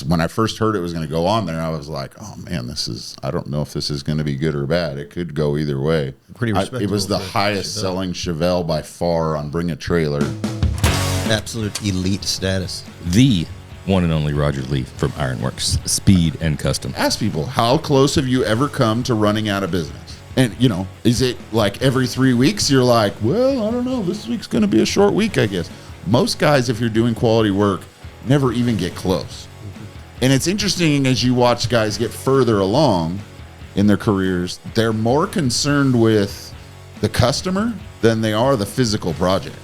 When I first heard it was going to go on there, I was like, oh man, I don't know if this is going to be good or bad. It could go either way. Pretty respectable. It was the highest selling Chevelle by far on Bring a Trailer. Absolute elite status. The one and only Rodger Lee from Ironworks Speed Kustom. Ask people, how close have you ever come to running out of business? And, is it like every 3 weeks you're like, well, I don't know, this week's going to be a short week, I guess. Most guys, if you're doing quality work, never even get close. And it's interesting as you watch guys get further along in their careers, they're more concerned with the customer than they are the physical project.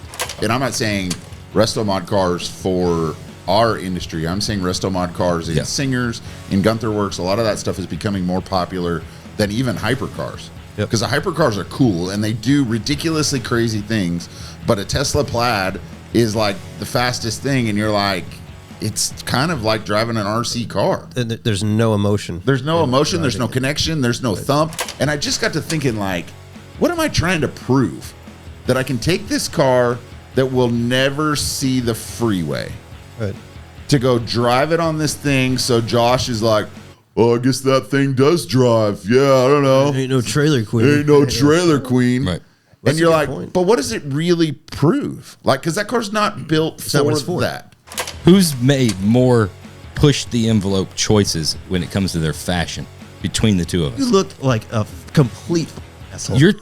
And I'm not saying resto mod cars for our industry. I'm saying resto mod cars in Singers, in Gunther Works. A lot of that stuff is becoming more popular than even hypercars. Because the hypercars are cool and they do ridiculously crazy things. But a Tesla Plaid is like the fastest thing, and you're like, it's kind of like driving an RC car. And there's no emotion. There's no emotion. There's no connection. There's no thump. And I just got to thinking, like, what am I trying to prove? That I can take this car that will never see the freeway to go drive it on this thing. So Josh is like, oh, I guess that thing does drive. Yeah, I don't know. Ain't no trailer queen. Ain't no trailer queen. Right. And you're like, but what does it really prove? Like, because that car's not built for that. Who's made more push the envelope choices when it comes to their fashion between the two of us? You look like a complete asshole. You're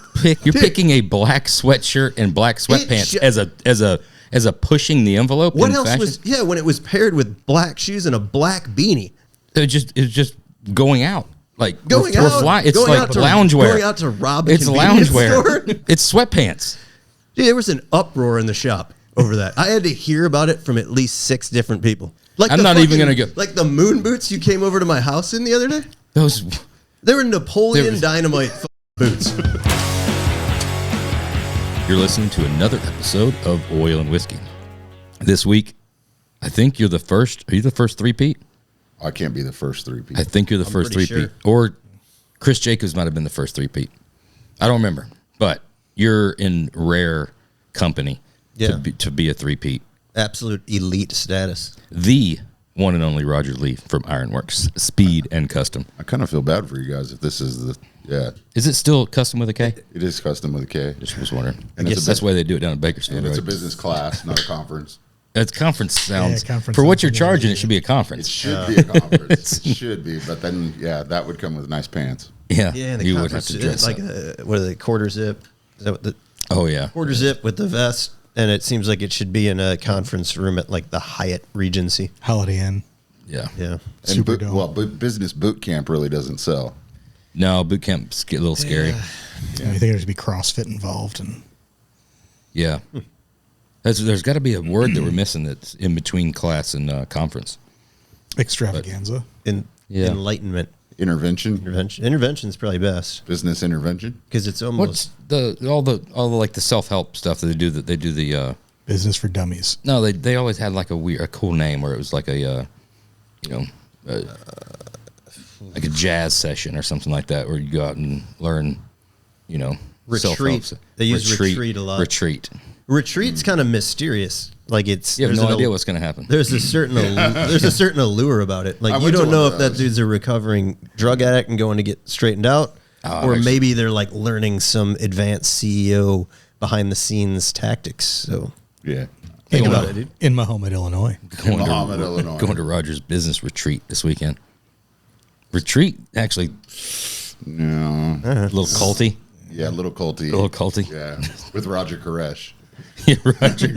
picking a black sweatshirt and black sweatpants as a pushing the envelope. What in else fashion? was when it was paired with black shoes and a black beanie? It was just going out. Like Going out it's to loungewear. Going out to rob a It's convenience loungewear. store? It's sweatpants. Dude, there was an uproar in the shop over that. I had to hear about it from at least 6 different people. Like I'm not even gonna go. Like the moon boots you came over to my house in the other day. They were Napoleon Dynamite boots. You're listening to another episode of Oil and Whiskey. This week, I think you're the first. Are you the first three-peat? I can't be the first three-peat. I think you're the first three-peat. Sure. Or Chris Jacobs might have been the first three-peat. I don't remember. But you're in rare company to be a three-peat. Absolute elite status. The one and only Rodger Lee from Ironworks Speed Kustom. I kind of feel bad for you guys if this is the Is it still custom with a K? It is custom with a K. Just was wondering. And I guess that's why they do it down in Bakersfield. And it's right? a business class, not a conference. It's conference sounds. Conference for what you're sounds charging, it should be a conference. It should be a conference. It should be, but then that would come with nice pants. Yeah, and the you would have to dress like what are they, quarter zip? Is that what the quarter zip with the vest? And it seems like it should be in a conference room at like the Hyatt Regency, Holiday Inn. Yeah. And business boot camp really doesn't sell. No, boot camp's a little scary. Yeah. I think there's be CrossFit involved, and there's got to be a word that we're missing that's in between class and conference. Extravaganza. Enlightenment. Intervention is probably best. Business intervention, because it's almost all the like the self-help stuff that they do. That they do the business for dummies. No, they always had like a cool name where it was like a like a jazz session or something like that, where you go out and learn, retreat. They use retreat a lot. Retreat's kind of mysterious. Like you have no idea what's going to happen. There's a certain allure about it. Like you don't know if that dude's a recovering drug addict and going to get straightened out, or maybe they're like learning some advanced CEO behind the scenes tactics. So think about it, dude. In Mahomet, Illinois. Going to Rodger's business retreat this weekend. Retreat, actually. No. A little culty. Yeah, a little culty. Yeah, with Rodger Koresh. Yeah, Rodger.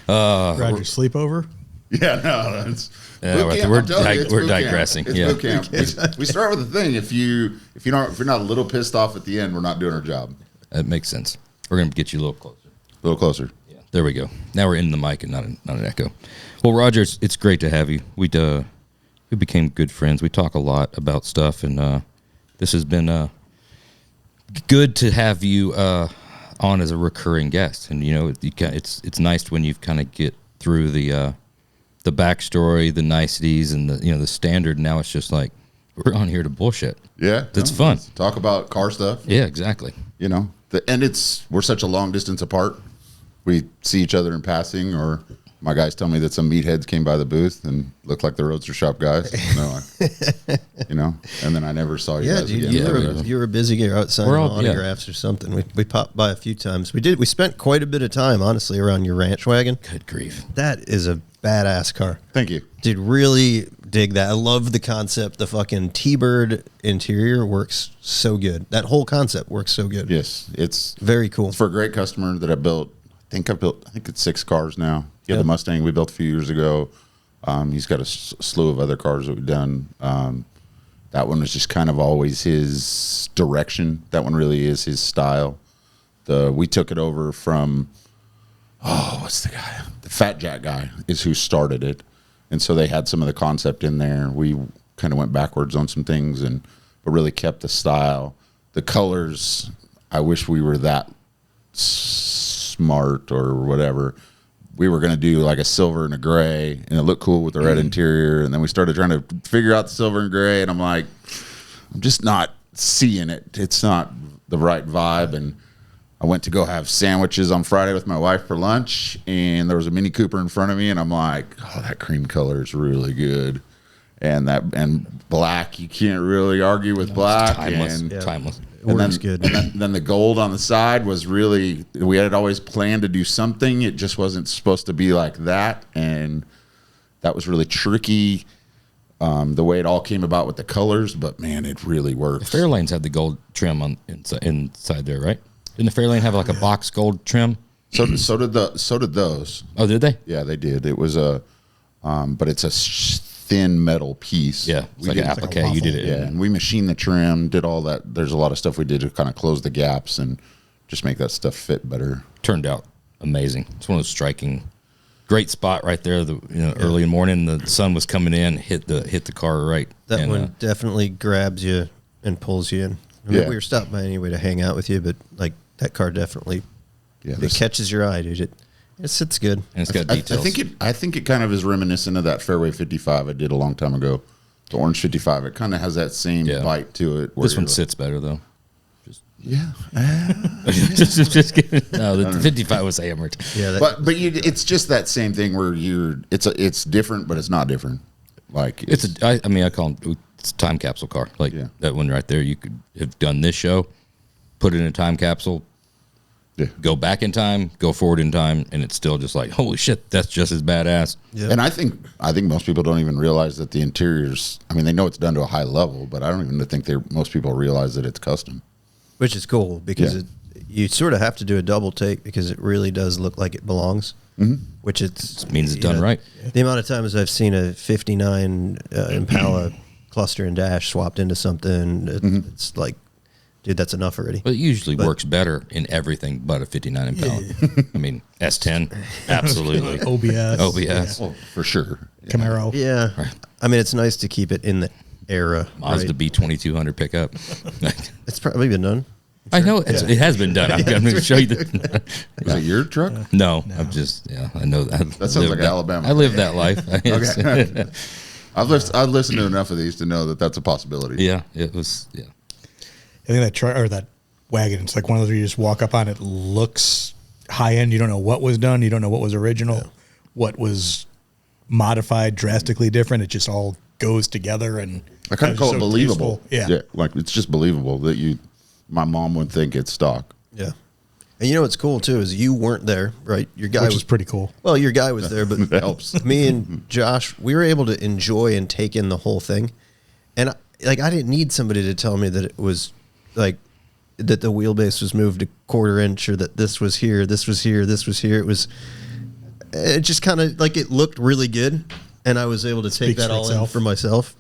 Rodger sleepover? Yeah, no. That's we're digressing. It's boot camp. We start with the thing. If you're not a little pissed off at the end, we're not doing our job. That makes sense. We're going to get you a little closer. A little closer. Yeah, there we go. Now we're in the mic and not an echo. Well, Rodger, it's great to have you. We became good friends. We talk a lot about stuff, and this has been good to have you on as a recurring guest. And it's nice when you kind of get through the backstory, the niceties, and the standard. Now it's just like we're on here to bullshit. Yeah, it's fun. Talk about car stuff. Yeah, exactly. And we're such a long distance apart. We see each other in passing, or My guys tell me that some meatheads came by the booth and looked like the Roadster Shop guys. And they're like, and then I never saw you guys dude, again. you were busy. You're out signing autographs or something. We popped by a few times. We spent quite a bit of time, honestly, around your ranch wagon. Good grief. That is a badass car. Thank you. Dude, really dig that. I love the concept. The fucking T-Bird interior works so good. That whole concept works so good. Yes, it's very cool. For a great customer that I built. I think it's 6 cars now. Yeah, the Mustang we built a few years ago. He's got a slew of other cars that we've done. That one was just kind of always his direction. That one really is his style. We took it over from, what's the guy? The Fat Jack guy is who started it. And so they had some of the concept in there. We kind of went backwards on some things, but really kept the style. The colors, I wish we were that smart or whatever. We were going to do like a silver and a gray, and it looked cool with the red interior. And then we started trying to figure out the silver and gray, and I'm like, I'm just not seeing it. It's not the right vibe. And I went to go have sandwiches on Friday with my wife for lunch, and there was a Mini Cooper in front of me, and I'm like, oh, that cream color is really good. And black, you can't really argue with black. Timeless. Works good. And then the gold on the side was really, we had always planned to do something. It just wasn't supposed to be like that. And that was really tricky, the way it all came about with the colors. But, man, it really works. The Fairlanes had the gold trim on inside there, right? Didn't the Fairlane have like a box gold trim? So did those. Oh, did they? Yeah, they did. It was but it's a thin metal piece. Yeah, it's like an applique. You did it. Yeah, and we machined the trim, did all that. There's a lot of stuff we did to kind of close the gaps and just make that stuff fit better. Turned out amazing. It's one of those striking, great spot right there. Early in the morning, the sun was coming in, hit the car right. That one definitely grabs you and pulls you in. We were stopped by anyway to hang out with you, but like that car definitely, it catches your eye, dude. It sits good. And it's got details. I think it kind of is reminiscent of that Fairway 55 I did a long time ago. The Orange 55. It kind of has that same bite to it. This one sits better though. Just kidding. No, the 55 was hammered. Yeah, it's just that same thing where it's different, but it's not different. Like I call them, it's a time capsule car. Like that one right there. You could have done this show, put it in a time capsule. Yeah. Go back in time, go forward in time, and it's still just like, holy shit, that's just as badass. Yeah. And I think most people don't even realize that the interiors, I mean, they know it's done to a high level, but I don't even think most people realize that it's custom. Which is cool because you sort of have to do a double take because it really does look like it belongs. Mm-hmm. Which means it's done right. The amount of times I've seen a 59 Impala cluster and dash swapped into something, it's like, dude, that's enough already. But it usually works better in everything but a 59 Impala. I mean, S10, absolutely. OBS. Yeah. Well, for sure. Camaro. Yeah. Right. I mean, it's nice to keep it in the era. Mazda B2200 pickup. It's probably been done. I know. It has been done. I'm going to show you. Was it your truck? No. I'm just, I know that. That sounds like Alabama. I live that life. Okay. I've listened to enough of these to know that that's a possibility. Yeah, it was, I think that truck or that wagon, it's like one of those where you just walk up on it, looks high end. You don't know what was done. You don't know what was original, what was modified, drastically different. It just all goes together. And I kind of call it believable. Yeah. Like it's just believable that my mom would think it's stock. Yeah. And you know what's cool too is you weren't there, right? Your guy was pretty cool. Well, your guy was there, but that helps. Me and Josh, we were able to enjoy and take in the whole thing. And I didn't need somebody to tell me that it was like that the wheelbase was moved a quarter inch or that this was here, this was here, this was here. It just kind of like it looked really good. And I was able to take that all in for myself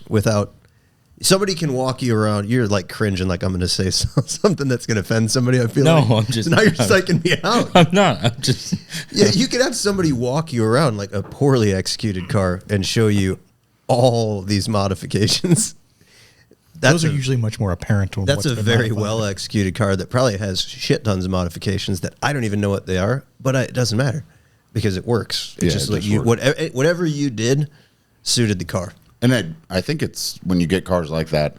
without somebody can walk you around. You're like cringing, like I'm going to say something that's going to offend somebody. I feel like I'm just now you're psyching me out. I'm not. I'm just you could have somebody walk you around like a poorly executed car and show you all these modifications. Those are usually much more apparent. That's a very well executed car that probably has shit tons of modifications that I don't even know what they are, but it doesn't matter because it works. It's just like whatever you did suited the car. And I think it's when you get cars like that,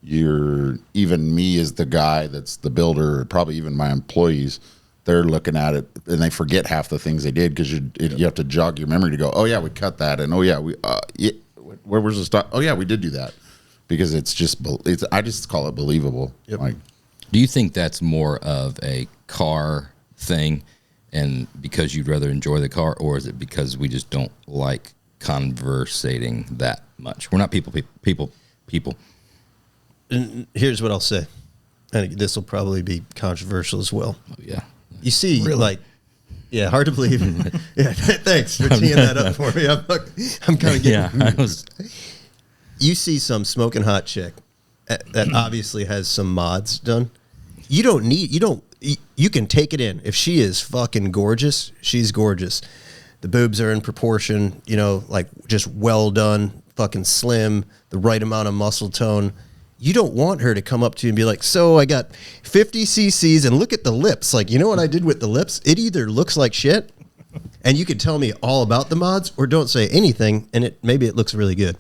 even me as the guy that's the builder, or probably even my employees, they're looking at it and they forget half the things they did because you have to jog your memory to go, oh yeah, we cut that, and oh yeah, where was the stop? Oh yeah, we did do that, because I just call it believable. Yep. Like, Do you think that's more of a car thing, and because you'd rather enjoy the car, or is it because we just don't like conversating that much? We're not people. And here's what I'll say, and this will probably be controversial as well. Oh, yeah. You see, yeah, hard to believe. Yeah, thanks for teeing that up for me. I'm kind of getting. Yeah, You see some smoking hot chick that obviously has some mods done. You can take it in. If she is fucking gorgeous, she's gorgeous. The boobs are in proportion, like just well done, fucking slim, the right amount of muscle tone. You don't want her to come up to you and be like, so I got 50 cc's and look at the lips. Like, you know what I did with the lips? It either looks like shit and you can tell me all about the mods, or don't say anything and maybe it looks really good.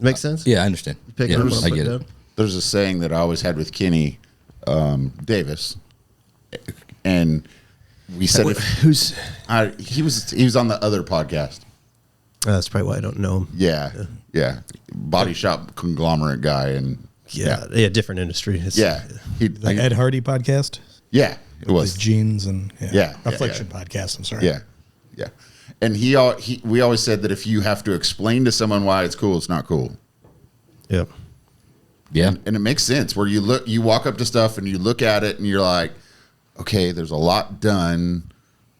Make sense? Yeah, I understand. I get it. there's a saying that I always had with Kenny Davis, and we said he was on the other podcast. That's probably why I don't know him. Yeah. Body shop conglomerate guy, and Yeah, different industry. The Ed Hardy podcast. Yeah, it was With jeans and Affliction yeah. podcast. I'm sorry. Yeah. And we always said that if you have to explain to someone why it's cool, it's not cool. Yep. Yeah. And it makes sense where you walk up to stuff and you look at it and you're like, okay, there's a lot done,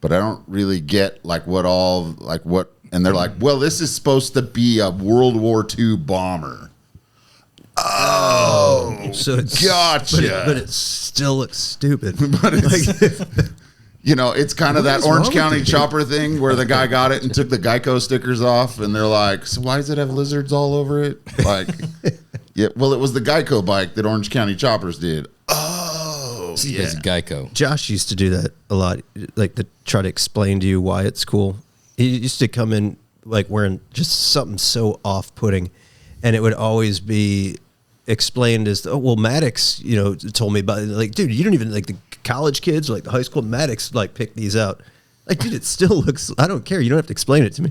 but I don't really get what. And they're like, well, this is supposed to be a World War II bomber. Oh, so it's gotcha. But it still looks stupid. But it's, it's kind of that Orange County chopper thing where the guy got it and took the Geico stickers off, and they're like, so why does it have lizards all over it? Like, yeah, well, it was the Geico bike that Orange County choppers did. Oh, yeah. It's Geico. Josh used to do that a lot, like to try to explain to you why it's cool. He used to come in like wearing just something so off-putting, and it would always be explained as, oh, well, Maddox, told me about it. Like, dude, you don't even, like, the college kids, like the high school, Maddox, like, picked these out. Like, dude, it still looks, I don't care. You don't have to explain it to me.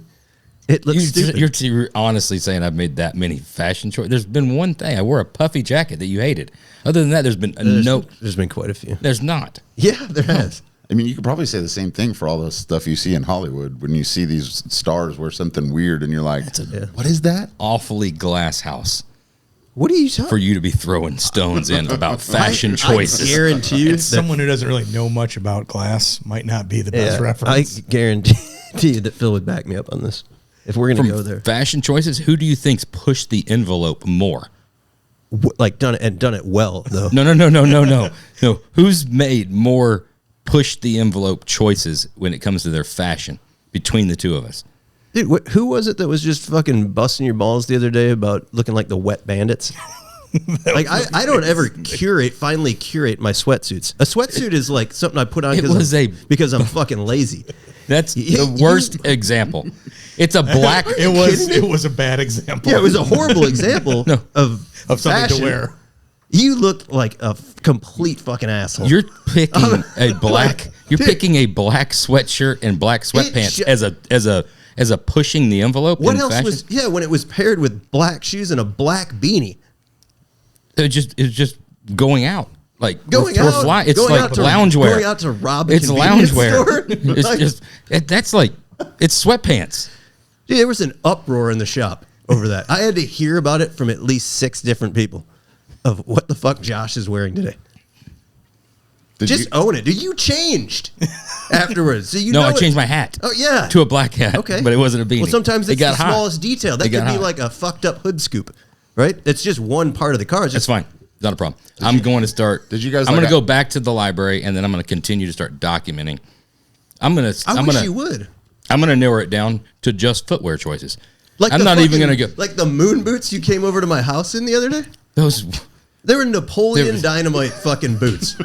It looks stupid. You're honestly saying I've made that many fashion choices. There's been one thing. I wore a puffy jacket that you hated. Other than that, there's been There's been quite a few. There's not. Yeah, there has. I mean, you could probably say the same thing for all the stuff you see in Hollywood when you see these stars wear something weird and you're like, what is that? Awfully glass house. What are you talking for you to be throwing stones in about fashion choices? I guarantee you. Someone who doesn't really know much about glass might not be the best reference. I guarantee you that Phil would back me up on this. If we're going to go there. Fashion choices, who do you think's pushed the envelope more? Like done it well, though. No. Who's made more push the envelope choices when it comes to their fashion between the two of us? Dude, who was it that was just fucking busting your balls the other day about looking like the Wet Bandits? Like, I don't ever finally curate my sweatsuits. A sweatsuit is like something I put on because I'm fucking lazy. That's the worst example. It's a black. It was a bad example. Yeah, it was a horrible example of something fashion. to wear. You look like a complete fucking asshole. You're picking a black. You're picking a black sweatshirt and black sweatpants as a pushing the envelope. What in else fashion? was? Yeah, when it was paired with black shoes and a black beanie. It's just going out. Like going out. It's like loungewear. Going out to rob a It's loungewear. store. That's like it's sweatpants. Dude, there was an uproar in the shop over that. I had to hear about it from at least 6 different people of what the fuck Josh is wearing today. Own it. Dude, you changed afterwards. So I changed my hat. Oh, yeah. To a black hat. Okay. But it wasn't a beanie. Well, sometimes it's the smallest detail. That could be hot. like a fucked up hood scoop, right? It's just one part of the car. That's fine. Not a problem. I'm going to start. Did you guys? I'm going to go back to the library, and then I'm going to continue to start documenting. I wish you would. I'm going to narrow it down to just footwear choices. Like I'm not even going to go. Like the moon boots you came over to my house in the other day? They were Napoleon Dynamite fucking boots.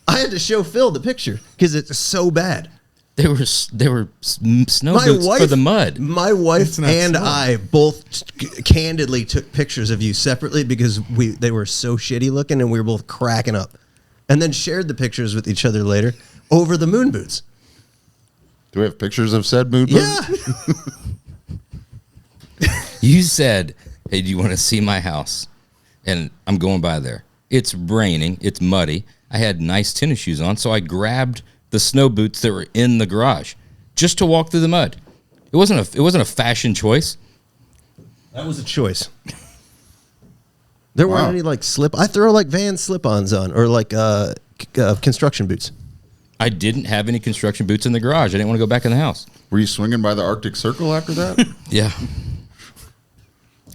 I had to show Phil the picture because it's so bad. They were snow boots for the mud. My wife and snow. I both candidly took pictures of you separately because they were so shitty looking and we were both cracking up. And then shared the pictures with each other later. over the moon boots. Do we have pictures of said moon boots? Yeah. You said, hey, do you want to see my house? And I'm going by there. It's raining. It's muddy. I had nice tennis shoes on, so I grabbed the snow boots that were in the garage just to walk through the mud. It wasn't a fashion choice. That was a choice. There weren't any like I throw like Vans slip-ons on or like construction boots. I didn't have any construction boots in the garage. I didn't want to go back in the house. Were you swinging by the Arctic Circle after that? Yeah.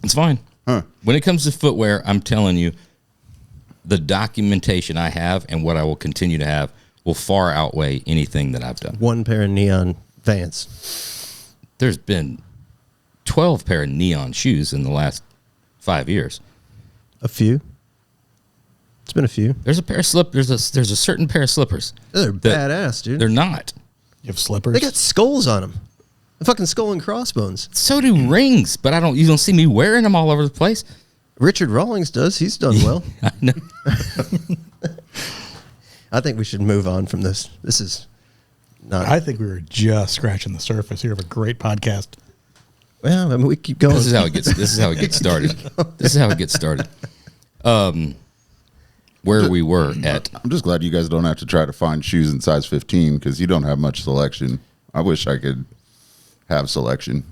It's fine. Huh. When it comes to footwear, I'm telling you, the documentation I have and what I will continue to have will far outweigh anything that I've done. One pair of neon Vans. There's been 12 pair of neon shoes in the last 5 years. A few. It's been a few. There's a pair of there's a certain pair of slippers. They're badass, dude. They're not. You have slippers? They got skulls on them. The fucking skull and crossbones. So do rings, but you don't see me wearing them all over the place. Richard Rawlings does. He's done well. I know. I think we should move on from this. This is not. I think we were just scratching the surface here of a great podcast. Well, I mean, we keep going. This is how it gets started. This is how it gets started. Where we were at. I'm just glad you guys don't have to try to find shoes in size 15 because you don't have much selection. I wish I could have selection.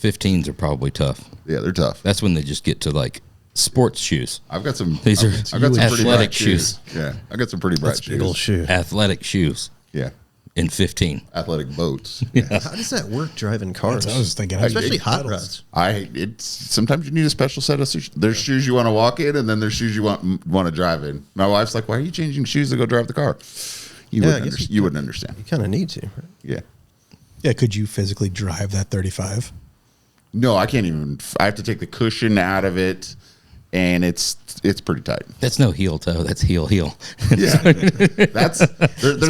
15s are probably tough. Yeah, they're tough. That's when they just get to like sports shoes. I've got some. These are I've got some pretty athletic bright shoes. Yeah, I got some pretty bright That's a big old shoes. shoe. Athletic shoes Yeah, in 15. athletic boats. How does that work driving cars? That's what I was thinking. Especially hot rods. It's sometimes you need a special set of shoes. There's shoes you want to walk in, and then there's shoes you want to drive in. My wife's like, "Why are you changing shoes to go drive the car?" You wouldn't understand. You kind of need to. Right? Yeah. Yeah, could you physically drive that 35? No, I can't even. I have to take the cushion out of it, and it's pretty tight. That's no heel toe. That's heel. Yeah, there's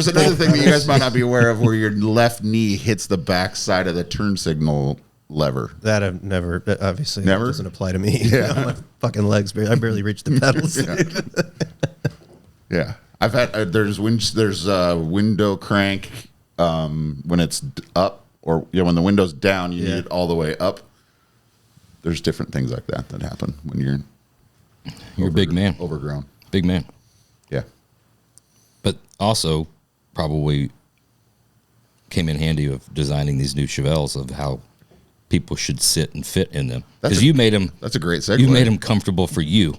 another thing that you guys might not be aware of, where your left knee hits the back side of the turn signal lever. That I've never. That obviously, Never? That doesn't apply to me. Yeah. My fucking legs. I barely reach the pedals. Yeah, I've had there's window crank when it's up, or when the window's down, you need it all the way up. There's different things like that happen when you're a big man. Overgrown. Big man. Yeah. But also probably came in handy of designing these new Chevelles of how people should sit and fit in them. Because you made them. That's a great segue. You made them comfortable for you.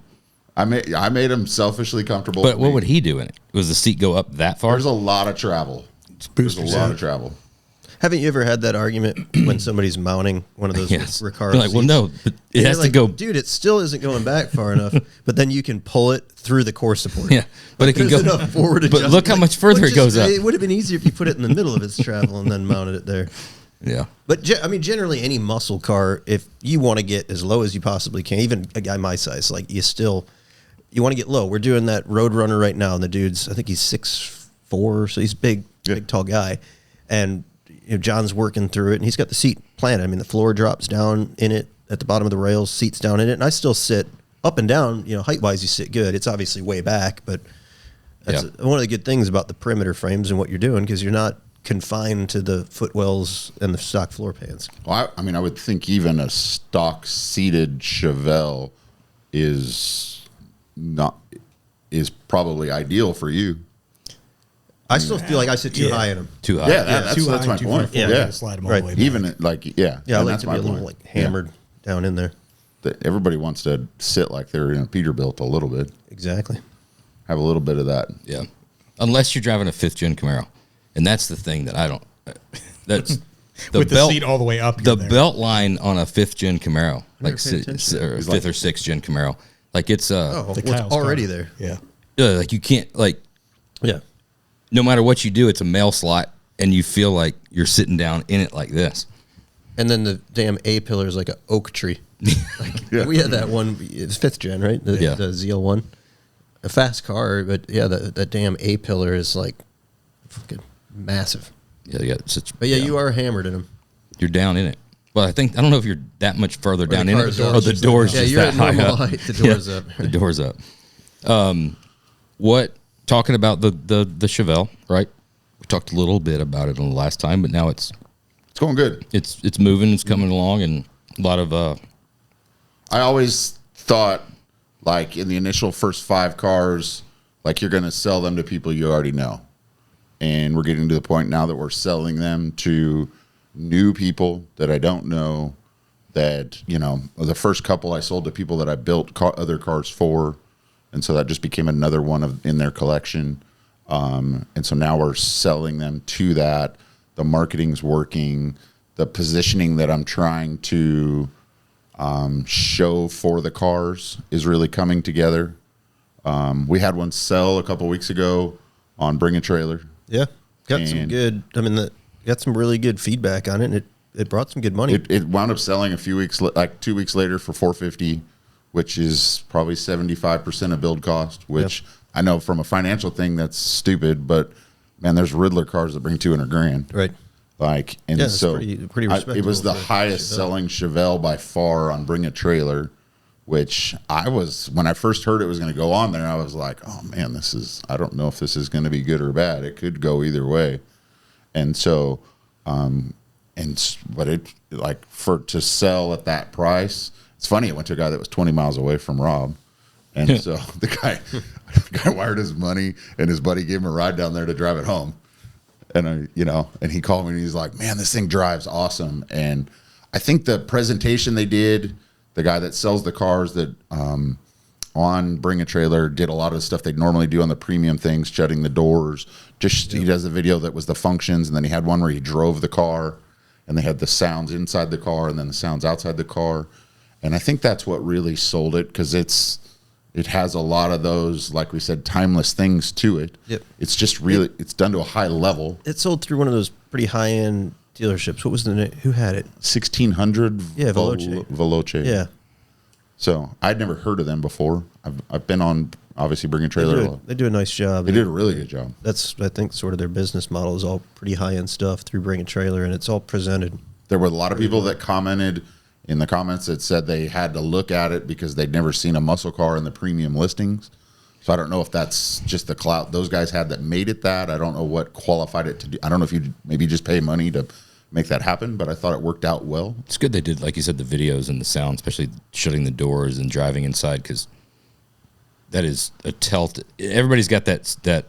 I made them selfishly comfortable. But what would he do in it? Was the seat go up that far? There's a lot of travel. There's a lot of travel. Haven't you ever had that argument when somebody's mounting one of those Yes. Recaro You're like, well, seats? no, but it And has you're to go. Dude, it still isn't going back far enough. But then you can pull it through the core support. Yeah, but it can There's go enough forward But adjustment. look how much further it goes up. It would have been easier if you put it in the middle of its travel and then mounted it there. Yeah. But generally, any muscle car, if you want to get as low as you possibly can, even a guy my size, like you want to get low. We're doing that Roadrunner right now, and the dude's, I think he's 6'4", so he's big, tall guy, and John's working through it, and he's got the seat planted. I mean, the floor drops down in it at the bottom of the rails, seats down in it, and I still sit up and down. Height wise, you sit good. It's obviously way back, but that's one of the good things about the perimeter frames and what you're doing, because you're not confined to the footwells and the stock floor pans. Well, I would think even a stock seated Chevelle is probably ideal for you. I still feel like I sit too high in them. Too high. Yeah, that's my too point. far forward, Yeah, slide them all the way back. even Yeah, I and like that's to be my a little point. hammered down in there. Everybody wants to sit like they're in a Peterbilt a little bit. Exactly. Have a little bit of that. Yeah. Unless you're driving a 5th gen Camaro. And that's the thing that I don't. That's the With the seat all the way up. The belt line on a 5th gen Camaro, like paid attention. or 5th or 6th gen Camaro, like it's It's Kyle's already car. there. Yeah. like you can't Yeah. no matter what you do, it's a mail slot, and you feel like you're sitting down in it like this. And then the damn A pillar is like an oak tree. We had that one. It's 5th gen, right? The ZL one. A fast car, but that damn A pillar is like fucking massive. Yeah. But you are hammered in them. You're down in it. Well, I don't know if you're that much further down in it. car's Or the door's Yeah, just you're that at high normal up. height. The door's up. The door's up. Talking about the Chevelle, right? We talked a little bit about it on the last time, but now it's going good. It's moving. It's coming along, and a lot of. I always thought, like in the initial first 5 cars, like you're going to sell them to people you already know, and we're getting to the point now that we're selling them to new people that I don't know. That, you know, the first couple I sold to people that I built other cars for, and so that just became another one in their collection. And so now we're selling them to that. The marketing's working. The positioning that I'm trying to show for the cars is really coming together. We had one sell a couple weeks ago on Bring a Trailer. Yeah, got some good. I mean, got some really good feedback on it. And it brought some good money. It wound up selling a few weeks, like 2 weeks later, for $450, which is probably 75% of build cost. Which I know from a financial thing that's stupid, but man, there's Riddler cars that bring $200,000, right? Like, and yeah, so pretty it was the highest selling Chevelle by far on Bring a Trailer. Which I was, when I first heard it was going to go on there, I was like, oh man, I don't know if this is going to be good or bad. It could go either way, and so. But it, like, to sell at that price, it's funny. It went to a guy that was 20 miles away from Rob, and so the guy wired his money, and his buddy gave him a ride down there to drive it home, and and he called me and he's like, "Man, this thing drives awesome." And I think the presentation they did, the guy that sells the cars that on Bring a Trailer did a lot of the stuff they'd normally do on the premium things, shutting the doors. He does a video that was the functions, and then he had one where he drove the car. And they had the sounds inside the car and then the sounds outside the car. And I think that's what really sold it, because it has a lot of those, like we said, timeless things to it. Yep. It's just really, it's done to a high level. It sold through one of those pretty high-end dealerships. What was the name? Who had it? 1600 Veloce. Yeah. So I'd never heard of them before. I've been on, obviously, Bring a Trailer. They do a nice job. They did a really good job. That's, I think, sort of their business model is all pretty high-end stuff through Bring a Trailer, and it's all presented. There were a lot of people that commented in the comments that said they had to look at it because they'd never seen a muscle car in the premium listings. So I don't know if that's just the clout those guys had that made it that. I don't know what qualified it to do. I don't know if you maybe just pay money to make that happen, but I thought it worked out well. It's good they did, like you said, the videos and the sound, especially shutting the doors and driving inside, because that is a everybody's got that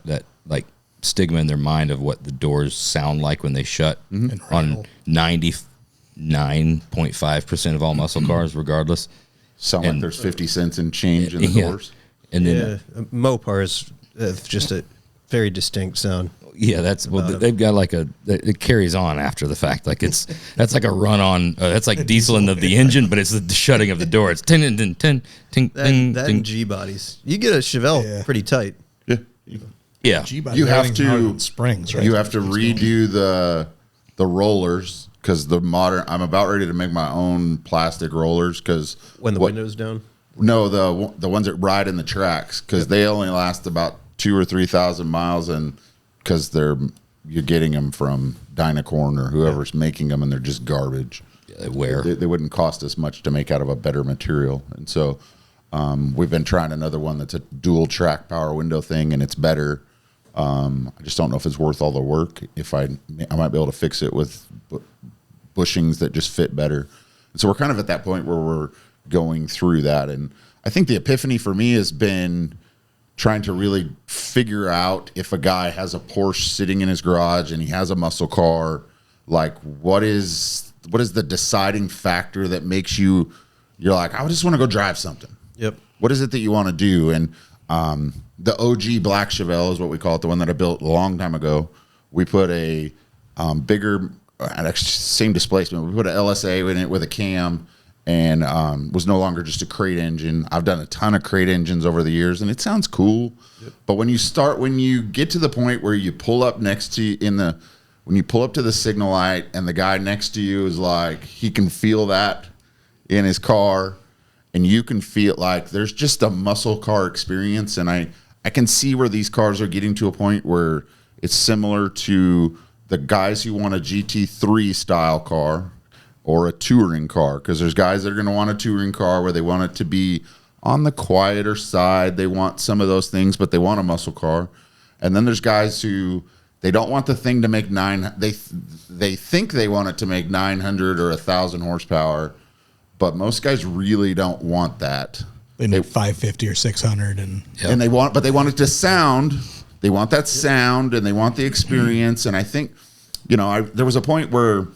like stigma in their mind of what the doors sound like when they shut. Mm-hmm. On 99.5% of all muscle cars, regardless. Sound like there's 50 cents in change in the doors. And then Mopars have just a very distinct sound. Yeah, they've got it carries on after the fact. Like that's like a run on. That's like dieseling of the engine, but it's the shutting of the door. It's ting ting ting ting ting. That G bodies. You get a Chevelle pretty tight. Yeah. You have to springs, right? You have to redo the rollers, because I'm about ready to make my own plastic rollers, because when the window's down. No, the ones that ride in the tracks, because they only last about 2,000 or 3,000 miles, and because you're getting them from Dynacorn or whoever's making them, and they're just garbage. Yeah, they wear. They wouldn't cost as much to make out of a better material, and so we've been trying another one that's a dual track power window thing, and it's better. I just don't know if it's worth all the work. If I might be able to fix it with bushings that just fit better. And so we're kind of at that point where we're going through that, and I think the epiphany for me has been trying to really figure out, if a guy has a Porsche sitting in his garage and he has a muscle car, like what is the deciding factor that makes you're like, I just want to go drive something. Yep. What is it that you want to do? And the OG black Chevelle is what we call it, the one that I built a long time ago. We put a bigger, same displacement. We put an LSA in it with a cam, and was no longer just a crate engine. I've done a ton of crate engines over the years, and it sounds cool. Yep. But when you get to the point where you pull up next to you when you pull up to the signal light, and the guy next to you is like, he can feel that in his car, and you can feel like there's just a muscle car experience. And I can see where these cars are getting to a point where it's similar to the guys who want a GT3 style car or a touring car, because there's guys that are going to want a touring car where they want it to be on the quieter side. They want some of those things, but they want a muscle car. And then there's guys who They don't want the thing to make they think they want it to make 900 or 1,000 horsepower, but most guys really don't want that. They need 550 or 600, and they want it to sound. They want that sound, and they want the experience. And I think, there was a point where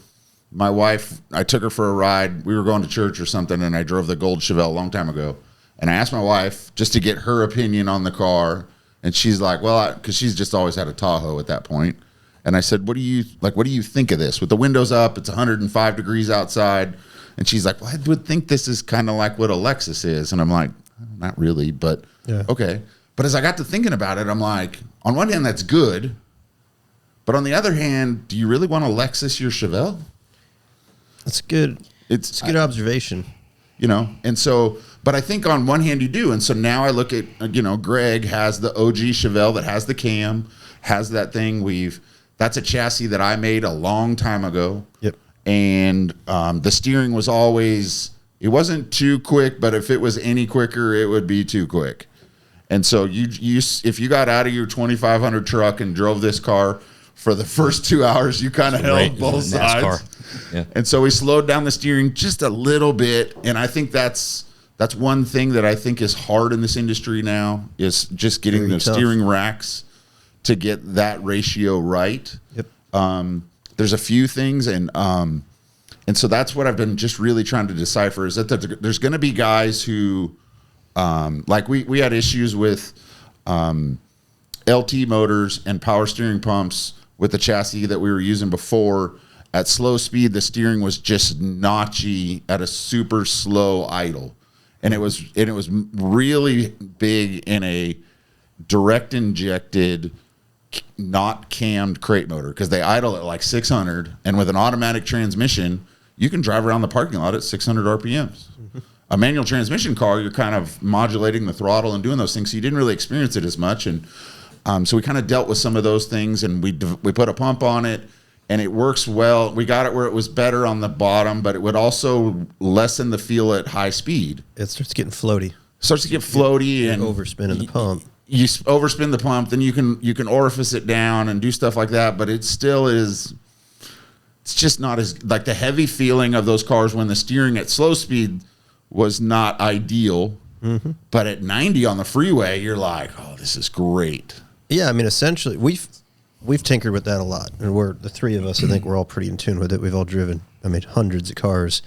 my wife, I took her for a ride. We were going to church or something, and I drove the gold Chevelle a long time ago. And I asked my wife just to get her opinion on the car. And she's like, well, because she's just always had a Tahoe at that point. And I said, what do you think of this? With the windows up, it's 105 degrees outside. And she's like, well, I would think this is kind of like what a Lexus is. And I'm like, not really, but okay. But as I got to thinking about it, I'm like, on one hand, that's good. But on the other hand, do you really want to Lexus your Chevelle? That's good. It's a good observation. And so, but I think on one hand you do. And so now I look at, Greg has the OG Chevelle that has the cam, has that thing. That's a chassis that I made a long time ago. Yep. And the steering was always, it wasn't too quick, but if it was any quicker, it would be too quick. And so if you got out of your 2500 truck and drove this car for the first 2 hours, you kind of held both sides. Yeah. And so we slowed down the steering just a little bit. And I think that's one thing that I think is hard in this industry now, is just getting the steering racks to get that ratio right. Yep. There's a few things, and so that's what I've been just really trying to decipher, is that there's going to be guys who, like we had issues with LT motors and power steering pumps with the chassis that we were using before. At slow speed, the steering was just notchy at a super slow idle, and it was really big in a direct injected, not cammed crate motor, because they idle at like 600, and with an automatic transmission, you can drive around the parking lot at 600 RPMs. Mm-hmm. A manual transmission car, you're kind of modulating the throttle and doing those things, so you didn't really experience it as much. And so we kind of dealt with some of those things, and we put a pump on it, and it works well. We got it where it was better on the bottom, but it would also lessen the feel at high speed. It starts getting floaty. Starts to get floaty, and overspinning the pump. You overspin the pump, then you can orifice it down and do stuff like that. But it still is. It's just not as like the heavy feeling of those cars when the steering at slow speed was not ideal. Mm-hmm. But at 90 on the freeway, you're like, oh, this is great. Yeah, I mean, essentially, we've tinkered with that a lot, and we're the three of us. I think we're all pretty in tune with it. We've all driven, hundreds of cars.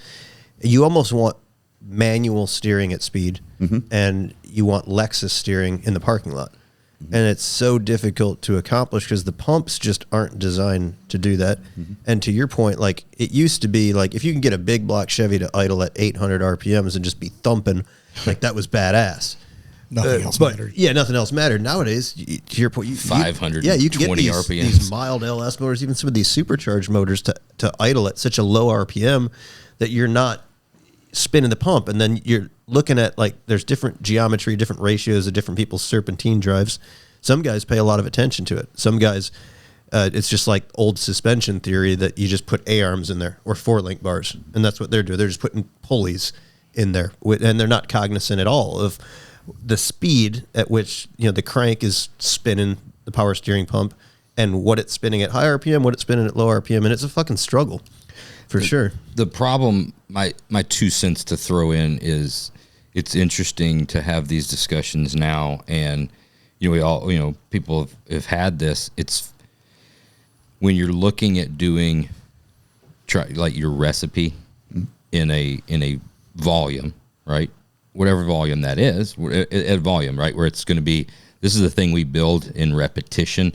You almost want manual steering at speed, mm-hmm. and you want Lexus steering in the parking lot. Mm-hmm. And it's so difficult to accomplish because the pumps just aren't designed to do that. Mm-hmm. And to your point, like it used to be like if you can get a big block Chevy to idle at 800 RPMs and just be thumping, like that was badass. Nothing else mattered. Yeah, nothing else mattered. Nowadays, to your point, 520 you can get RPMs. These mild LS motors, even some of these supercharged motors to idle at such a low RPM that you're not spinning the pump. And then you're looking at like there's different geometry, different ratios of different people's serpentine drives. Some guys pay a lot of attention to it. Some guys, it's just like old suspension theory that you just put A-arms in there or 4-link bars. And that's what they're doing. They're just putting pulleys in there. And they're not cognizant at all of the speed at which the crank is spinning the power steering pump and what it's spinning at high RPM, what it's spinning at low RPM, and it's a fucking struggle for sure. The problem, my 2 cents to throw in is it's interesting to have these discussions now, and we all people have had this. It's when you're looking at doing like your recipe in a volume, right? Whatever volume that is, at volume, right? Where it's going to be, this is the thing we build in repetition.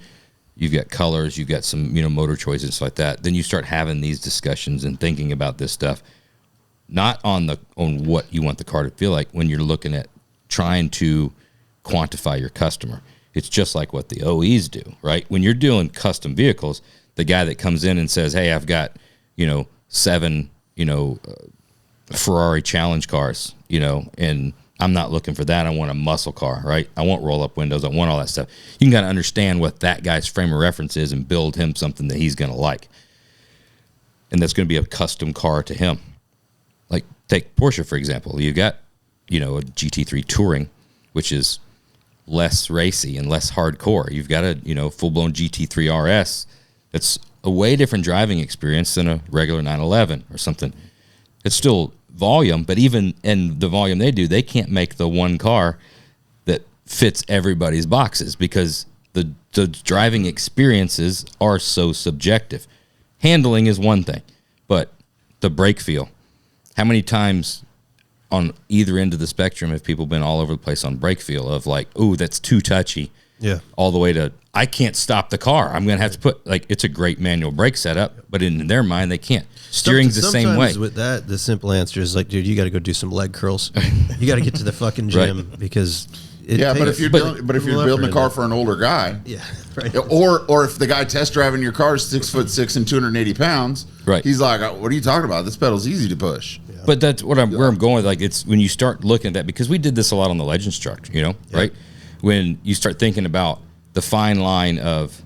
You've got colors, you've got some, motor choices, stuff like that. Then you start having these discussions and thinking about this stuff, not on what you want the car to feel like when you're looking at trying to quantify your customer. It's just like what the OEs do, right? When you're doing custom vehicles, the guy that comes in and says, hey, I've got, 7, Ferrari challenge cars, and I'm not looking for that. I want a muscle car, right? I want roll-up windows. I want all that stuff. You can kind of understand what that guy's frame of reference is and build him something that he's going to like. And that's going to be a custom car to him. Like, take Porsche, for example. You got, a GT3 Touring, which is less racy and less hardcore. You've got a, you know, full-blown GT3 RS that's a way different driving experience than a regular 911 or something. It's still volume, but even in the volume they do, they can't make the one car that fits everybody's boxes because the driving experiences are so subjective. Handling is one thing, but the brake feel. How many times on either end of the spectrum have people been all over the place on brake feel of like, ooh, that's too touchy. Yeah. All the way to, I can't stop the car. I'm going to have to put, like, it's a great manual brake setup, but in their mind, they can't. Steering's the same way. Sometimes with that, the simple answer is like, dude, you got to go do some leg curls. You got to get to the fucking gym because but if you're building a car for an older guy, right. or if the guy test driving your car is 6'6" and 280 pounds, right? He's like, what are you talking about? This pedal's easy to push. Yeah. But that's where I'm going. Like, it's when you start looking at that, because we did this a lot on the Legends truck, you know, right? When you start thinking about the fine line of,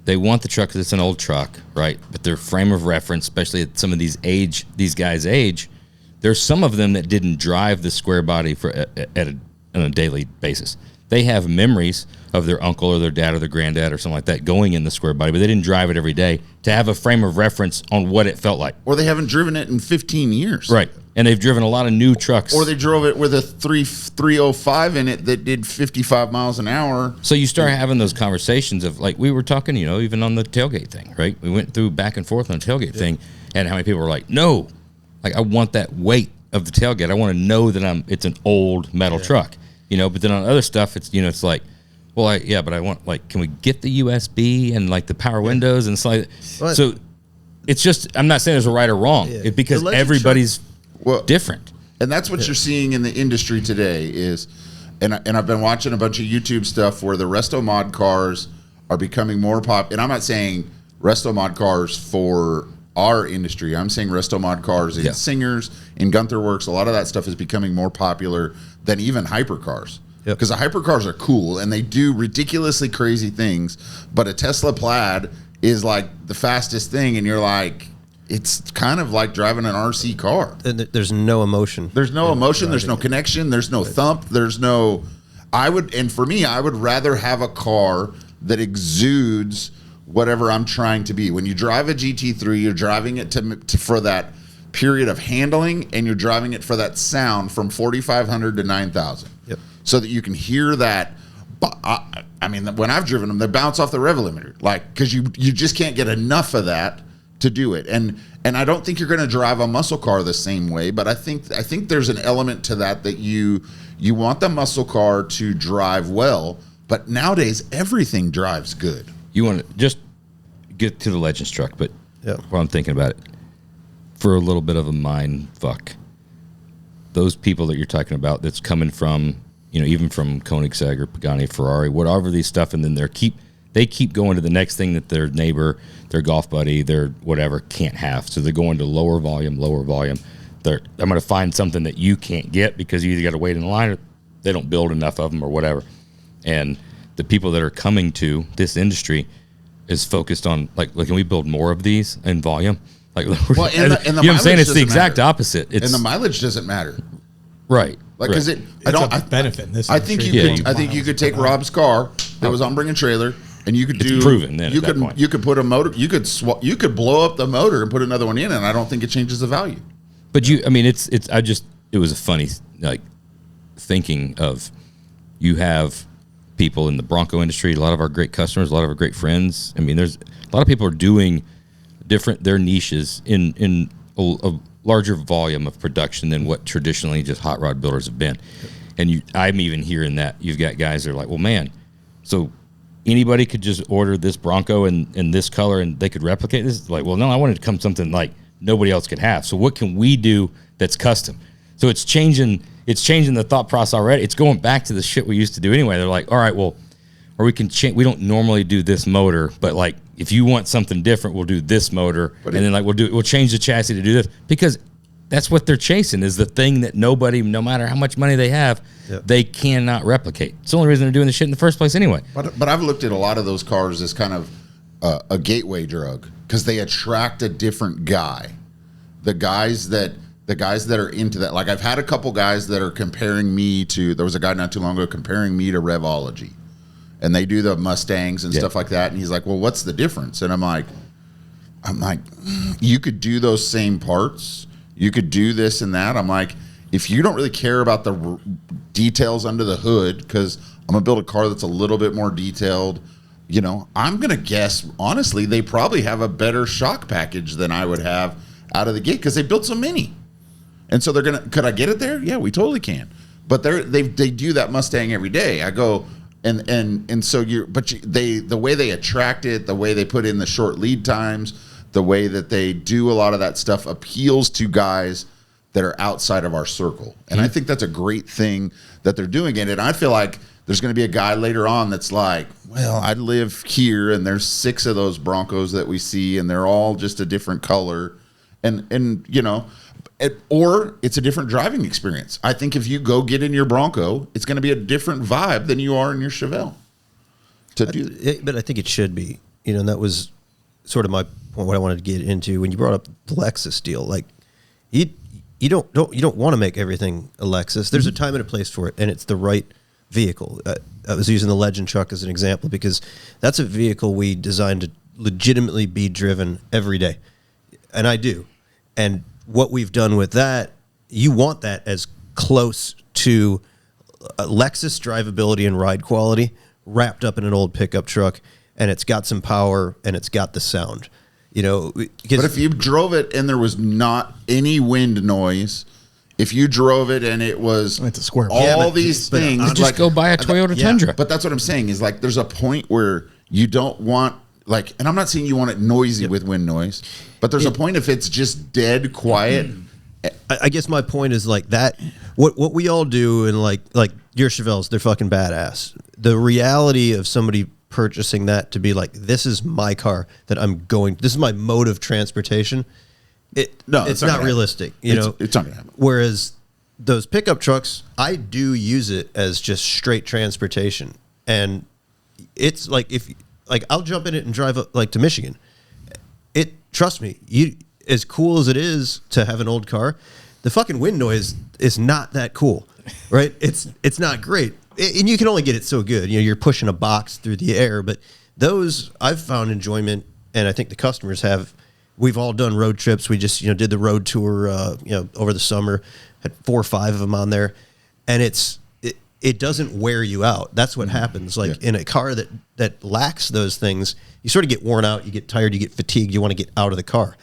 they want the truck because it's an old truck, right? But their frame of reference, especially at some of these guys' age, there's some of them that didn't drive the square body on a daily basis. They have memories of their uncle or their dad or their granddad or something like that going in the square body, but they didn't drive it every day to have a frame of reference on what it felt like. Or they haven't driven it in 15 years. Right. And they've driven a lot of new trucks. Or they drove it with a 305 in it that did 55 miles an hour. So you start having those conversations of, like, we were talking, you know, even on the tailgate thing, right? We went through back and forth on the tailgate thing, and how many people were like, no, like, I want that weight of the tailgate. I want to know that it's an old metal truck, you know. But then on other stuff, it's, you know, it's like, well, but I want, like, can we get the USB and, like, the power windows and stuff like that? So it's just, I'm not saying there's a right or wrong. It's because everybody's different. And that's what you're seeing in the industry today is, and I've been watching a bunch of YouTube stuff where the resto mod cars are becoming more pop. And I'm not saying resto mod cars for our industry. I'm saying resto mod cars in Singers, in Gunther Works. A lot of that stuff is becoming more popular than even hypercars. Because the hypercars are cool and they do ridiculously crazy things, but a Tesla Plaid is like the fastest thing, and you're like, it's kind of like driving an RC car. And there's no emotion. There's no emotion. There's no connection. There's no thump. There's no. And for me, I would rather have a car that exudes whatever I'm trying to be. When you drive a GT3, you're driving it for that period of handling, and you're driving it for that sound from 4,500 to 9,000. Yep. So that you can hear that. I mean, when I've driven them, they bounce off the rev limiter, like, because you just can't get enough of that to do it. And I don't think you're going to drive a muscle car the same way, but I think there's an element to that you want the muscle car to drive well, but nowadays everything drives good. You want to just get to the Legends truck, but while I'm thinking about it, for a little bit of a mind fuck, those people that you're talking about that's coming from, you know, even from Koenigsegg or Pagani, Ferrari, whatever these stuff, and then they keep going to the next thing that their neighbor, their golf buddy, their whatever can't have. So they're going to lower volume. I'm going to find something that you can't get because you either got to wait in line or they don't build enough of them or whatever. And the people that are coming to this industry is focused on, like, can we build more of these in volume? Like, well, and the you know what I'm saying? It's the exact opposite. And the mileage doesn't matter. Right. Like, because benefit in this. I think you could take Rob's car that was on bring and trailer, and you could do proven. Then you could put a motor. You could blow up the motor and put another one in, and I don't think it changes the value. But it was a funny, like, thinking of, you have people in the Bronco industry, a lot of our great customers, a lot of our great friends. I mean, there's a lot of people are doing their niches in a larger volume of production than what traditionally just hot rod builders have been. And I'm even hearing that you've got guys that are like, well, man, so anybody could just order this Bronco in this color and they could replicate this? Like, well, no, I wanted to come something like nobody else could have. So what can we do that's custom? So it's changing the thought process already. It's going back to the shit we used to do anyway. They're like, all right, well, or we can change. We don't normally do this motor, but, like, if you want something different, we'll do this motor, then, like, we'll change the chassis to do this, because that's what they're chasing, is the thing that nobody, no matter how much money they have, they cannot replicate. It's the only reason they're doing this shit in the first place anyway. But I've looked at a lot of those cars as kind of a gateway drug, because they attract a different guy. The guys that the guys that are into that. Like I've had a couple guys that are comparing me to. There was a guy not too long ago comparing me to Revology, and they do the Mustangs and stuff like that. And he's like, "Well, what's the difference?" And I'm like, you could do those same parts. You could do this and that. I'm like, if you don't really care about the details under the hood, because I'm gonna build a car that's a little bit more detailed. You know, I'm gonna guess honestly, they probably have a better shock package than I would have out of the gate because they built so many. And so they're gonna. Could I get it there? Yeah, we totally can. But they do that Mustang every day. I go and so the way they attract it, the way they put in the short lead times, the way that they do a lot of that stuff appeals to guys that are outside of our circle. And I think that's a great thing that they're doing it. And I feel like there's going to be a guy later on that's like, well, I live here and there's 6 of those Broncos that we see and they're all just a different color. And you know, or it's a different driving experience. I think if you go get in your Bronco, it's going to be a different vibe than you are in your Chevelle. But I think it should be, you know, and that was sort of my point, what I wanted to get into when you brought up the Lexus deal. Like you don't want to make everything a Lexus. There's a time and a place for it, and it's the right vehicle. I was using the Legend truck as an example because that's a vehicle we designed to legitimately be driven every day, and I do. And what we've done with that, you want that as close to Lexus drivability and ride quality wrapped up in an old pickup truck, and it's got some power and it's got the sound. You know, but if you drove it and there was not any wind noise, if you drove it and it was it's a square all these things, just like, go buy a Toyota Tundra. But that's what I'm saying is like there's a point where you don't want like, and I'm not saying you want it noisy with wind noise, but there's a point if it's just dead quiet. I guess my point is like that. What we all do, and like your Chevelles, they're fucking badass. The reality of somebody purchasing that to be like, this is my car that I'm going. This is my mode of transportation. It's not realistic. You know, it's not gonna happen. Whereas those pickup trucks, I do use it as just straight transportation, and it's like I'll jump in it and drive up like to Michigan. Trust me, as cool as it is to have an old car, the fucking wind noise is not that cool, right? It's not great, and you can only get it so good. You know, you're pushing a box through the air, but those I've found enjoyment, and I think the customers have. We've all done road trips. We just did the road tour over the summer, had 4 or 5 of them on there, and it doesn't wear you out. That's what happens. Like in a car that lacks those things, you sort of get worn out, you get tired, you get fatigued, you want to get out of the car.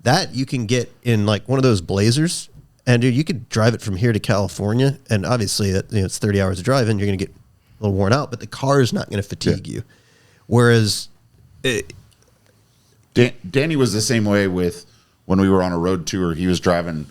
That you can get in like one of those Blazers, and dude, you could drive it from here to California, and obviously it's 30 hours of driving, you're going to get a little worn out, but the car is not going to fatigue you. Whereas Danny was the same way with when we were on a road tour. He was driving.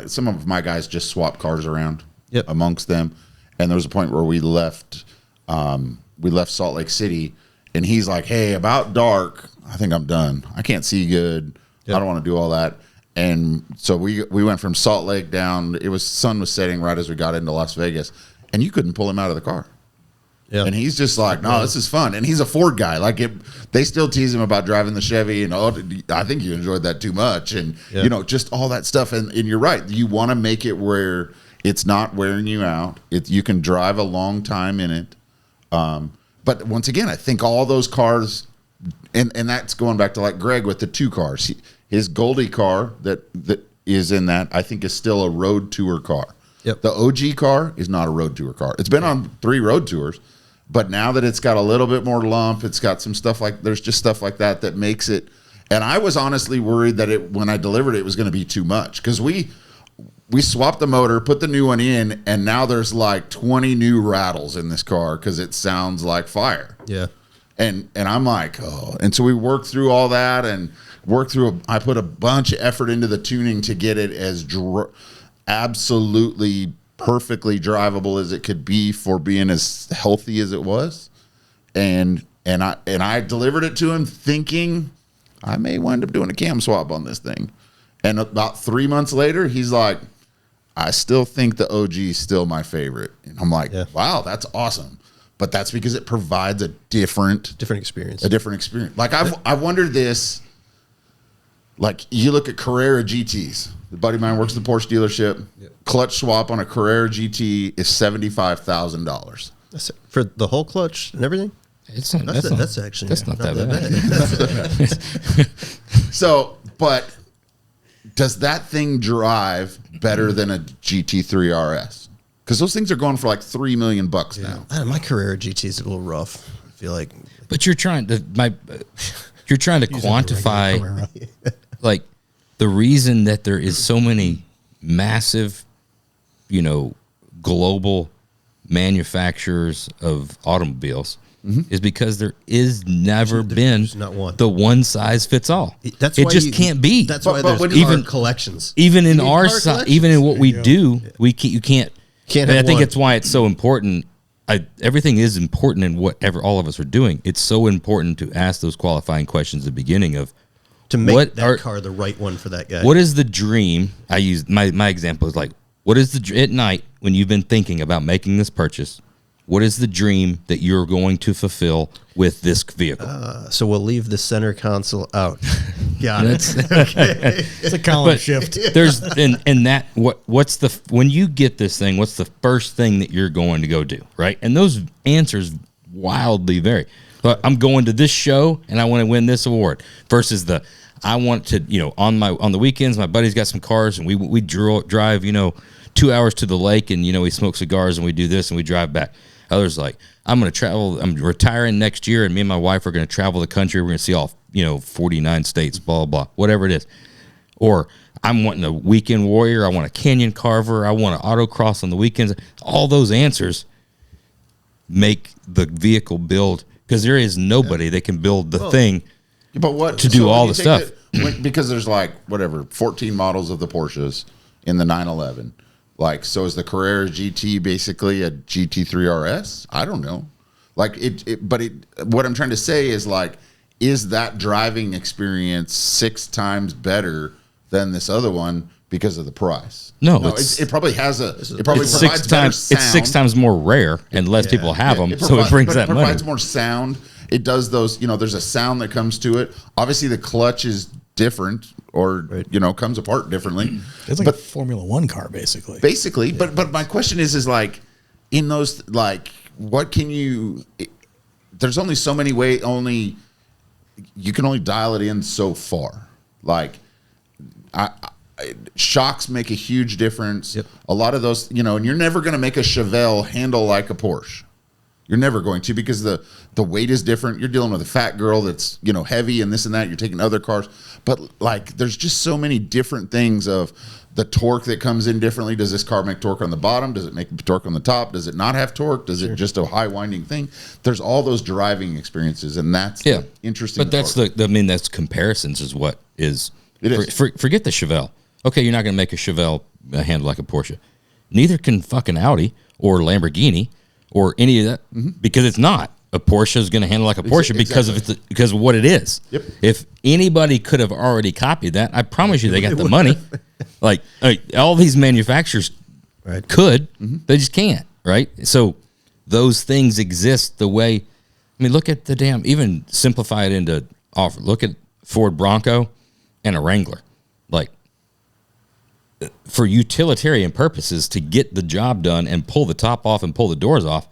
Some of my guys just swapped cars around amongst them. And there was a point where we left Salt Lake City, and he's like, "Hey, about dark, I think I'm done. I can't see good. I don't want to do all that." And so we went from Salt Lake down. Sun was setting right as we got into Las Vegas, and you couldn't pull him out of the car. Yeah. And he's just like, "No, this is fun." And he's a Ford guy. Like they still tease him about driving the Chevy, and I think you enjoyed that too much, and just all that stuff. And you're right. You want to make it where it's not wearing you out. You can drive a long time in it. But once again, I think all those cars, and that's going back to like Greg with the 2 cars. His Goldie car that is in that, I think, is still a road tour car. Yep. The OG car is not a road tour car. It's been on 3 road tours, but now that it's got a little bit more lump, it's got some stuff there's just stuff like that makes it. And I was honestly worried that when I delivered it was going to be too much, because we swapped the motor, put the new one in, and now there's like 20 new rattles in this car because it sounds like fire. Yeah. And I'm like, oh. And so we worked through all that and I put a bunch of effort into the tuning to get it as absolutely perfectly drivable as it could be for being as healthy as it was. And I delivered it to him thinking I may wind up doing a cam swap on this thing. And about 3 months later, he's like, I still think the OG is still my favorite. And I'm like, wow, that's awesome. But that's because it provides a different experience. Like I've wondered this. like you look at Carrera GTs. The buddy of mine works at the Porsche dealership. Yep. Clutch swap on a Carrera GT is $75,000. That's for the whole clutch and everything. It's not, that's actually not that bad. So, but does that thing drive better than a GT3 RS? Because those things are going for like $3 million now. My Carrera GT is a little rough. I feel like, but you're trying to quantify like the reason that there is so many massive, global manufacturers of automobiles. Is because there is never been not one. The one size fits all. That's it why just can't be. That's why there's even collections. Even in our side, even in what we do, you can't. Can't. I think it's why it's so important. Everything is important in whatever all of us are doing. It's so important to ask those qualifying questions at the beginning of to make that car the right one for that guy. What is the dream? I use my example is like, what is at night when you've been thinking about making this purchase? What is the dream that you're going to fulfill with this vehicle? So we'll leave the center console out. Got it. Okay. It's a column shift. There's and that what's the when you get this thing, what's the first thing that you're going to go do, right? And those answers wildly vary. But I'm going to this show and I want to win this award versus I want to, on the weekends my buddy's got some cars and we drive, 2 hours to the lake and we smoke cigars and we do this and we drive back. Others like, I'm going to travel. I'm retiring next year, and me and my wife are going to travel the country. We're going to see all 49 states, blah, blah, blah, whatever it is. Or I'm wanting a weekend warrior. I want a canyon carver. I want an autocross on the weekends. All those answers make the vehicle build because there is nobody that can build the thing. But what to do all the stuff? Because there's 14 models of the Porsches in the 911. So is the Carrera GT basically a GT3 RS? I don't know. What I'm trying to say is is that driving experience 6 times better than this other one because of the price? No, it probably has it probably it's provides 6 times. sound. It's 6 times more rare and less people have them, so it brings that money. It provides more sound. It does those. There's a sound that comes to it. Obviously, the clutch is different or comes apart differently. It's like a Formula One car basically. But my question is in those what can you there's only so many ways, you can only dial it in so far. Shocks make a huge difference. Yep. A lot of those, and you're never going to make a Chevelle handle like a Porsche. You're never going to because the weight is different. You're dealing with a fat girl that's, heavy and this and that. You're taking other cars. But there's just so many different things of the torque that comes in differently. Does this car make torque on the bottom? Does it make torque on the top? Does it not have torque? Does it just a high winding thing? There's all those driving experiences, and that's the interesting But that's part. that's comparisons is what is. It is. Forget the Chevelle. Okay, you're not going to make a Chevelle handle like a Porsche. Neither can fucking Audi or Lamborghini or any of that because it's not. A Porsche is going to handle like a Porsche because of what it is. Yep. If anybody could have already copied that, I promise you they got the money. All these manufacturers could, they just can't, right? So those things exist the way. Look at even simplify it into offer. Look at Ford Bronco and a Wrangler. For utilitarian purposes, to get the job done and pull the top off and pull the doors off,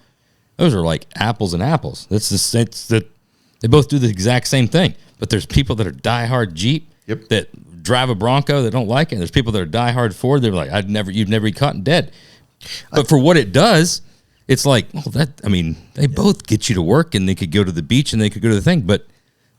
those are like apples and apples. They both do the exact same thing. But there's people that are diehard Jeep that drive a Bronco that don't like it. There's people that are diehard Ford. They're like, you'd never be caught dead. But for what it does, it's like, they both get you to work and they could go to the beach and they could go to the thing, but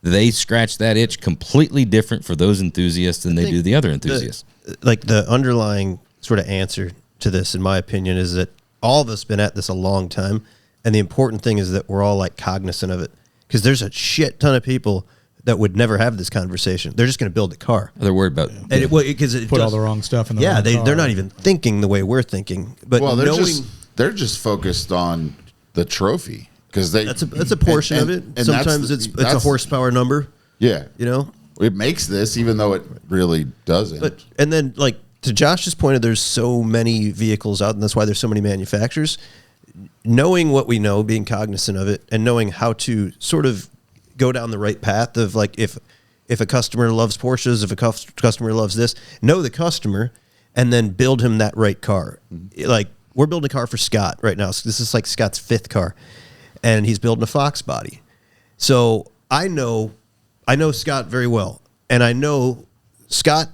they scratch that itch completely different for those enthusiasts than they do the other enthusiasts. The underlying sort of answer to this, in my opinion, is that all of us been at this a long time, and the important thing is that we're all cognizant of it, because there's a shit ton of people that would never have this conversation. They're just going to build a car. They're worried about and because it put all the wrong stuff in the wrong car. They're not even thinking the way we're thinking. But they're just focused on the trophy because that's a portion of it. And sometimes it's a horsepower number. Yeah, it makes this, even though it really doesn't. But and then to Josh's point, there's so many vehicles out, and that's why there's so many manufacturers. Knowing what we know, being cognizant of it, and knowing how to sort of go down the right path of if if a customer loves Porsches, if a customer loves this, know the customer and then build him that right car. Like, we're building a car for Scott right now. So this is like Scott's 5th car, and he's building a Fox body. So I know Scott very well, and I know Scott,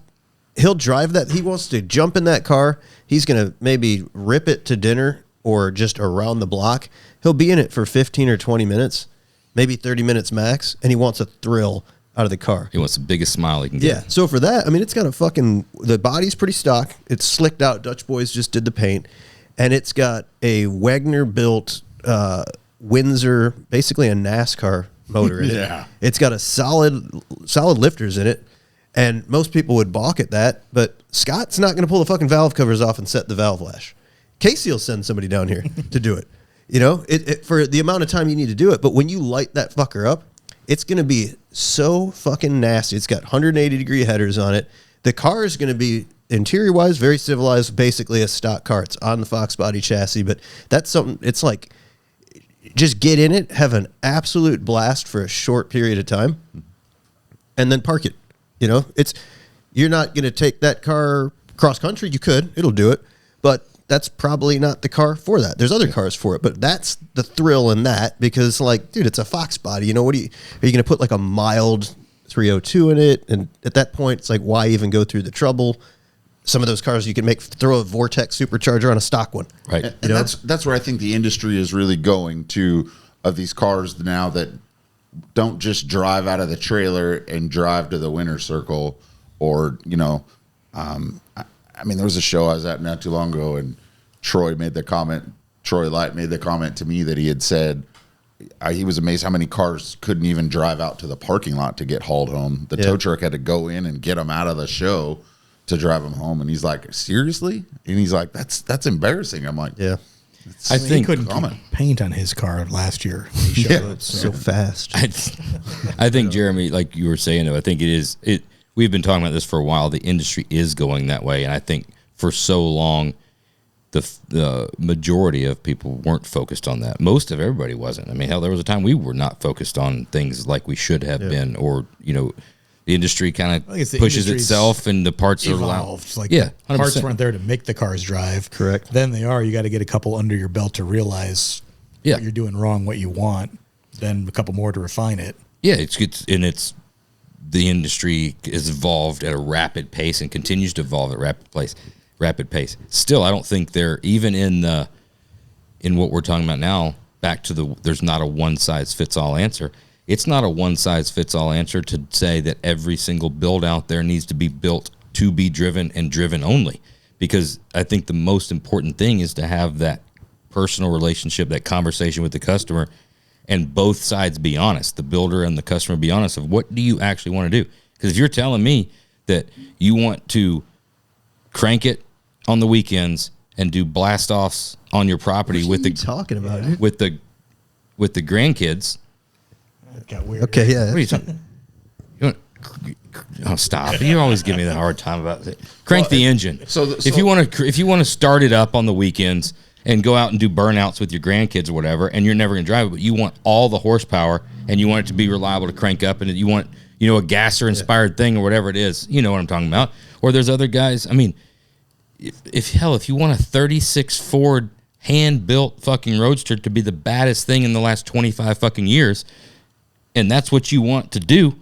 he'll drive that. He wants to jump in that car. He's going to maybe rip it to dinner or just around the block. He'll be in it for 15 or 20 minutes, maybe 30 minutes max, and he wants a thrill out of the car. He wants the biggest smile he can get. Yeah. So for that, I mean, it's got the body's pretty stock. It's slicked out. Dutch Boys just did the paint. And it's got a Wagner-built Windsor, basically a NASCAR motor in it. It's got a solid lifters in it. And most people would balk at that, but Scott's not going to pull the fucking valve covers off and set the valve lash. Casey will send somebody down here to do it. You know, for the amount of time you need to do it. But when you light that fucker up, it's going to be so fucking nasty. It's got 180-degree headers on it. The car is going to be, interior-wise, very civilized, basically a stock car. It's on the Fox body chassis, but that's something, it's like, just get in it, have an absolute blast for a short period of time, and then park it. You know, you're not going to take that car cross-country. You could. It'll do it. But that's probably not the car for that. There's other cars for it, but that's the thrill in that because, like, dude, it's a Fox body. You know, are you going to put like a mild 302 in it? And at that point, it's like, why even go through the trouble? Some of those cars you can throw a Vortex supercharger on a stock one. Right. And that's where I think the industry is really going to, of these cars now that don't just drive out of the trailer and drive to the winner's circle or, you know, I mean, there was a show I was at not too long ago, and Troy Light made the comment to me that he had said he was amazed how many cars couldn't even drive out to the parking lot to get hauled home. The tow truck had to go in and get them out of the show to drive them home. And he's like, seriously? And he's like, that's embarrassing. I'm like, yeah. I think he couldn't keep paint on his car last year. He showed it, so fast. I think, Jeremy, like you were saying, though, I think we've been talking about this for a while. The industry is going that way. And I think for so long, the majority of people weren't focused on that. Most of everybody wasn't. I mean, hell, there was a time we were not focused on things like we should have been, or, you know, the industry kind of pushes itself and the parts are evolved. Like, 100%. parts weren't there to make the cars drive. Correct. Then they are. You got to get a couple under your belt to realize what you're doing wrong, what you want. Then a couple more to refine it. Yeah, it's the industry has evolved at a rapid pace and continues to evolve at rapid pace. Still, I don't think they're even in what we're talking about now. Back to there's not a one size fits all answer. It's not a one size fits all answer to say that every single build out there needs to be built to be driven and driven only, because I think the most important thing is to have that personal relationship, that conversation with the customer, and both sides be honest, the builder and the customer be honest of what do you actually want to do. Because if you're telling me that you want to crank it on the weekends and do blast offs on your property with the grandkids. It got weird. Okay, yeah. What are you talking? Oh, stop! You always give me the hard time about it. Crank the engine. If you want to start it up on the weekends and go out and do burnouts with your grandkids or whatever, and you're never going to drive it, but you want all the horsepower and you want it to be reliable to crank up, and you want a gasser inspired thing or whatever it is. You know what I'm talking about. Or there's other guys. I mean, if you want a 36 Ford hand built fucking Roadster to be the baddest thing in the last 25 fucking years, and that's what you want to do,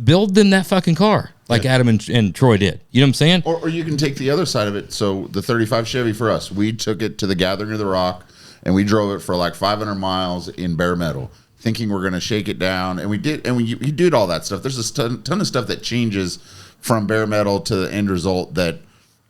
build them that fucking car like Adam and Troy did. You know what I'm saying? Or you can take the other side of it. So the 35 Chevy for us, we took it to the Gathering of the Rock, and we drove it for like 500 miles in bare metal, thinking we're going to shake it down. And we did, and you did all that stuff. There's a ton of stuff that changes from bare metal to the end result that,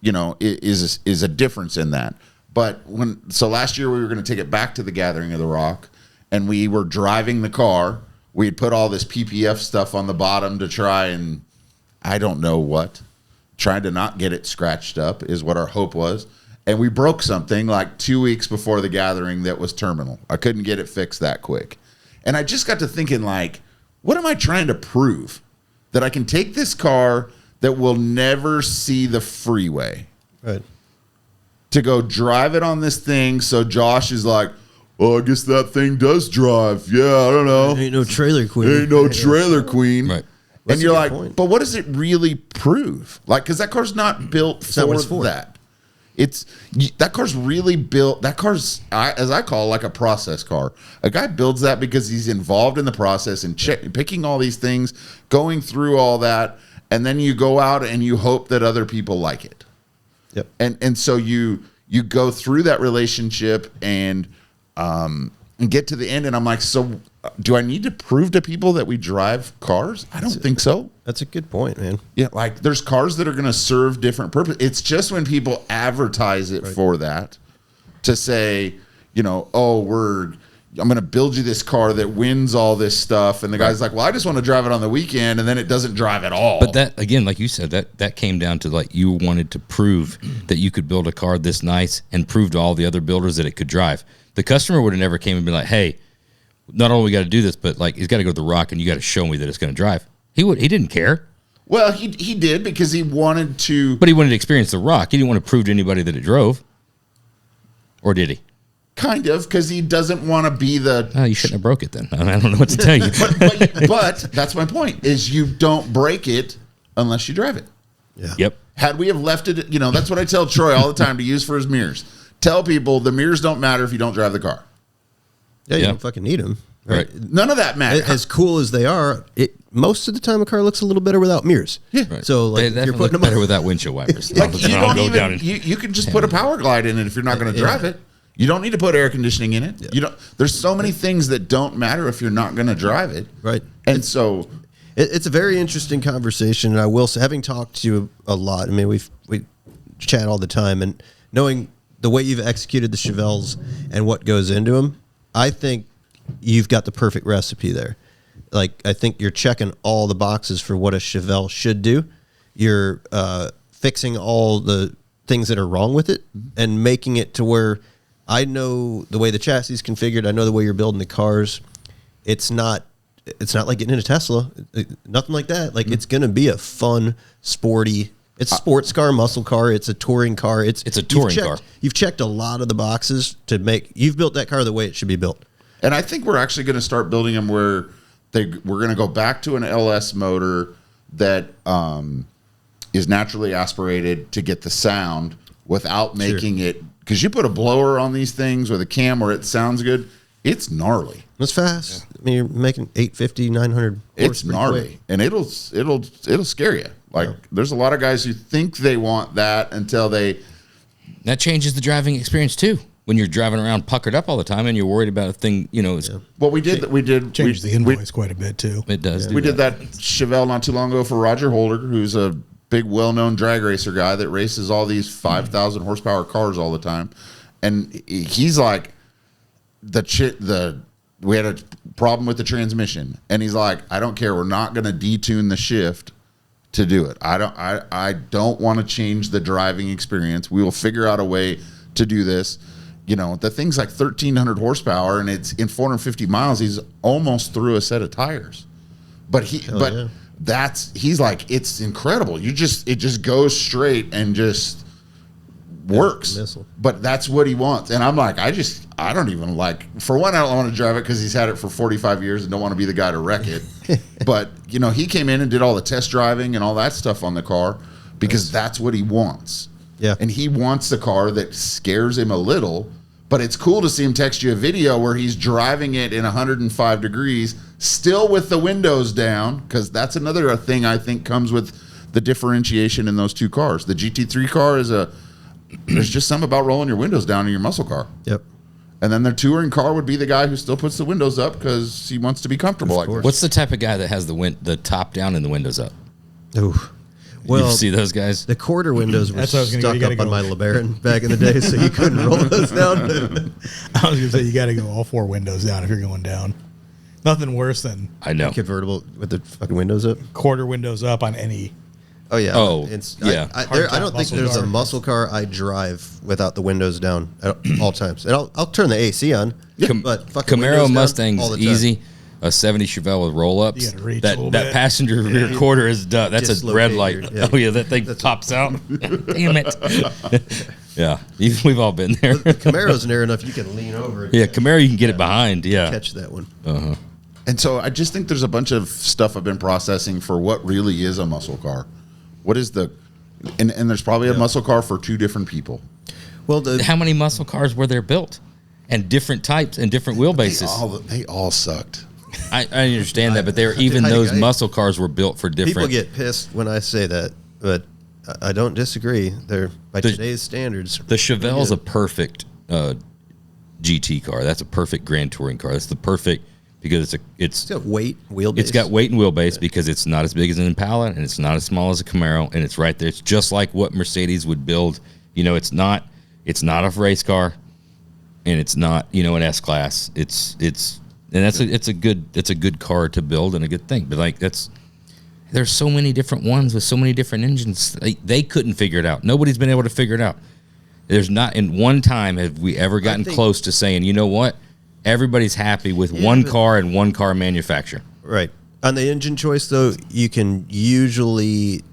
you know, is a difference in that. But last year we were going to take it back to the Gathering of the Rock, and we were driving the car. We had put all this PPF stuff on the bottom to try and, I don't know what, trying to not get it scratched up is what our hope was. And we broke something like 2 weeks before the gathering that was terminal. I couldn't get it fixed that quick. And I just got to thinking, like, what am I trying to prove? That I can take this car that will never see the freeway. Right. To go drive it on this thing, so Josh is like, well, I guess that thing does drive. Yeah, I don't know. Ain't no trailer queen. Ain't no trailer queen. Right. And you're like, but what does it really prove? Like, because that car's not built for that. That car's really built. That car's, as I call, like a process car. A guy builds that because he's involved in the process and picking all these things, going through all that, and then you go out and you hope that other people like it. Yep. And so you go through that relationship and get to the end, and I'm like, so do I need to prove to people that we drive cars? I don't think so. That's a good point, man. Yeah, like there's cars that are going to serve different purposes. It's just when people advertise it for that, to say, you know, oh, I'm going to build you this car that wins all this stuff, and the guy's like, well, I just want to drive it on the weekend, and then it doesn't drive at all. But that, again, like you said, that came down to, like, you wanted to prove that you could build a car this nice and prove to all the other builders that it could drive. The customer would have never came and been like, hey, not only we got to do this, but like he's got to go to the rock and you got to show me that it's going to drive. He didn't care. Well, he did because he wanted to. But he wanted to experience the rock. He didn't want to prove to anybody that it drove. Or did he? Kind of, because he doesn't want to be the. Oh, you shouldn't have broke it then. I don't know what to tell you. but that's my point, is you don't break it unless you drive it. Yeah. Yep. Had we have left it, you know, that's what I tell Troy all the time to use for his mirrors. Tell people the mirrors don't matter if you don't drive the car. Yeah, you don't fucking need them. Right. None of that matters. As cool as they are, most of the time a car looks a little better without mirrors. Yeah. Right. So like you're putting them better without windshield wipers. Like you don't even you can just put a power glide in it if you're not going to drive it. You don't need to put air conditioning in it. You don't. There's so many things that don't matter if you're not going to drive it. Right. And so it's a very interesting conversation, and I will say, having talked to you a lot. I mean, we chat all the time, and knowing the way you've executed the Chevelles and what goes into them, I think you've got the perfect recipe there. Like, I think you're checking all the boxes for what a Chevelle should do. You're fixing all the things that are wrong with it and making it to where I know the way the chassis is configured. I know the way you're building the cars. It's not like getting in a Tesla. Nothing like that. Like, it's going to be a fun, sporty. It's a sports car, muscle car. It's a touring car. It's a touring car. You've checked a lot of the boxes to make. You've built that car the way it should be built. And I think we're actually going to start building them where we're going to go back to an LS motor that is naturally aspirated to get the sound without making it. Because you put a blower on these things with a cam where it sounds good, it's gnarly. It's fast. I mean, you're making 850, 900. It's gnarly, and it'll scare you. Like, there's a lot of guys who think they want that until they. That changes the driving experience too. When you're driving around puckered up all the time and you're worried about a thing, you know. Well, we did change the invoice quite a bit too. It does. We did that Chevelle not too long ago for Rodger Holder, who's a big, well-known drag racer guy that races all these 5,000 horsepower cars all the time, and he's like, we had a problem with the transmission, and he's like, I don't care, we're not going to detune the shift to do it. I don't want to change the driving experience. We will figure out a way to do this. You know, the thing's like 1,300 horsepower, and it's in 450 miles. He's almost through a set of tires, but he's like, it's incredible. It just goes straight and just works. Missile. But that's what he wants, and I'm like, I don't even like. For one, I don't want to drive it because he's had it for 45 years and don't want to be the guy to wreck it. But you know, he came in and did all the test driving and all that stuff on the car because that's what he wants. Yeah, and he wants the car that scares him a little. But it's cool to see him text you a video where he's driving it in 105 degrees, still with the windows down, because that's another thing I think comes with the differentiation in those two cars. The GT3 car there's just something about rolling your windows down in your muscle car. Yep. And then their touring car would be the guy who still puts the windows up because he wants to be comfortable like this. What's the type of guy that has the top down and the windows up? Oh. Well, you see those guys? The quarter windows were stuck up go. on my LeBaron back in the day, so you couldn't roll those down. I was going to say, you got to go all four windows down if you're going down. Nothing worse than I know convertible with the fucking windows up. Quarter windows up on any. Oh yeah. Oh yeah. I don't think there's a muscle car I drive without the windows down at all times. And I'll turn the AC on. But fucking Camaro Mustang's easy. A 70 Chevelle with roll-ups. That passenger rear quarter is done. That's a red light. Oh yeah, that thing pops out. Damn it. Yeah, we've all been there. The Camaro's near enough you can lean over. Yeah, Camaro you can get it behind. Yeah, catch that one. Uh-huh. And so I just think there's a bunch of stuff I've been processing for what really is a muscle car. What is the, and there's probably a muscle car for two different people. Well, how many muscle cars were there built, and different types and different wheelbases? They all sucked. I understand that, but those muscle cars were built for different. People get pissed when I say that, but I don't disagree. They're by today's standards. The Chevelle's a perfect GT car. That's a perfect Grand Touring car. That's the perfect. Because it's got weight, wheelbase. It's got weight and wheelbase because it's not as big as an Impala and it's not as small as a Camaro, and it's right there. It's just like what Mercedes would build. You know, it's not a race car, and it's not an S class. It's a good car to build and a good thing. But like there's so many different ones with so many different engines. They couldn't figure it out. Nobody's been able to figure it out. There's not in one time have we ever gotten close to saying, you know what? Everybody's happy with one car and one car manufacturer. Right. On the engine choice, though, you can usually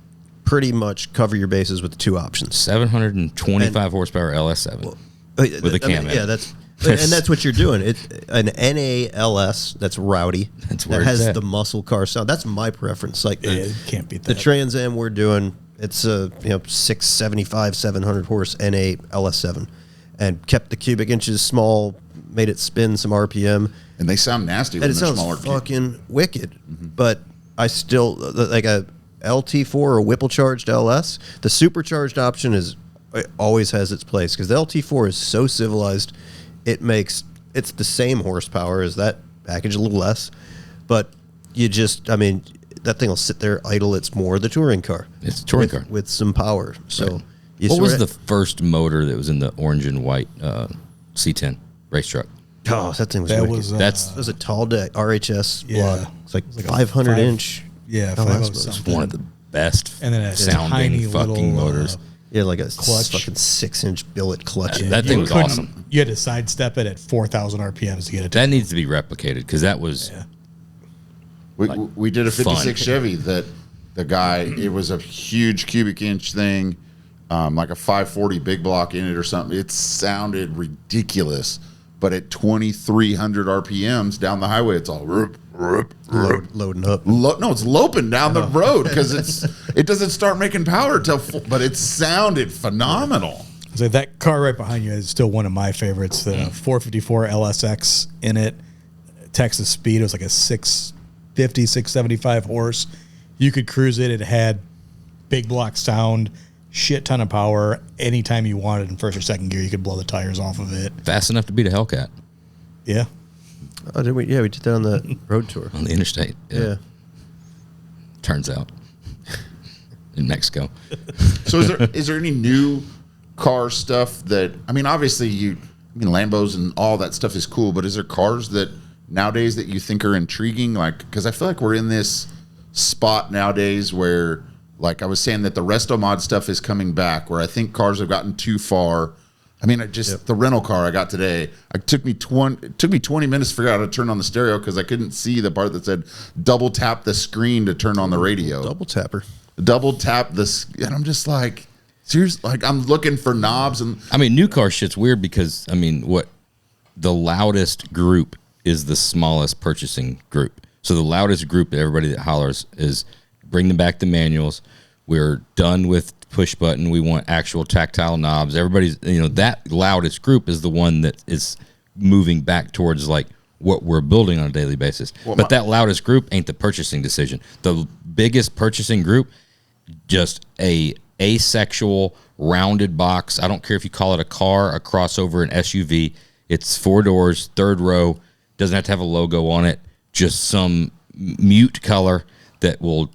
pretty much cover your bases with the two options. 725 horsepower LS7 with a cam. That's what you're doing. It's an NALS that's rowdy. That's where that has it's at. the muscle car sound. That's my preference. Like it can't beat that. The Trans Am we're doing, it's a 675, 700 horse NA LS7, and kept the cubic inches small. Made it spin some RPM, and they sound nasty. And it sounds fucking wicked. Mm-hmm. But I still like a LT4 or Whipple charged LS. The supercharged option always has its place because the LT4 is so civilized. It's the same horsepower as that package, a little less, but that thing will sit there idle. It's more the touring car. It's a touring car with some power. So, right. What was the first motor that was in the orange and white C10? Race truck. Oh, that thing was wicked. That was a tall deck RHS block. It's like 500 inch. Yeah, it's one of the best and then sounding fucking motors. Like a clutch, fucking 6-inch billet clutch. That thing was awesome. You had to sidestep it at 4,000 RPMs to get it. That needs to be replicated because that was. Yeah. We did a 56 Chevy that the guy. It was a huge cubic inch thing, like a 540 big block in it or something. It sounded ridiculous. But at 2,300 RPMs down the highway, it's all loading up. No, it's loping down the road because it doesn't start making power till. But it sounded phenomenal. So that car right behind you is still one of my favorites. The 454 LSX in it, Texas Speed. It was like a 650, 675 horse. You could cruise it. It had big block sound. Shit ton of power. Anytime you wanted in first or second gear, you could blow the tires off of it. Fast enough to beat a Hellcat. Yeah. Oh, did we? Yeah, we did that on the road tour. On the interstate. Yeah. Turns out. In Mexico. So is there any new car stuff that, obviously Lambos and all that stuff is cool, but is there cars that nowadays that you think are intriguing? Like, because I feel like we're in this spot nowadays where, like I was saying, that the resto mod stuff is coming back, where I think cars have gotten too far. The rental car I got today, it took me 20 minutes to figure out how to turn on the stereo because I couldn't see the part that said double tap the screen to turn on the radio. Double tap this, and I'm just like, seriously, like I'm looking for knobs and. New car shit's weird because what the loudest group is the smallest purchasing group. So the loudest group, everybody that hollers is. Bring them back the manuals. We're done with push button. We want actual tactile knobs. Everybody's, that loudest group is the one that is moving back towards like what we're building on a daily basis. But that loudest group ain't the purchasing decision. The biggest purchasing group, just a asexual rounded box. I don't care if you call it a car, a crossover, an SUV. It's 4 doors, third row. Doesn't have to have a logo on it. Just some mute color that will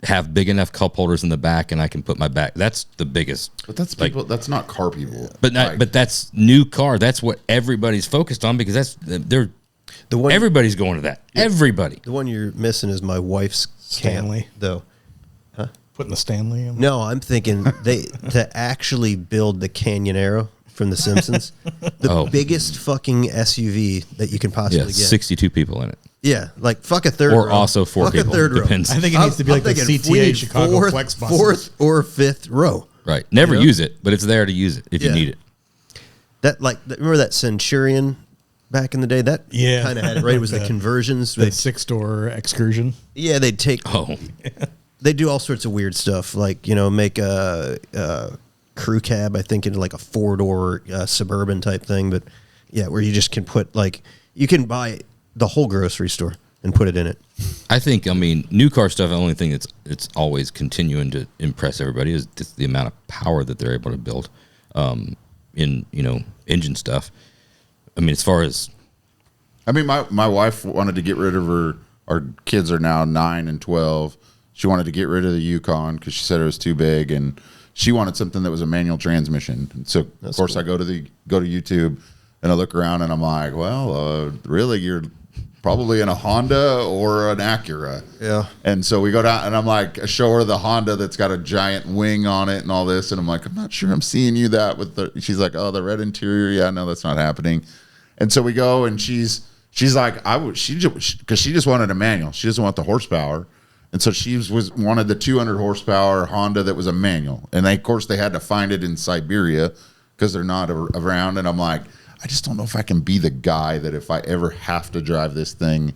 have big enough cup holders in the back, and I can put my back. That's the biggest. But that's people. That's not car people. But that's new car. That's what everybody's focused on because everybody's going to that. Yeah. Everybody. The one you're missing is my wife's Stanley, camp, though. Huh? Putting the Stanley in? No, I'm thinking to actually build the Canyonero from The Simpsons, the biggest fucking SUV that you can possibly get. 62 people in it. Yeah, like fuck a third or row. Also 4 people. Depends. I think it needs to be like the CTA Chicago Flex buses. Fourth or fifth row. Right. Never use it, but it's there to use it if you need it. Remember that Centurion back in the day. That kind of had it right. It was the conversions. The 6-door excursion. Yeah, they'd take. Oh, They do all sorts of weird stuff, like make a crew cab, I think, into like a 4-door Suburban type thing. But yeah, where you just can put you can buy the whole grocery store and put it in it. I think, new car stuff, the only thing it's always continuing to impress everybody is just the amount of power that they're able to build in, engine stuff. As far as... my wife wanted to get rid of our kids are now 9 and 12. She wanted to get rid of the Yukon because she said it was too big, and she wanted something that was a manual transmission. And so, of course, cool. I go to YouTube, and I look around, and I'm like, well, really, you're probably in a Honda or an Acura. Yeah. And so we go down, and I'm like, I show her the Honda that's got a giant wing on it and all this, and I'm like, I'm not sure I'm seeing you that with the... She's like, oh, the red interior? Yeah, no, that's not happening. And so we go, and she's like, because she just wanted a manual. She doesn't want the horsepower. And so she wanted the 200 horsepower Honda that was a manual. And of course, they had to find it in Siberia because they're not around. And I'm like, I just don't know if I can be the guy that if I ever have to drive this thing,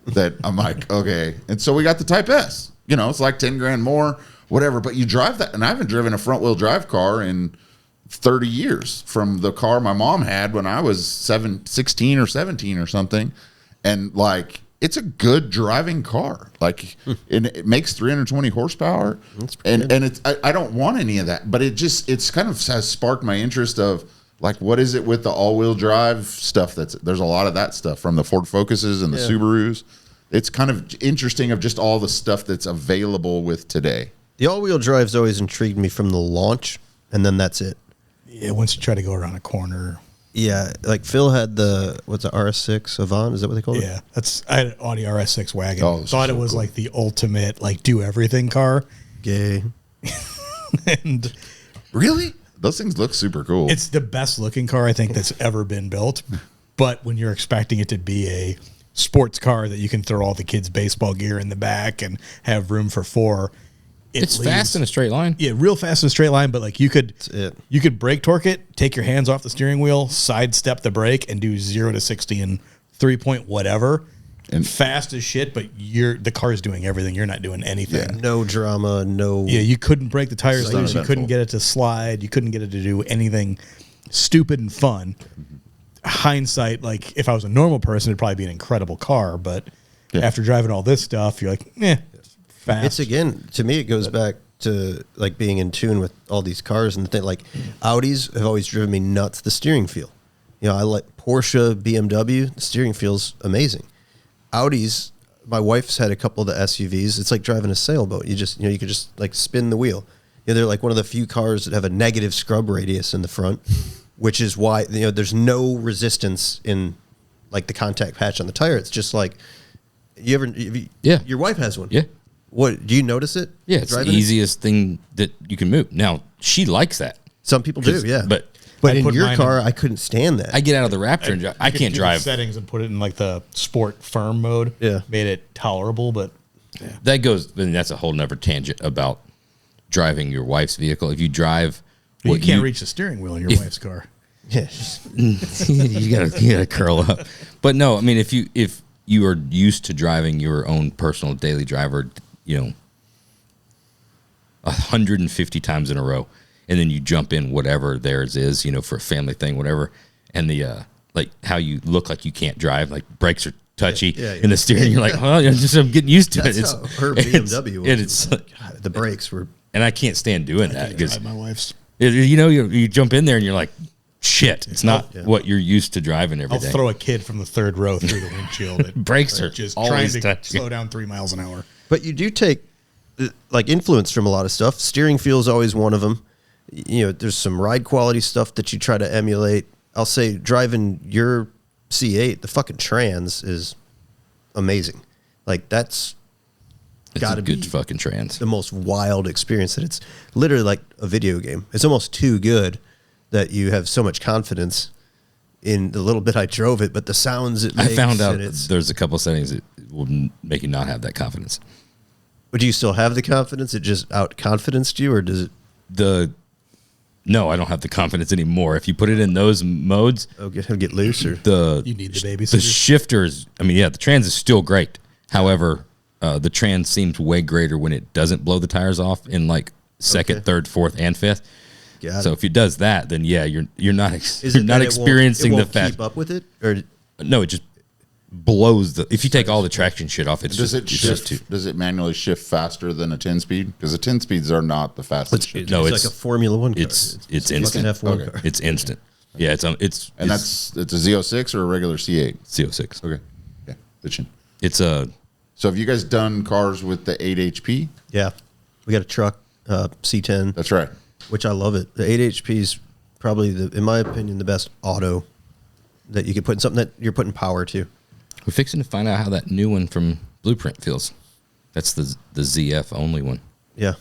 that I'm like, okay. And so we got the Type S. It's like 10 grand more, whatever. But you drive that. And I haven't driven a front wheel drive car in 30 years from the car my mom had when I was 16 or 17 or something. And it's a good driving car. It makes 320 horsepower. And it's I don't want any of that, but it's kind of has sparked my interest of what is it with the all-wheel drive stuff. There's a lot of that stuff from the Ford Focuses and the Subarus. It's kind of interesting of just all the stuff that's available with today. The all-wheel drive's always intrigued me from the launch, and then that's it. Yeah, once you try to go around a corner. Yeah, Phil had the RS6 Avant, is that what they call it? Yeah, I had an Audi RS6 wagon. Oh, thought it was cool. The ultimate do everything car. Gay. And really? Those things look super cool. It's the best looking car I think that's ever been built. But when you're expecting it to be a sports car that you can throw all the kids' baseball gear in the back and have room for 4, it's fast in a straight line. Yeah, real fast in a straight line. But you could brake torque it, take your hands off the steering wheel, sidestep the brake, and do 0 to 60 in 3 point whatever. And fast as shit, but the car's doing everything. You're not doing anything. Yeah. No drama, no... Yeah, you couldn't break the tires loose. You couldn't get it to slide. You couldn't get it to do anything stupid and fun. Hindsight, if I was a normal person, it'd probably be an incredible car. But after driving all this stuff, you're fast. It's, again, to me, it goes back to being in tune with all these cars and the thing. Audis have always driven me nuts, the steering feel. I like Porsche, BMW, the steering feel's amazing. Audis, my wife's had a couple of the SUVs. It's like driving a sailboat. You just, you could just spin the wheel. They're one of the few cars that have a negative scrub radius in the front, which is why, there's no resistance in the contact patch on the tire. It's just your wife has one. Yeah. What, do you notice it? Yeah. It's the easiest thing that you can move. Now, she likes that. Some people do, yeah. But in your car, I couldn't stand that. I get out of the Raptor and I can't drive. Settings and put it in the sport firm mode. Yeah, made it tolerable, but that goes. Then that's a whole nother tangent about driving your wife's vehicle. If you drive, you can't reach the steering wheel in your wife's car. Yeah, you gotta curl up. But no, if you are used to driving your own personal daily driver, 150 times in a row. And then you jump in whatever theirs is, for a family thing, whatever. And the how you look like you can't drive, brakes are touchy in the steering. You're I'm getting used to it. It's her BMW. It's the brakes were, and I can't stand doing that because my wife's. You jump in there and you're like, shit, it's not what you're used to driving every day. I'll throw a kid from the third row through the windshield. Brakes are just always trying to touchy. slow down 3 miles an hour. But you do take influence from a lot of stuff. Steering feel is always one of them. There's some ride quality stuff that you try to emulate. I'll say driving your C8, the fucking trans is amazing. That's got to be good fucking trans. The most wild experience that it's literally like a video game. It's almost too good that you have so much confidence in the little bit I drove it, but the sounds it makes. I found out there's a couple settings that will make you not have that confidence. But do you still have the confidence? It just out-confidenced you, or does it? No, I don't have the confidence anymore. If you put it in those modes, get looser. You need the babysitter. The shifters. I mean, yeah, the trans is still great. However, the trans seems way greater when it doesn't blow the tires off in like second, third, fourth, and fifth. So if it does that, then yeah, you're not experiencing it the won't fast. Keep up with it, or no, it just blows the. If you take all the traction shit off, does it manually shift faster than a 10-speed? Because the 10-speeds are not the fastest. It's like a Formula One car. It's instant. F1 car. It's instant. Yeah, it's it's a Z06 or a regular C8? Z06. Okay, yeah, bitchin'. It's a. So have you guys done cars with the 8 HP? Yeah, we got a truck C10. That's right. Which I love it. The 8 HP is probably, in my opinion, the best auto that you could put in something that you're putting power to. We're fixing to find out how that new one from Blueprint feels. That's the ZF only one. Yeah.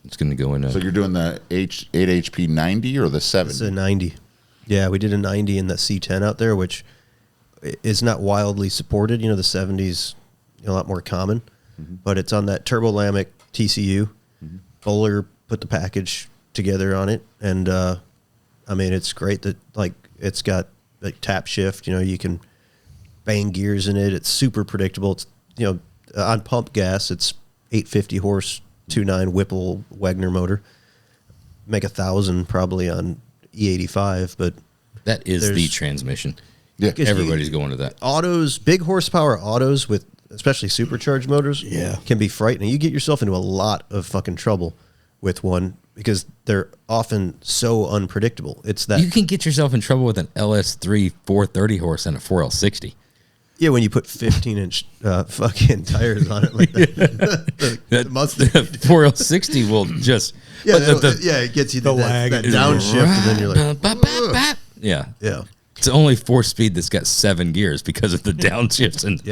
It's going to go in. So you're doing the 8 HP 90 or the 70? It's a 90. Yeah, we did a 90 in that C10 out there, which is not wildly supported. You know, the 70s a lot more common, but it's on that Turbolamic TCU. Bowler put the package together on it, and I mean, it's great that like it's got like tap shift. You know, you can bang gears in it. It's super predictable. It's, you know, on pump gas, it's 850 horse 2.9 Whipple Wagner motor. Make 1,000 probably on E85, but that is the transmission. Yeah, everybody's going to that. Autos, big horsepower autos with especially supercharged motors, can be frightening. You get yourself into a lot of fucking trouble with one because they're often so unpredictable. It's that you can get yourself in trouble with an LS3 430 horse and a 4L60. Yeah, when you put 15-inch fucking tires on it like that. That Mustang 4L60 will just it gets you the that lag. downshift, and then you're like, yeah. It's only 4-speed that's got 7 gears because of the downshifts and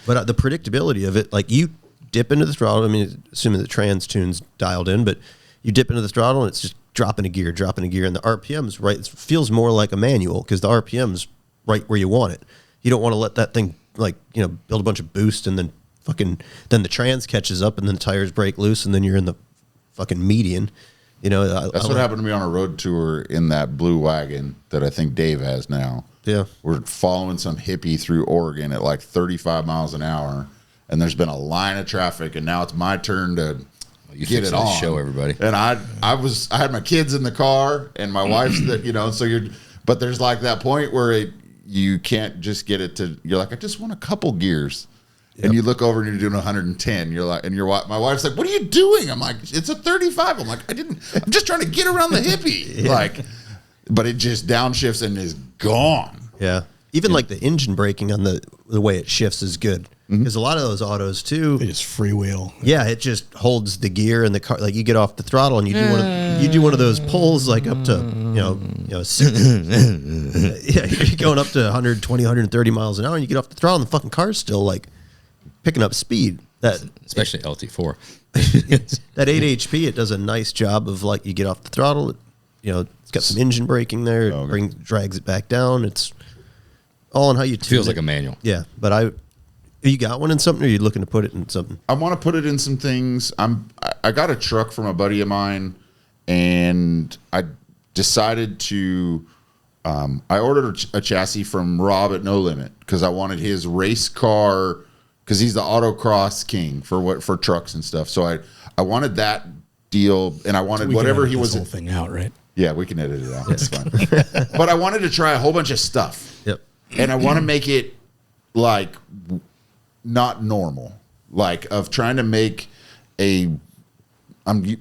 But the predictability of it, like you dip into the throttle. I mean, assuming the trans tune's dialed in, but you dip into the throttle and it's just dropping a gear, and the RPM's right. It feels more like a manual because the RPM's right where you want it. You don't want to let that thing build a bunch of boost and then the trans catches up and then the tires break loose and then you're in the fucking median. You know, that's what happened to me on a road tour in that blue wagon that I think Dave has now. Yeah. We're following some hippie through Oregon at like 35 miles an hour, and there's been a line of traffic, and now it's my turn to get it on. Show everybody. And I had my kids in the car, and my wife's but there's like that point where you can't just get it to. You're like, I just want a couple gears. Yep. And you look over and you're doing 110. You're like, my wife's like, "What are you doing?" I'm like, "It's a 35." I'm like, I'm just trying to get around the hippie. But it just downshifts and is gone. Yeah. Even like the engine braking on the way it shifts is good. Because a lot of those autos too, they just freewheel. Yeah, it just holds the gear and the car. Like you get off the throttle and you do one of those pulls like up to you're going up to 120, 130 miles an hour and you get off the throttle and the fucking car's still like picking up speed. Especially LT4. That 8 HP, it does a nice job of like you get off the throttle. It's got some engine braking there. It drags it back down. It's all on how you tune it. Feels like a manual. Yeah, but you got one in something, or are you looking to put it in something? I want to put it in some things. I got a truck from a buddy of mine, and I decided to. I ordered a chassis from Rob at No Limit because I wanted his race car because he's the autocross king for trucks and stuff. So I wanted that deal, and I wanted whatever he was. Whole thing out, right? Yeah, we can edit it out. It's fine. But I wanted to try a whole bunch of stuff. Yep. And I want to make it like not normal, like of trying to make I'm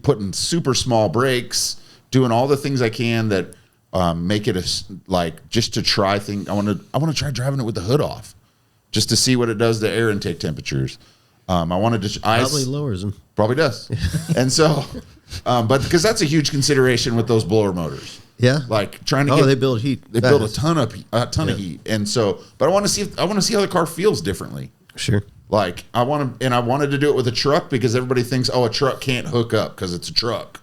putting super small brakes, doing all the things I can that make it just to try things. I want to try driving it with the hood off, just to see what it does to air intake temperatures. I wanted to probably lowers them. Probably does. And so, but because that's a huge consideration with those blower motors. Yeah, like trying to they build heat. They build a ton of heat, and so. But I want to see how the car feels differently. Sure. Like I wanted to do it with a truck because everybody thinks, a truck can't hook up because it's a truck.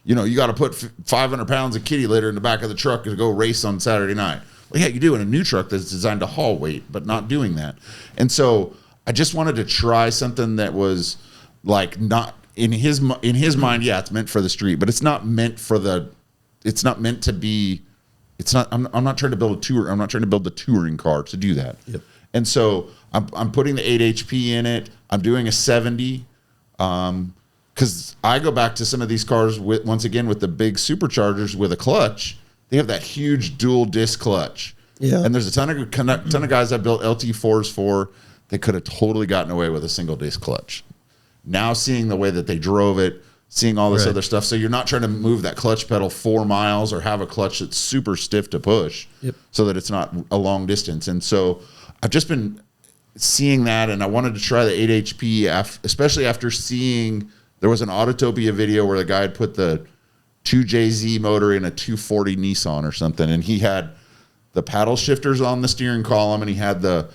You got to put 500 pounds of kitty litter in the back of the truck to go race on Saturday night. Well, yeah, you do in a new truck that's designed to haul weight, but not doing that. And so I just wanted to try something that was like not in his mind. Yeah, it's meant for the street, but it's not meant for the it's not meant to be. It's not. I'm not trying to build a tour. I'm not trying to build the touring car to do that. Yep. And so I'm putting the 8 HP in it. I'm doing a 70. Because I go back to some of these cars once again with the big superchargers with a clutch. They have that huge dual disc clutch. Yeah. And there's a ton of guys I built LT4s for. They could have totally gotten away with a single disc clutch. Now seeing the way that they drove it, seeing all this other stuff. So you're not trying to move that clutch pedal 4 miles or have a clutch that's super stiff to push so that it's not a long distance. And so I've just been seeing that, and I wanted to try the 8 HP, especially after seeing there was an Autotopia video where the guy had put the 2JZ motor in a 240 Nissan or something, and he had the paddle shifters on the steering column, and he had the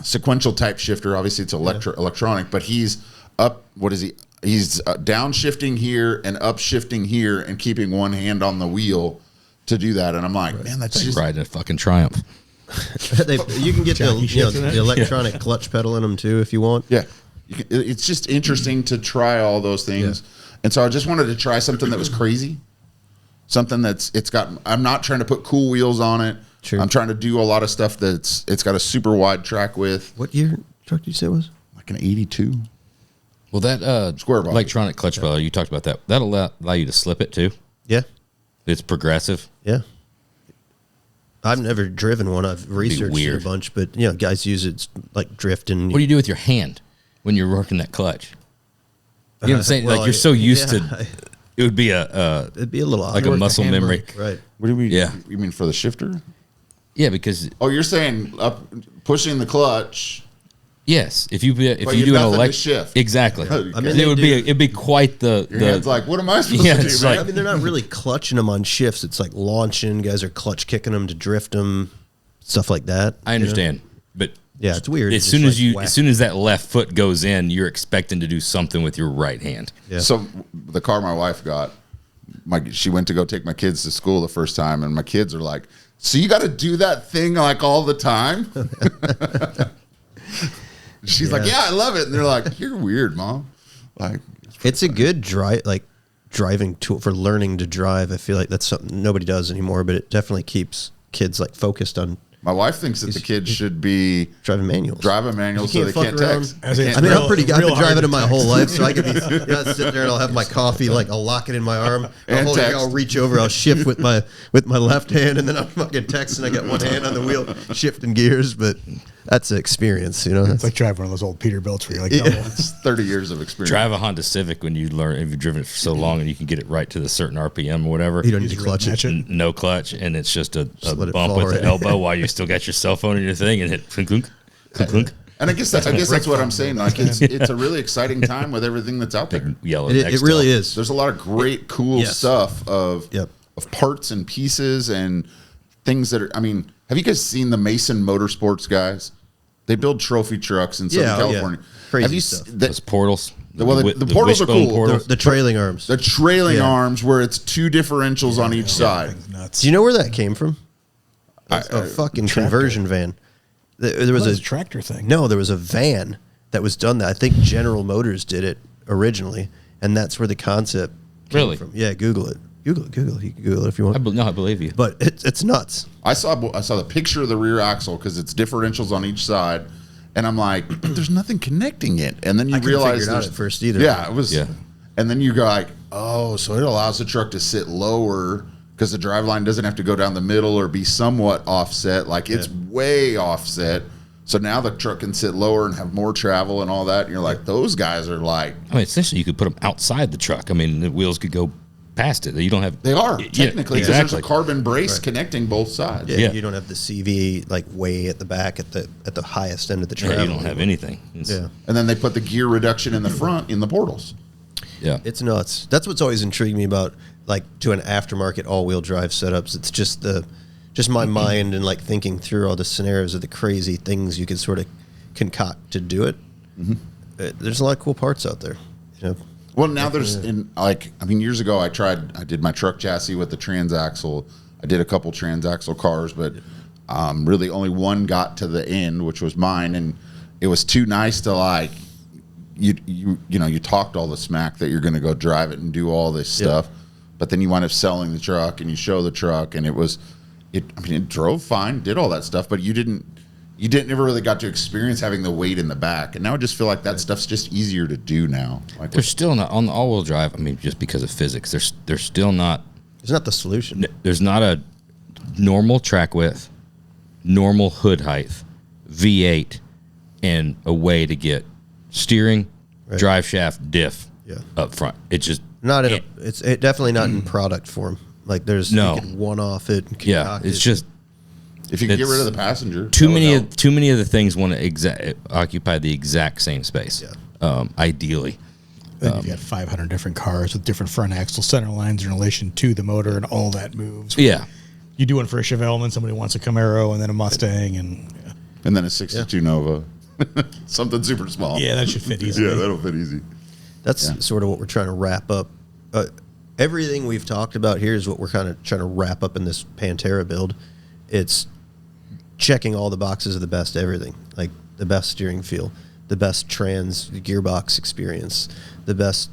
sequential type shifter. Obviously, it's electronic, but he's up. What is he? He's downshifting here and upshifting here, and keeping one hand on the wheel to do that. And I'm like, man, that's Like just riding a fucking Triumph. You can get the electronic clutch pedal in them too if you want. Yeah. It's just interesting to try all those things. Yeah. And so I just wanted to try something that was crazy. Something I'm not trying to put cool wheels on it. Sure. I'm trying to do a lot of stuff it's got a super wide track width. What year truck did you say it was? Like an 82. Well, that Square body. electronic clutch pedal, you talked about that. That'll allow you to slip it too. Yeah. It's progressive. Yeah. I've never driven one. I've researched it a bunch, but guys use it like drifting. What do you do with your hand when you're working that clutch? You know what I'm saying? Like you're so used to. It would be it'd be a little like a muscle memory, right? What do you mean? Yeah. You mean for the shifter? Yeah, because you're saying pushing the clutch. Yes, if you do an electric shift, exactly. I mean, it'd be quite the. Your hand's like, what am I supposed to do? Like, I mean, they're not really clutching them on shifts. It's like launching. Guys are clutch kicking them to drift them, stuff like that. I understand, but yeah, it's weird. As soon as that left foot goes in, you're expecting to do something with your right hand. Yeah. So the car my wife got, she went to go take my kids to school the first time, and my kids are like, "So you got to do that thing like all the time?" She's like, "Yeah, I love it." And they're like, "You're weird, Mom." Like, it's a good driving tool for learning to drive. I feel like that's something nobody does anymore, but it definitely keeps kids like focused on. My wife thinks that the kids should be driving manuals. So they can't text. I've been driving it my whole life, so I could be sit there and I'll have my coffee, like I'll lock it in my arm, I'll reach over, I'll shift with my left hand, and then I'm fucking texting. I got one hand on the wheel, shifting gears, but that's an experience, It's like driving one of those old Peterbilts where you're like, it's 30 years of experience. Drive a Honda Civic when you learn, if you've driven it for so long and you can get it right to the certain RPM or whatever. You don't need to clutch it. No clutch, and it's just a bump with the elbow while you still got your cell phone in your thing and hit clunk, clunk, clunk, clunk. And I guess that's what I'm saying. Like it's a really exciting time with everything that's out there. Yellow. It really is. There's a lot of great, cool stuff of parts and pieces and things that are. I mean, have you guys seen the Mason Motorsports guys? They build trophy trucks in Southern California. Crazy have you stuff. Those portals. The portals are cool. Portals. The trailing arms. The trailing arms where it's 2 differentials on each side. Do you know where that came from? A fucking conversion van. There was a tractor thing. No, there was a van that was done that. I think General Motors did it originally, and that's where the concept came from. Yeah, Google it. Google it. You can Google it if you want. I believe you. But it's nuts. I saw the picture of the rear axle because it's differentials on each side, and I'm like, but there's nothing connecting it. And then you realize it out at first either. Yeah, it was. Yeah. And then you go like, oh, so it allows the truck to sit lower because the driveline doesn't have to go down the middle or be somewhat offset. Like it's way offset. So now the truck can sit lower and have more travel and all that. And you're like, those guys are like. I mean, essentially, you could put them outside the truck. I mean, the wheels could go past it. You don't have. They are technically because there's a carbon brace right. connecting both sides. Yeah, you don't have the CV like way at the back at the highest end of the travel. Yeah, you don't have anything. Yeah, and then they put the gear reduction in the front in the portals. Yeah, it's nuts. That's what's always intrigued me about like doing aftermarket all-wheel drive setups. It's just my mind and like thinking through all the scenarios of the crazy things you can sort of concoct to do it. Mm-hmm. There's a lot of cool parts out there. You know. Well, now there's years ago I did my truck chassis with the transaxle. I did a couple transaxle cars, but really only one got to the end, which was mine, and it was too nice to like you talked all the smack that you're going to go drive it and do all this stuff. but then you wind up selling the truck and you show the truck, and it drove fine, did all that stuff, but you never really got to experience having the weight in the back. And now I just feel like that stuff's just easier to do now. Like There's still not on the all-wheel drive. I mean, just because of physics, there's still not. It's not the solution. There's not a normal track width, normal hood height, V8, and a way to get steering, drive shaft, diff up front. It's just not in. It's definitely not in product form. Like there's you can one-off it. It's just. If you can get rid of the passenger, too many of the things want to occupy the exact same space. Ideally, then you've got 500 different cars with different front axle center lines in relation to the motor, and all that moves. Yeah, you do one for a Chevelle, and then somebody wants a Camaro, and then a Mustang, and then a '62 Nova, something super small. Yeah, that should fit easily. Yeah, that'll fit easy. That's sort of what we're trying to wrap up. Everything we've talked about here is what we're kind of trying to wrap up in this Pantera build. It's checking all the boxes of the best everything, like the best steering feel, the best gearbox experience, the best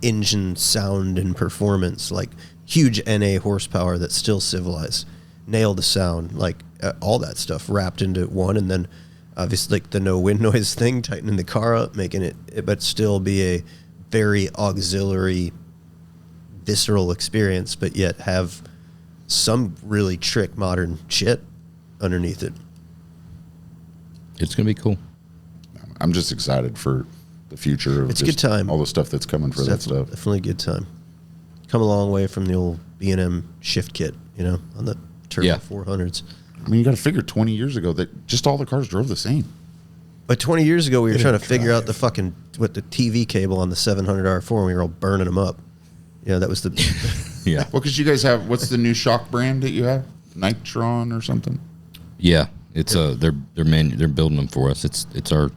engine sound and performance, like huge NA horsepower that's still civilized, nail the sound, like all that stuff wrapped into one, and then obviously like the no wind noise thing, tightening the car up, making it but still be a very auxiliary, visceral experience, but yet have some really trick modern shit underneath it. It's gonna be cool. I'm just excited for the future of it's a good time. All the stuff that's coming for that stuff. Definitely a good time. Come a long way from the old B&M shift kit, on the Turbo 400s. I mean, you got to figure 20 years ago that just all the cars drove the same. But 20 years ago, we were trying to figure out the TV cable on the 700 R4, and we were all burning them up. That was the Yeah. Well, because you guys have, what's the new shock brand that you have? Nitron or something? Yeah, it's they're building them for us. It's our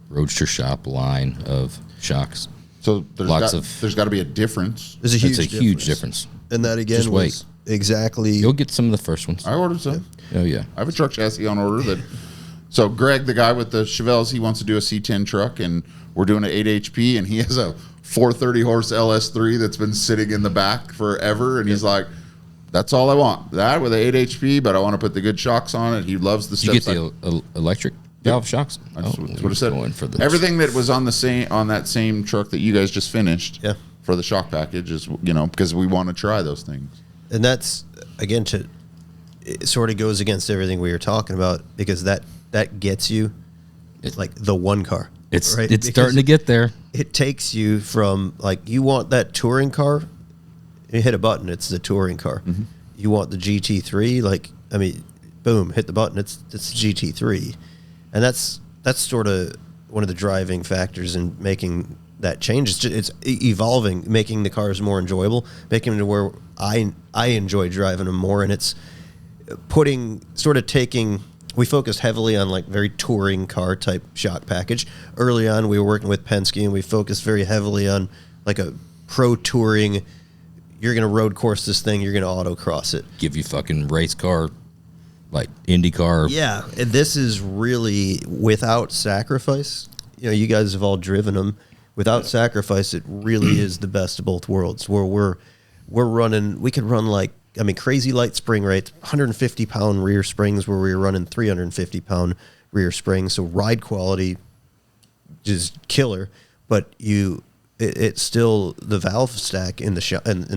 Roadster shop line of shocks. So there's got to be a difference. There's a huge difference. And that again Just was exactly. You'll get some of the first ones. I ordered some. Oh yeah. I have a truck chassis on order that. So Greg, the guy with the Chevelles, he wants to do a C10 truck, and we're doing an 8 HP, and he has a 430 horse LS3 that's been sitting in the back forever, and he's like, that's all I want. That with an 8 HP, but I want to put the good shocks on it. He loves the stuff. You get the electric valve shocks? That's what I said. Going for this. Everything that was on that same truck that you guys just finished for the shock package is, because we want to try those things. And that's, again, it sort of goes against everything we were talking about, because that gets you like the one car. It's right? starting to get there. It takes you from, like, you want that touring car, you hit a button, it's the touring car. Mm-hmm. You want the GT3, boom, hit the button, it's the GT3. And that's sort of one of the driving factors in making that change. It's evolving, making the cars more enjoyable, making them to where I enjoy driving them more, and it's we focused heavily on like very touring car type shock package. Early on, we were working with Penske, and we focused very heavily on like a pro touring. You're going to road course this thing. You're going to autocross it. Give you fucking race car, like IndyCar. Yeah, and this is really without sacrifice. You guys have all driven them. Without sacrifice, it really is the best of both worlds. Where we're running, we could run crazy light spring rates, 150-pound rear springs where we were running 350-pound rear springs. So ride quality is killer, but it's still the valve stack in the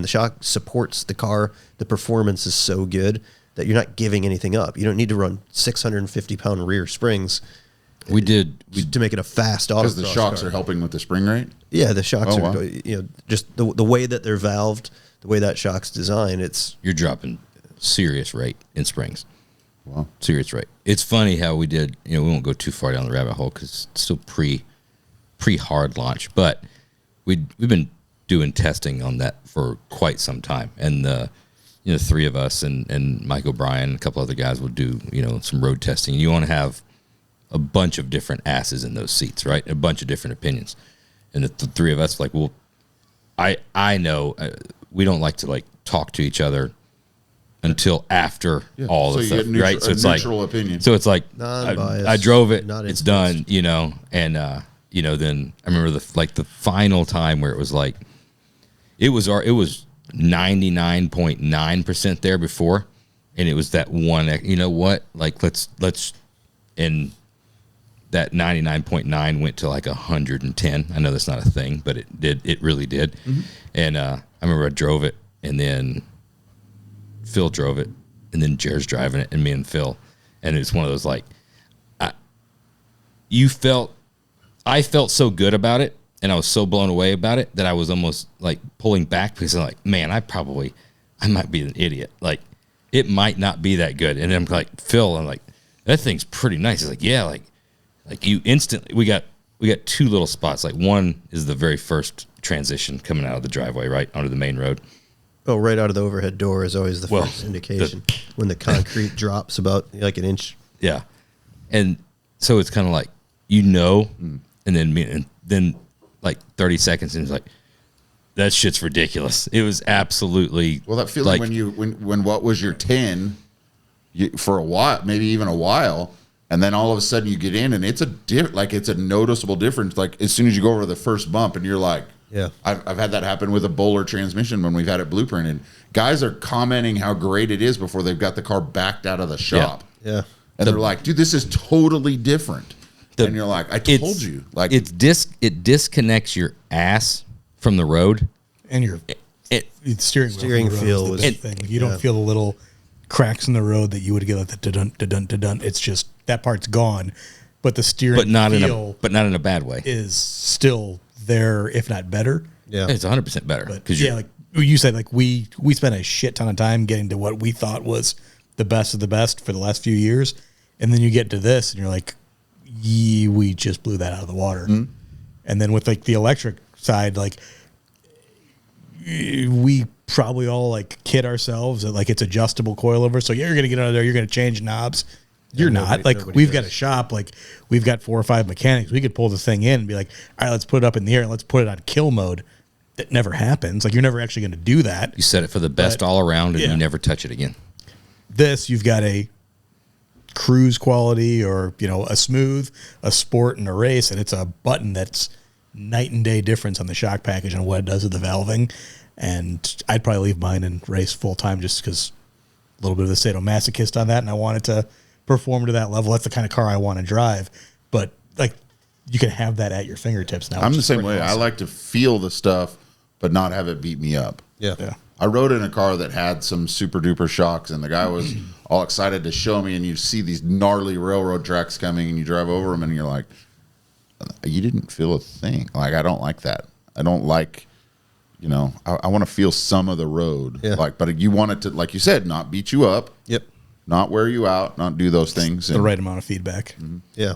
shock supports the car. The performance is so good that you're not giving anything up. You don't need to run 650-pound rear springs. We did to make it a fast autocross. Because the shocks are helping with the spring rate? Yeah, the shocks are, wow. Just the way that they're valved, the way that shock's designed, you're dropping serious rate in springs. Wow. Serious rate. It's funny how we did, we won't go too far down the rabbit hole because it's still pre-hard launch, but we've been doing testing on that for quite some time. And the three of us and Mike O'Brien and a couple other guys will do, some road testing. You want to have a bunch of different asses in those seats, right? A bunch of different opinions. And the three of us, like, well, I know we don't like to like talk to each other until after all the stuff, right? So it's neutral opinion. So it's like I drove it, it's done, and then I remember the final time where it was like it was 99.9% there before, and it was that one. You know what? Like let's and that 99.9 went to like 110. I know that's not a thing, but it did. It really did. Mm-hmm. And I remember I drove it, and then Phil drove it, and then Jared's driving it, and me and Phil, and it's one of those like, I felt so good about it, and I was so blown away about it that I was almost like pulling back because I'm like, man, I might be an idiot. Like, it might not be that good. And then I'm like, Phil, I'm like, that thing's pretty nice. He's like, yeah, like you instantly, we got two little spots. Like, one is the very first transition coming out of the driveway, right onto the main road. Oh, right out of the overhead door is always the first indication when the concrete drops about like an inch. Yeah. And so it's kind of like, and then like 30 seconds and it's like, that shit's ridiculous. It was absolutely that feeling like, when what was your 10 for a while, maybe even a while, and then all of a sudden you get in and it's a noticeable difference. Like as soon as you go over the first bump and you're like, yeah, I've had that happen with a Bowler transmission when we've had it blueprinted. Guys are commenting how great it is before they've got the car backed out of the shop. Yeah. And they're like, dude, this is totally different. And you're like, I told you. Like it disconnects your ass from the road. And your steering feel was the big thing. You don't feel the little cracks in the road that you would get like the dun. It's just that part's gone. But the steering but not in a bad way. Is still there, if not better. Yeah. It's 100% better. Because like you said, like we spent a shit ton of time getting to what we thought was the best of the best for the last few years. And then you get to this and you're like, we just blew that out of the water. Mm-hmm. And then with like the electric side, like we probably all like kid ourselves that like it's adjustable coilover. So you're going to get under there, you're going to change knobs. You're not. Like we've got a shop, like we've got 4 or 5 mechanics. We could pull the thing in and be like, all right, let's put it up in the air and let's put it on kill mode. That never happens. Like you're never actually going to do that. You set it for the best all around and you never touch it again. This, you've got a cruise quality or, a smooth, a sport, and a race, and it's a button that's night and day difference on the shock package and what it does with the valving. And I'd probably leave mine and race full time just because a little bit of the sadomasochist on that, and I wanted to perform to that level. That's the kind of car I want to drive. But like you can have that at your fingertips now. I'm the same way. Awesome. I like to feel the stuff, but not have it beat me up. Yeah. I rode in a car that had some super duper shocks, and the guy was all excited to show me, and you see these gnarly railroad tracks coming, and you drive over them, and you're like, you didn't feel a thing. Like, I don't like that. I don't like, I want to feel some of the road. Yeah. But you want it to, like you said, not beat you up. Yep. Not wear you out, not do those things. The right amount of feedback. Mm-hmm. Yeah.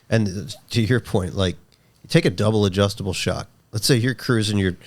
And to your point, like, you take a double adjustable shock. Let's say you're cruising, you're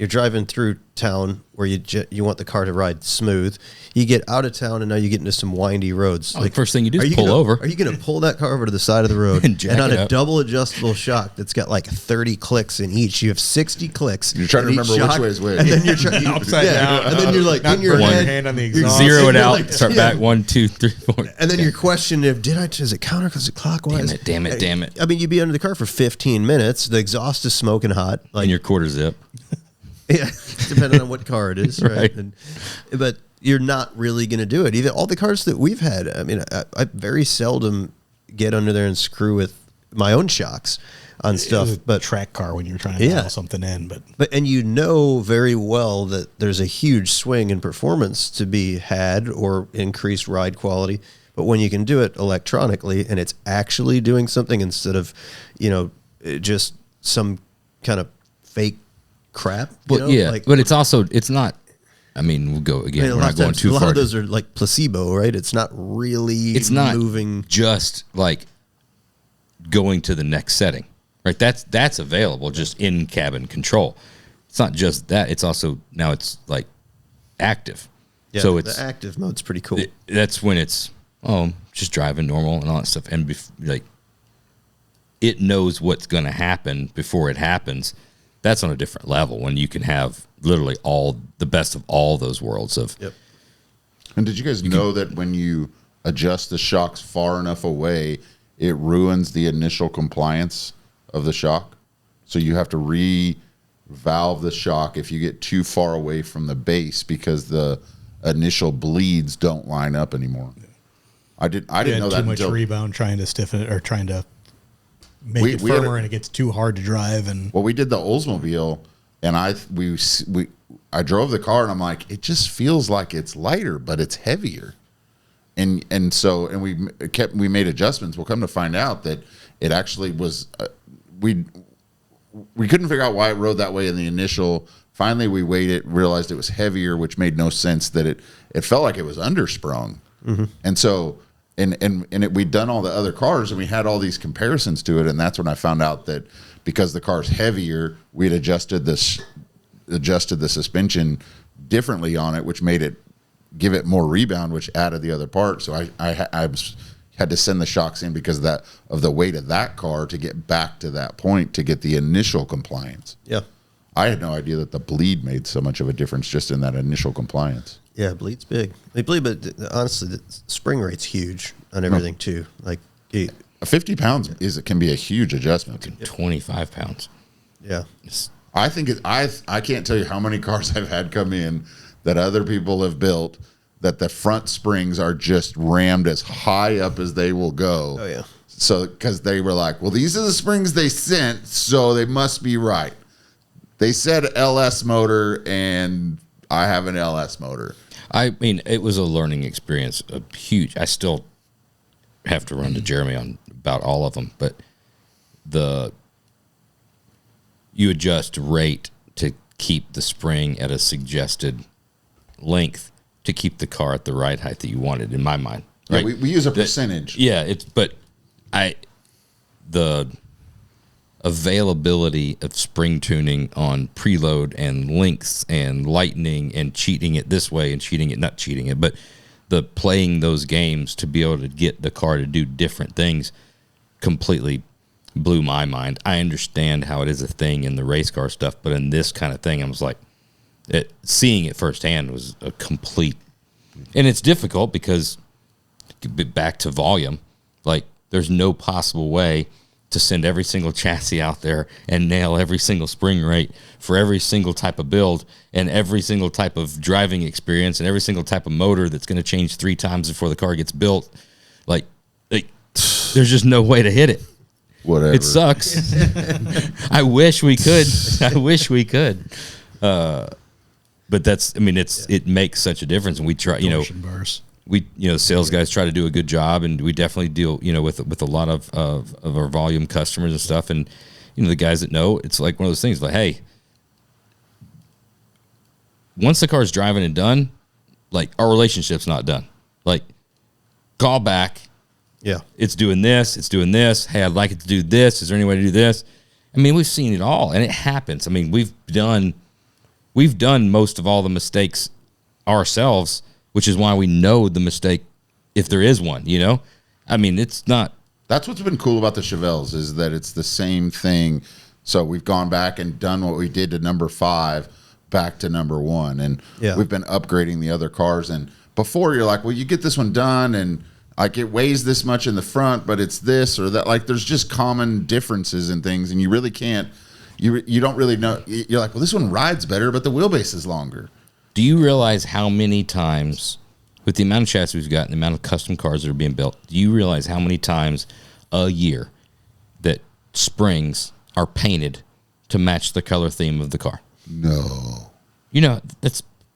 driving through town where you want the car to ride smooth. You get out of town and now you get into some windy roads. Like, first thing you do is pull over. Are you going to pull that car over to the side of the road and on a double adjustable shock that's got like 30 clicks in each? You have 60 clicks. You're trying to remember which way is which. And then you're trying upside down. And then you're like in your hand on the exhaust. Zero it out. Start back 1, 2, 3, 4. And then you're questioning is it counterclockwise? Damn it. I mean, you'd be under the car for 15 minutes. The exhaust is smoking hot. Like, and your quarter zip. Yeah, depending on what car it is, right? But you're not really going to do it. Even all the cars that we've had, I mean, I very seldom get under there and screw with my own shocks on stuff. But track car when you're trying to dial something in, but very well that there's a huge swing in performance to be had or increased ride quality. But when you can do it electronically and it's actually doing something instead of, just some kind of fake crap. But but it's not. I mean, we'll go again. We're not going too far. A lot of those are like placebo, right? It's not really. It's not moving. Just like going to the next setting, right? That's available just in cabin control. It's not just that. It's also now it's like active. Yeah, so the active mode's pretty cool. That's when it's just driving normal and all that stuff, and it knows what's going to happen before it happens. That's on a different level when you can have literally all the best of all those worlds of. Yep. And did you guys know that when you adjust the shocks far enough away, it ruins the initial compliance of the shock? So you have to valve the shock if you get too far away from the base because the initial bleeds don't line up anymore. I didn't know that too much until rebound trying to stiffen it or trying to make it firmer, and it gets too hard to drive. And well, we did the Oldsmobile, and I drove the car, and I'm like, it just feels like it's lighter, but it's heavier. And we made adjustments. We'll come to find out that it actually was we couldn't figure out why it rode that way in the initial. Finally, we weighed it, realized it was heavier, which made no sense. That it felt like it was undersprung, and so we'd done all the other cars, and we had all these comparisons to it, and that's when I found out that because the car's heavier, we'd adjusted the suspension differently on it, which made it give it more rebound, which added the other part. So I had to send the shocks in because of the weight of that car to get back to that point to get the initial compliance. Yeah. I had no idea that the bleed made so much of a difference just in that initial compliance. Yeah, bleed's big. They bleed, but honestly, the spring rate's huge on everything too. Like 50 pounds can be a huge adjustment. 25 pounds. Yeah. I think I can't tell you how many cars I've had come in that other people have built that the front springs are just rammed as high up as they will go. Oh yeah. So because they were like, well, these are the springs they sent, so they must be right. They said LS motor, and I have an LS motor. I mean, it was a learning experience, a huge. I still have to run to Jeremy on about all of them, but you adjust rate to keep the spring at a suggested length to keep the car at the right height that you wanted, in my mind. Right? Yeah, we use a percentage. The availability of spring tuning on preload and lengths and lightening and cheating it this way and not cheating it, but the playing those games to be able to get the car to do different things completely blew my mind. I understand how it is a thing in the race car stuff, but in this kind of thing, I was like, seeing it firsthand was a complete, and it's difficult because back to volume, like there's no possible way to send every single chassis out there and nail every single spring rate for every single type of build and every single type of driving experience and every single type of motor that's going to change 3 times before the car gets built. Like there's just no way to hit it. Whatever. It sucks. I wish we could. But it makes such a difference. And we try, bars. Sales guys try to do a good job, and we definitely deal, with a lot of our volume customers and stuff. And, the guys that know, it's like one of those things like, hey, once the car's driving and done, like our relationship's not done. Like call back. Yeah. It's doing this. Hey, I'd like it to do this. Is there any way to do this? I mean, we've seen it all, and it happens. I mean, we've done most of all the mistakes ourselves, which is why we know the mistake if there is one, I mean, it's not. That's what's been cool about the Chevelles is that it's the same thing. So we've gone back and done what we did to number 5 back to number 1. And we've been upgrading the other cars. And before you're like, well, you get this one done and like it weighs this much in the front, but it's this or that. Like there's just common differences in things, and you really can't. You don't really know. You're like, well, this one rides better, but the wheelbase is longer. Do you realize how many times, with the amount of chassis we've got and the amount of custom cars that are being built, do you realize how many times a year that springs are painted to match the color theme of the car? No.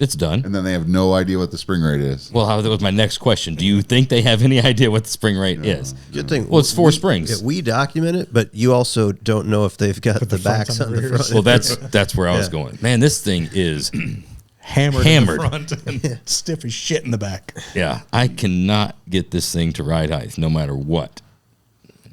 It's done. And then they have no idea what the spring rate is. Well, that was my next question. Do you think they have any idea what the spring rate is? Good thing. Well, it's 4 springs. Yeah, we document it, but you also don't know if they've got the backs on the front. Well, that's where I was going. Man, this thing is hammered. In the front and stiff as shit in the back. Yeah, I cannot get this thing to ride height no matter what.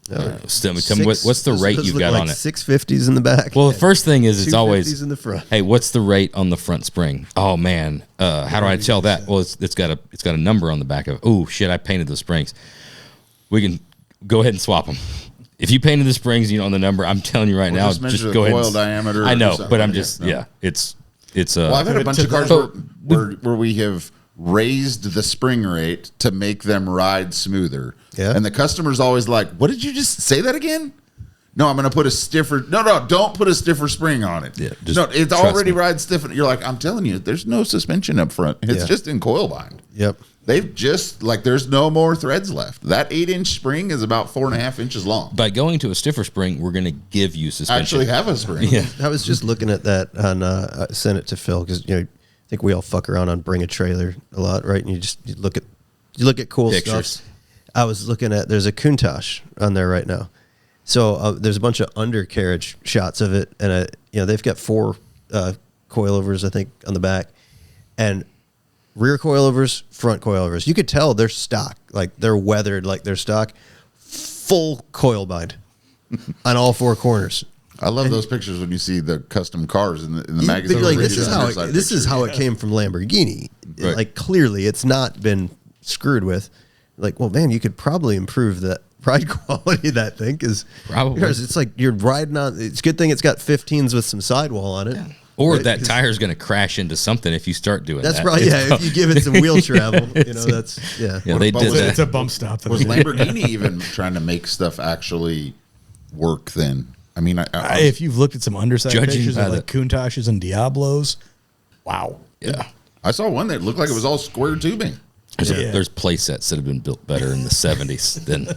Tell me what's the rate you've got on it? 650s in the back. Well, the first thing is it's always in the front. Hey, what's the rate on the front spring? Oh man, how do I tell that? Well, it's got a number on the back of it. Oh shit, I painted the springs. We can go ahead and swap them. If you painted the springs, on the number, I'm telling you right now, just go ahead. Coil diameter. I know, but I'm just it's. Well, I've had a bunch of cars where we have raised the spring rate to make them ride smoother. Yeah. And the customer's always like, what did you just say that again? No, I'm going to put a stiffer. No, don't put a stiffer spring on it. Yeah, no, it's already ride stiff. You're like, I'm telling you, there's no suspension up front. It's just in coil bind. Yep. They've just there's no more threads left. That 8-inch spring is about 4.5 inches long. By going to a stiffer spring, we're going to give you suspension. Actually, have a spring. Yeah. I was just looking at that on I sent it to Phil because I think we all fuck around on Bring a Trailer a lot, right? And you look at cool Pictures. stuff. I was looking at there's a Countach on there right now, so there's a bunch of undercarriage shots of it, and they've got 4 coilovers I think on the back, and rear coilovers, front coilovers. You could tell they're stock, like they're weathered, like they're stock. Full coil bind on all 4 corners. I love those pictures when you see the custom cars in the magazine. Like, this is how it came from Lamborghini. Right. Like clearly, it's not been screwed with. Like, well, man, you could probably improve the ride quality of that thing because it's like you're riding on. It's a good thing it's got 15s with some sidewall on it. Yeah. Or that tire's going to crash into something if you start doing that's that. That's right. Yeah, if you give it some wheel travel, that's Yeah, they did that. It's a bump stop. Was Lamborghini even trying to make stuff actually work then? I mean, if you've looked at some underside Judging pictures by of like Countaches and Diablos, wow. Yeah. I saw one that looked like it was all square tubing. There's play sets that have been built better in the 70s than.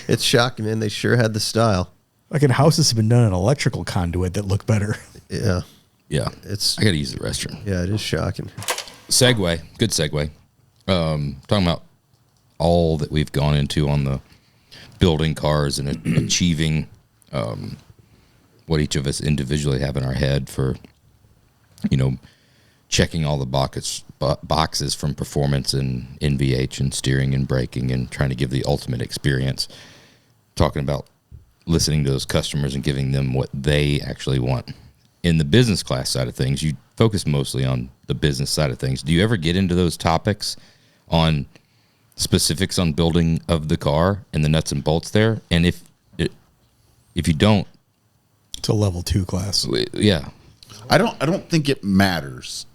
It's shocking, man. They sure had the style. Like in houses have been done in electrical conduit that look better. Yeah. Yeah. It's I got to use the restroom. Yeah, it is shocking. Segue. Good segue. Talking about all that we've gone into on the building cars and achieving what each of us individually have in our head for, checking all the boxes from performance and NVH and steering and braking and trying to give the ultimate experience. Talking about listening to those customers and giving them what they actually want. In the business class side of things, you focus mostly on the business side of things. Do you ever get into those topics on specifics on building of the car and the nuts and bolts there? And if you don't, it's a level 2 class. Yeah. I don't think it matters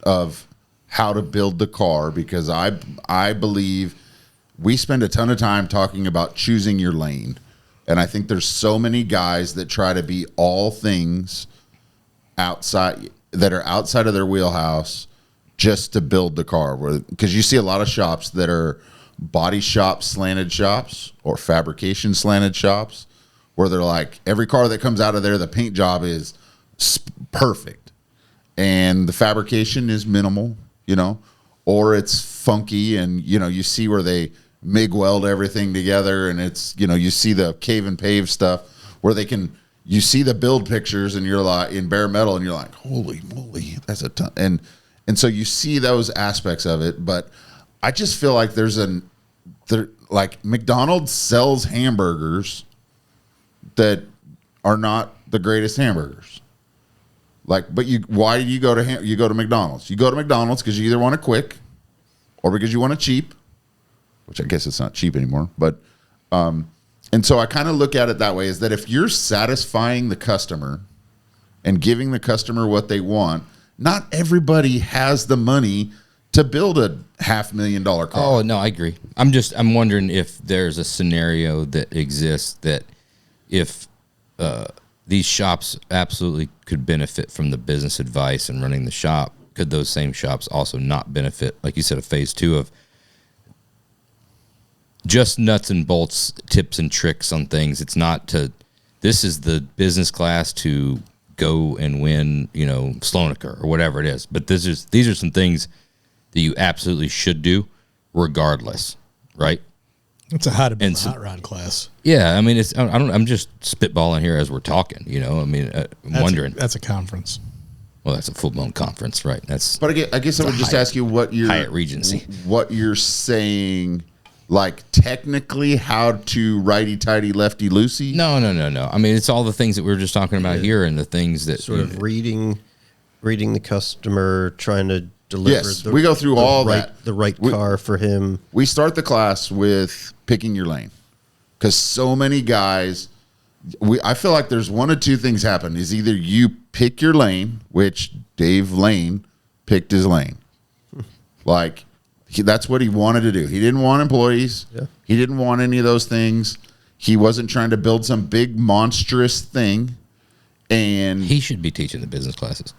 of how to build the car because I believe we spend a ton of time talking about choosing your lane. And I think there's so many guys that try to be all things outside of their wheelhouse just to build the car. Because you see a lot of shops that are body shop slanted shops or fabrication slanted shops where they're like, every car that comes out of there, the paint job is perfect. And the fabrication is minimal, or it's funky. And, you see where they MIG weld everything together, and it's you see the cave and pave stuff where you see the build pictures and you're like in bare metal and you're like, holy moly, that's a ton. And so you see those aspects of it, but I just feel like like McDonald's sells hamburgers that are not the greatest hamburgers. Like, but why do you go to McDonald's? You go to McDonald's because you either want it quick or because you want it cheap. Which I guess it's not cheap anymore, but, and so I kind of look at it that way is that if you're satisfying the customer and giving the customer what they want, not everybody has the money to build a $500,000 car. Oh, no, I agree. I'm wondering if there's a scenario that exists that if, these shops absolutely could benefit from the business advice and running the shop, could those same shops also not benefit, like you said, a phase 2 of just nuts and bolts, tips and tricks on things. It's not this is the business class to go and win, Sloanecker or whatever it is. But these are some things that you absolutely should do regardless, right? It's a hot rod class. Yeah. I mean, I'm just spitballing here as we're talking, I'm wondering. That's a conference. Well, that's a full-blown conference, right? But I guess I would just ask you what Hyatt Regency. What you're saying. Like technically how to righty-tighty, lefty-loosey? No. I mean, it's all the things that we were just talking about here and the things that... Sort of reading the customer, trying to deliver yes, we go through the right car for him. We start the class with picking your lane. Because so many guys... I feel like there's one of two things happen. Is either you pick your lane, which Dave Lane picked his lane. That's what he wanted to do. He didn't want employees. Yeah. He didn't want any of those things. He wasn't trying to build some big monstrous thing. And he should be teaching the business classes.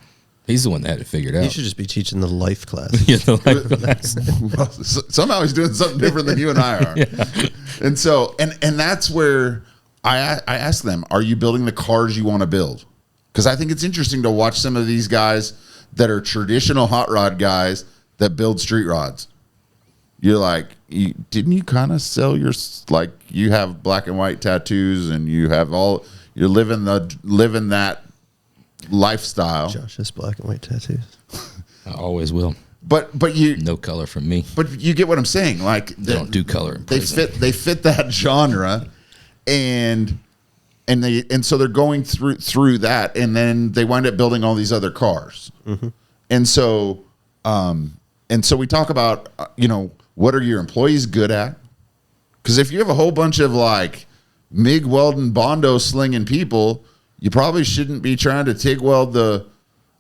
He's the one that had it figured out. He should just be teaching the life class. Yeah, the life class. well, somehow he's doing something different than you and I are. Yeah. And so, and that's where I ask them, are you building the cars you want to build? Because I think it's interesting to watch some of these guys that are traditional hot rod guys that build street rods. You're like, didn't you kind of sell your, like, you have black and white tattoos and you have all, you're living that lifestyle. Josh has black and white tattoos. I always will. But you, no color from me. But you get what I'm saying. Like, they don't do color. They fit that genre, and so they're going through that, and then they wind up building all these other cars. Mm-hmm. And so we talk about what are your employees good at? Because if you have a whole bunch of like MIG welding, Bondo slinging people, you probably shouldn't be trying to TIG weld the.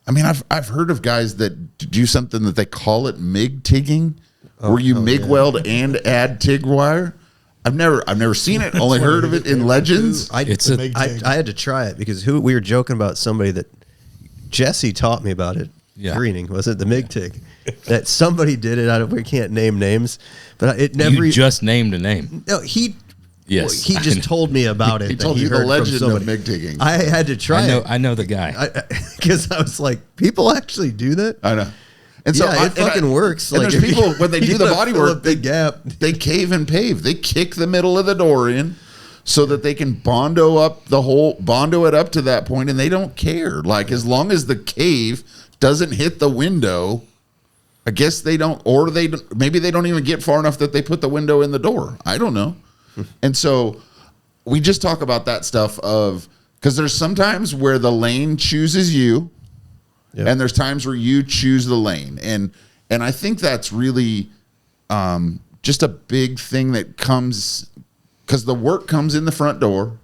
I mean, I've heard of guys that do something that they call it MIG tigging, where you MIG weld and add TIG wire. I've never seen it. Only heard of it in legends. I had to try it because we were joking about somebody that Jesse taught me about it. Yeah. Greening, was it the MIG TIG? That somebody did it. We can't name names, but it never. You just named a name. No, he. Yes, he just told me about it. He told you the legend of MIG tigging. I had to try it. I know the guy. Because I was like, people actually do that? I know. And so it fucking works. And like there's people, when they do the body work, a big gap. They cave and pave. They kick the middle of the door in so that they can Bondo it up to that point, and they don't care. Like, as long as the cave doesn't hit the window, I guess they don't, or maybe they don't even get far enough that they put the window in the door. I don't know. And so we just talk about that stuff because there's sometimes where the lane chooses you, and there's times where you choose the lane. And I think that's really just a big thing that comes, because the work comes in the front door,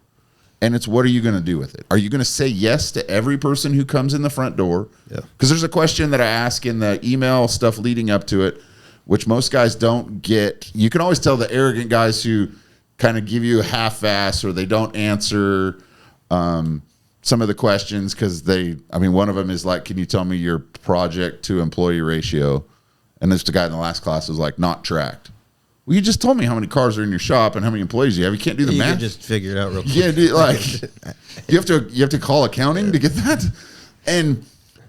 and it's what are you going to do with it? Are you going to say yes to every person who comes in the front door? Yeah. Because there's a question that I ask in the email stuff leading up to it, which most guys don't get. You can always tell the arrogant guys who kind of give you a half-ass, or they don't answer some of the questions because one of them is like, can you tell me your project to employee ratio? And this guy in the last class was like, not tracked. Well, you just told me how many cars are in your shop and how many employees you have. You can't do the math. You can just figure it out real quick. Yeah, you have to call accounting to get that.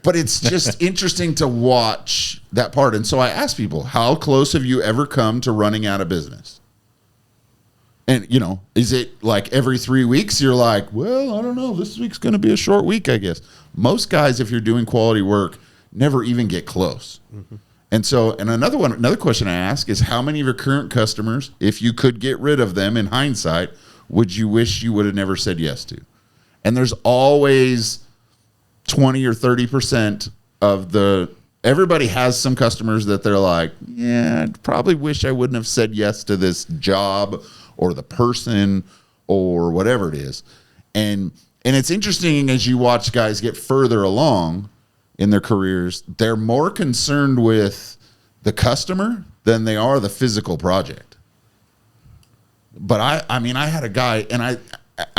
But it's just interesting to watch that part. And so I ask people, how close have you ever come to running out of business? And, is it like every 3 weeks you're like, well, I don't know, this week's going to be a short week, I guess. Most guys, if you're doing quality work, never even get close. Mm-hmm. And so, another question I ask is, how many of your current customers, if you could get rid of them in hindsight, would you wish you would have never said yes to? And there's always 20 or 30% of everybody has some customers that they're like, yeah, I'd probably wish I wouldn't have said yes to this job or the person or whatever it is. And it's interesting as you watch guys get further along in their careers, they're more concerned with the customer than they are the physical project. But I had a guy, and I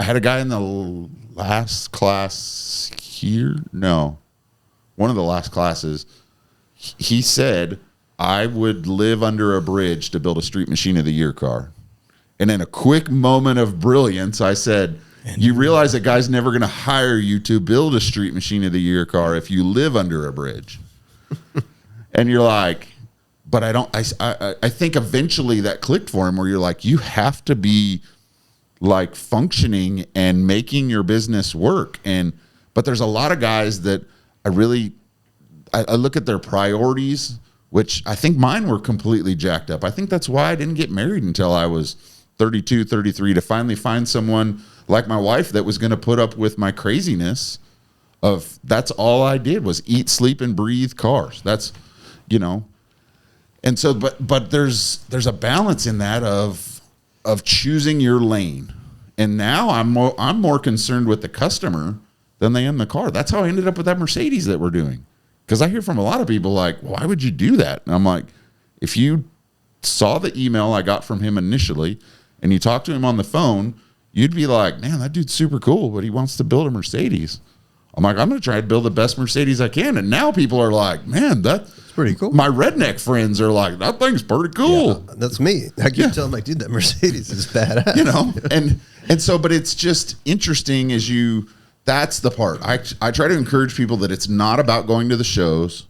had a guy in the last class here. No, one of the last classes. He said, I would live under a bridge to build a Street Machine of the Year car. And in a quick moment of brilliance, I said, you realize that guy's never going to hire you to build a Street Machine of the Year car if you live under a bridge. And you're like, but I think eventually that clicked for him, where you're like, you have to be like functioning and making your business work. But there's a lot of guys that I look at their priorities, which I think mine were completely jacked up. I think that's why I didn't get married until I was 32, 33, to finally find someone like my wife that was going to put up with my craziness of, that's all I did was eat, sleep, and breathe cars. That's, and so, but there's a balance in that of choosing your lane. And now I'm more concerned with the customer than they am the car. That's how I ended up with that Mercedes that we're doing. Because I hear from a lot of people like, why would you do that? And I'm like, if you saw the email I got from him initially and you talked to him on the phone, you'd be like, man, that dude's super cool, but he wants to build a Mercedes. I'm like, I'm going to try to build the best Mercedes I can. And now people are like, man, that's pretty cool. My redneck friends are like, that thing's pretty cool. Yeah, that's me. I keep telling like, dude, that Mercedes is badass. You know, and so, but it's just interesting that's the part. I try to encourage people that it's not about going to the shows.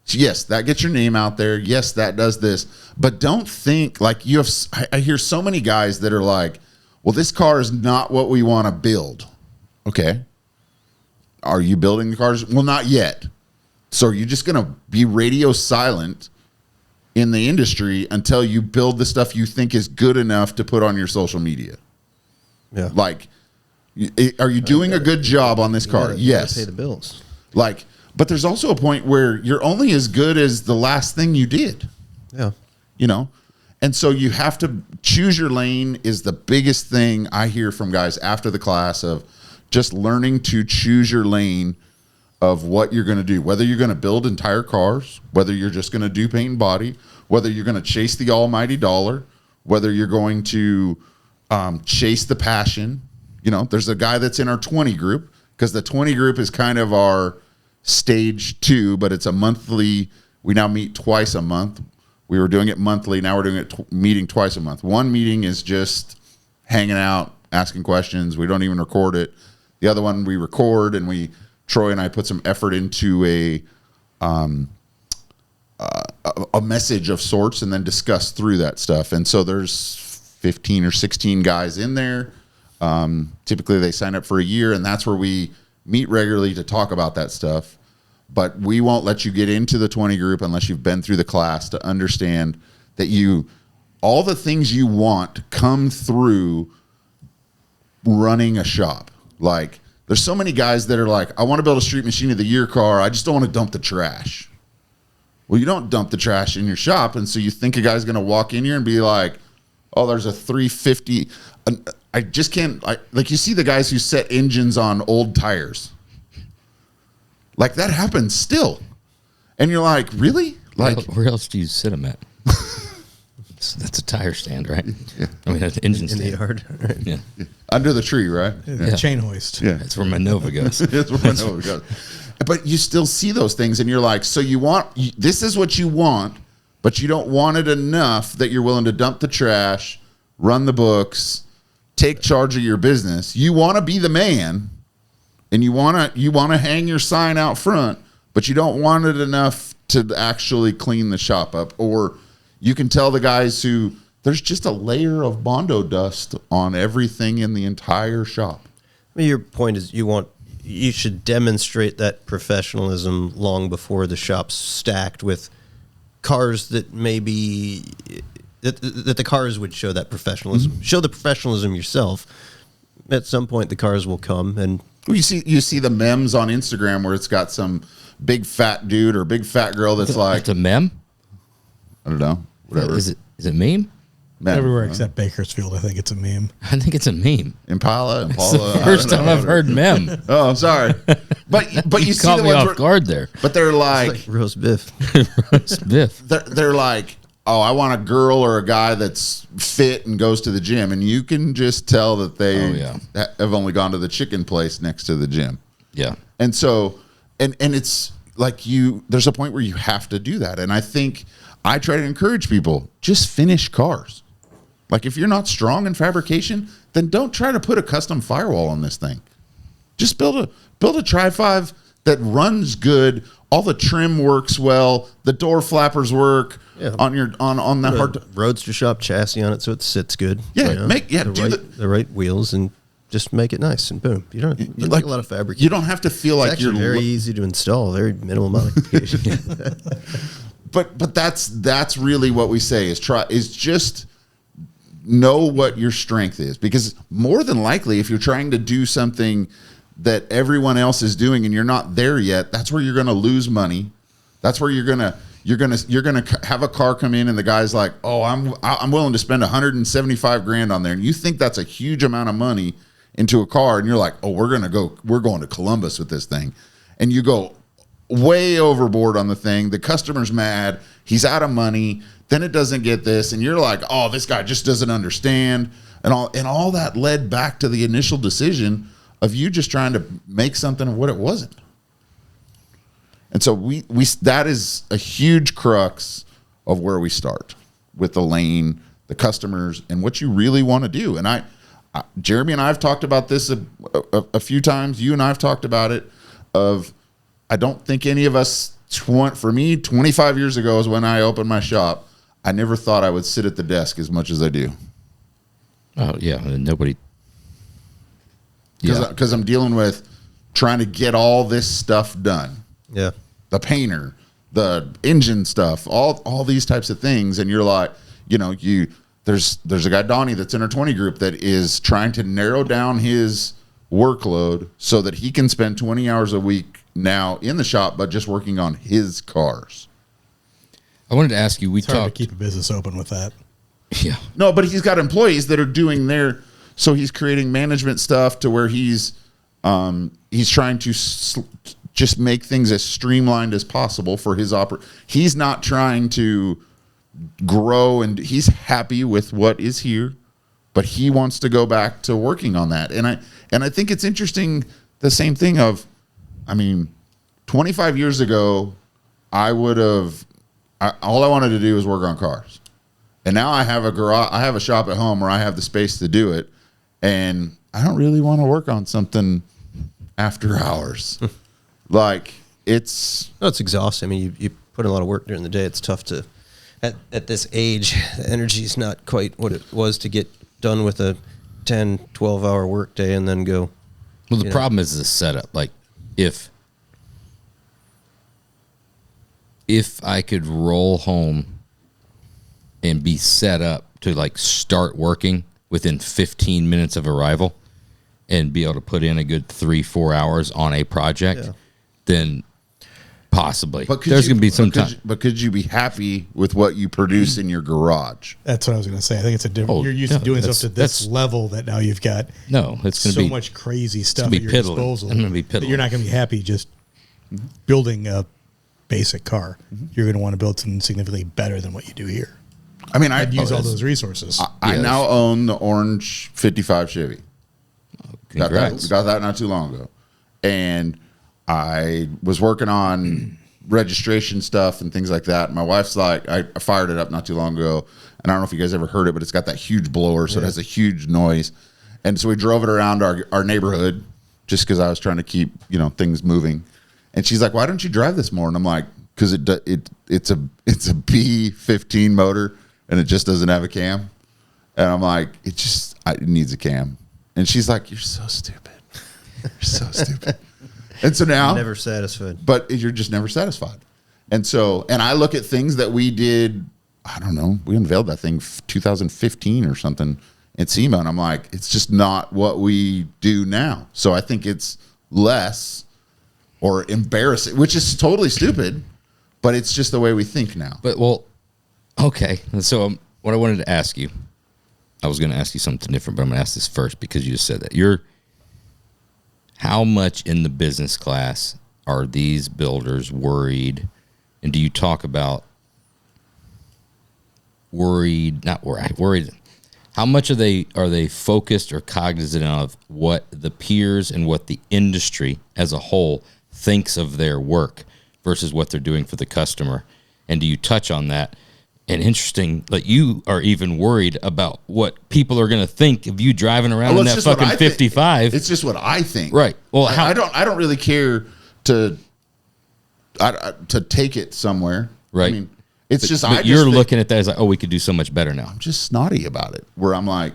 Yes, that gets your name out there. Yes, that does this. But don't think like I hear so many guys that are like, well, this car is not what we want to build. Okay. Are you building the cars? Well, not yet. So are you just going to be radio silent in the industry until you build the stuff you think is good enough to put on your social media? Yeah. Like, are you doing a good job on this car? Yes. Pay the bills. Like, but there's also a point where you're only as good as the last thing you did. Yeah. You know? And so you have to choose your lane is the biggest thing I hear from guys after the class of just learning to choose your lane of what you're going to do, whether you're going to build entire cars, whether you're just going to do paint and body, whether you're going to chase the almighty dollar, whether you're going to chase the passion. You know, there's a guy that's in our 20 group because the 20 group is kind of our stage 2, but it's a monthly. We now meet twice a month. We were doing it monthly. Now we're doing it meeting twice a month. One meeting is just hanging out, asking questions. We don't even record it. The other one we record, and Troy and I put some effort into a message of sorts, and then discuss through that stuff. And so there's 15 or 16 guys in there. Typically they sign up for a year, and that's where we meet regularly to talk about that stuff. But we won't let you get into the 20 group unless you've been through the class to understand that all the things you want come through running a shop. Like, there's so many guys that are like, I want to build a Street Machine of the Year car. I just don't want to dump the trash. Well, you don't dump the trash in your shop. And so you think a guy's going to walk in here and be like, oh, there's a 350. I just can't. Like, you see the guys who set engines on old tires. Like, that happens still. And you're like, really? Like, where else do you sit them at? That's a tire stand, right? Yeah. I mean, that's an engine stand. In the yard. Right? Yeah. Under the tree, right? Yeah. Chain hoist. Yeah. That's where my Nova goes. That's where my Nova goes. But you still see those things, and you're like, so this is what you want, but you don't want it enough that you're willing to dump the trash, run the books, take charge of your business. You want to be the man, and you want to hang your sign out front, but you don't want it enough to actually clean the shop up. Or you can tell the guys who there's just a layer of Bondo dust on everything in the entire shop. I mean, your point is you should demonstrate that professionalism long before the shop's stacked with cars that maybe that the cars would show that professionalism. Mm-hmm. Show the professionalism yourself. At some point, the cars will come, and you see the memes on Instagram where it's got some big fat dude or big fat girl that's like, it's a meme. I don't know, whatever. Is it meme? Meme. Everywhere except Bakersfield, I think it's a meme. I think it's a meme. Impala. First time I've heard meme. Oh, I'm sorry, but you see caught the me ones off guard there. But they're like roast beef. Roast beef. They're like, oh, I want a girl or a guy that's fit and goes to the gym, and you can just tell that they have only gone to the chicken place next to the gym. Yeah, and so and it's like there's a point where you have to do that, and I think I try to encourage people just finish cars. Like, if you're not strong in fabrication, then don't try to put a custom firewall on this thing. Just build a Tri-5 that runs good. All the trim works well. The door flappers work on the hard Roadster shop chassis on it, so it sits good. Yeah, you know, the right wheels, and just make it nice, and boom. You don't like a lot of fabric. You don't have to feel like you're very easy to install. Very minimal modification. But that's really what we say is just know what your strength is, because more than likely, if you're trying to do something that everyone else is doing and you're not there yet, that's where you're going to lose money. That's where you're going to have a car come in and the guy's like, oh, I'm willing to spend $175,000 on there, and you think that's a huge amount of money into a car, and you're like, oh, we're going to Columbus with this thing, and you go way overboard on the thing. The customer's mad. He's out of money. then it doesn't get this, and you're like, oh, this guy just doesn't understand, and all that led back to the initial decision of you just trying to make something of what it wasn't. And so we that is a huge crux of where we start with the lane, the customers, and what you really want to do. And Jeremy and I have talked about this a few times. You and I have talked about it. I don't think any of us, for me, 25 years ago is when I opened my shop. I never thought I would sit at the desk as much as I do. Oh yeah, nobody. Because I'm dealing with trying to get all this stuff done. Yeah. The painter, the engine stuff, all these types of things. And you're like, there's a guy, Donnie, that's in our 20 group that is trying to narrow down his workload so that he can spend 20 hours a week now in the shop, but just working on his cars. I wanted to ask you, it's hard to keep a business open with that. Yeah. No, but he's got employees that are doing so he's creating management stuff to where he's trying to just make things as streamlined as possible for his He's not trying to grow, and he's happy with what is here, but he wants to go back to working on that. And I think it's interesting, the same thing of, 25 years ago, all I wanted to do was work on cars. And now I have a garage, I have a shop at home where I have the space to do it. And I don't really want to work on something after hours. It's exhausting. You put in a lot of work during the day. It's tough to, at this age, the energy is not quite what it was to get done with a 10, 12-hour work day and then go. Well, the problem is the setup. Like, if I could roll home and be set up to start working within 15 minutes of arrival and be able to put in a good 3-4 hours on a project, then possibly there's going to be some time. But could you be happy with what you produce in your garage? That's what I was going to say. I think it's a different. You're used to doing stuff to this level that now you've got. No, it's going to be so much crazy stuff at your disposal. I'm going to be that you're not going to be happy just building a basic car. You're going to want to build something significantly better than what you do here. I'd use all those resources. I now own the orange 55 Chevy. Congrats. Got that not too long ago. And I was working on registration stuff and things like that. My wife's like, I fired it up not too long ago. And I don't know if you guys ever heard it, but it's got that huge blower, so it has a huge noise. And so we drove it around our neighborhood just because I was trying to keep things moving. And she's like, why don't you drive this more? And I'm like, because it's a B15 motor and it just doesn't have a cam. And I'm like, it needs a cam. And she's like, you're so stupid. You're so stupid. And so now, never satisfied. But you're just never satisfied. And I look at things that we did. I don't know. We unveiled that thing 2015 or something at SEMA, and I'm like, it's just not what we do now. So I think it's less or embarrassing, which is totally stupid, but it's just the way we think now. But okay. So what I wanted to ask you, I was going to ask you something different, but I'm going to ask this first because you just said that. How much in the business class are these builders worried? And do you talk about worried? How much are they focused or cognizant of what the peers and what the industry as a whole thinks of their work versus what they're doing for the customer? And do you touch on that? And interesting, you are even worried about what people are going to think of you driving around in that fucking 55. It's just what I think. Right. Well, I don't really care to take it somewhere. Right. It's just you're looking at that as we could do so much better now. I'm just snotty about it. Where I'm like,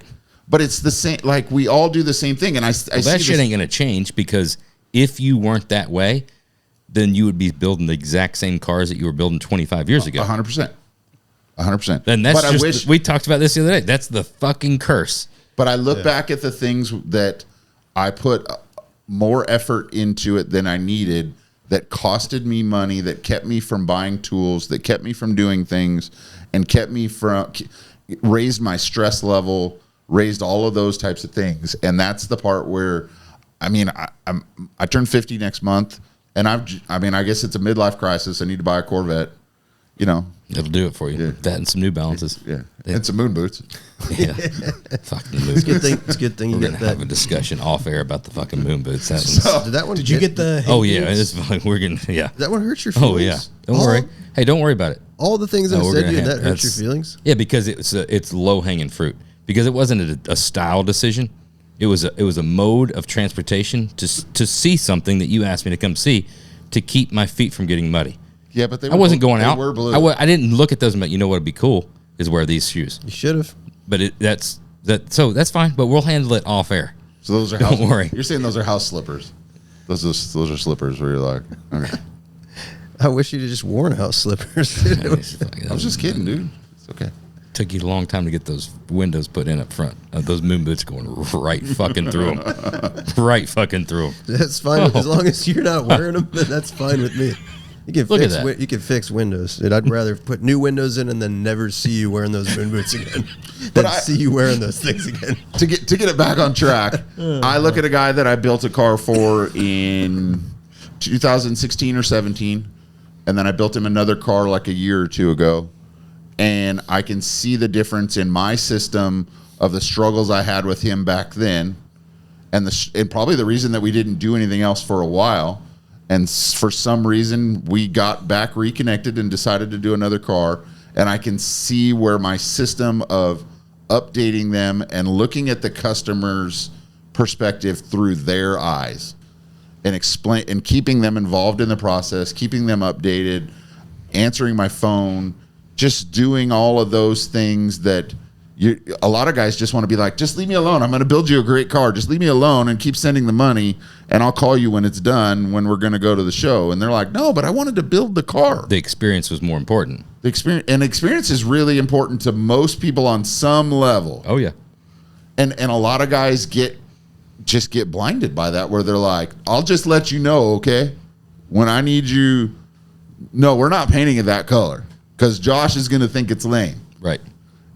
but it's the same. We all do the same thing, and I see that shit ain't going to change because if you weren't that way, then you would be building the exact same cars that you were building 25 years ago. 100%. 100%. And that's we talked about this the other day. That's the fucking curse. But I look back at the things that I put more effort into it than I needed, that costed me money, that kept me from buying tools, that kept me from doing things, and raised my stress level, raised all of those types of things. And that's the part where, I turn 50 next month, and I guess it's a midlife crisis. I need to buy a Corvette. you know, it'll do it for you. Yeah. That and some New Balances. Yeah, and some moon boots. Yeah, fucking moon It's boots. a good thing We're you gonna got that. have a discussion off air about the fucking moon boots. That one's, Did that one? Did you get the? oh yeah, it's fine. We're gonna Did that one hurt your Oh feelings? yeah, don't worry. Hey, don't worry about it. All the things I No, we're said gonna to you, have- that hurt your that's- feelings? Yeah, because it's low hanging fruit. Because it wasn't a style decision. It was a mode of transportation to see something that you asked me to come see, to keep my feet from getting muddy. Yeah, but I wasn't going out. They were blue. I didn't look at those and be like, you know what would be cool is wear these shoes. You should have. But so that's fine. But we'll handle it off air. So those are Don't house, worry. You're saying those are house slippers. Those are slippers where you're like, okay. I wish you'd have just worn house slippers. I was just kidding, dude. It's okay. Took you a long time to get those windows put in up front. Those moon boots going right fucking through them. Right fucking through them. That's fine. As long as you're not wearing them, then that's fine with me. You can Look at fix that. you can fix windows. Dude, I'd rather put new windows in and then never see you wearing those moon boots again than see you wearing those things again. To get it back on track, I look at a guy that I built a car for in 2016 or 17, and then I built him another car like a year or two ago, and I can see the difference in my system of the struggles I had with him back then, and probably the reason that we didn't do anything else for a while. And for some reason, we got back reconnected and decided to do another car. And I can see where my system of updating them and looking at the customer's perspective through their eyes and keeping them involved in the process, keeping them updated, answering my phone, just doing all of those things that a lot of guys just want to be like, just leave me alone. I'm going to build you a great car. Just leave me alone and keep sending the money, and I'll call you when it's done, when we're going to go to the show. And they're like, no, but I wanted to build the car. The experience was more important. The experience is really important to most people on some level. Oh yeah. And a lot of guys get blinded by that, where they're like, I'll just let you know, okay? When I need you, no, we're not painting it that color because Josh is going to think it's lame. Right.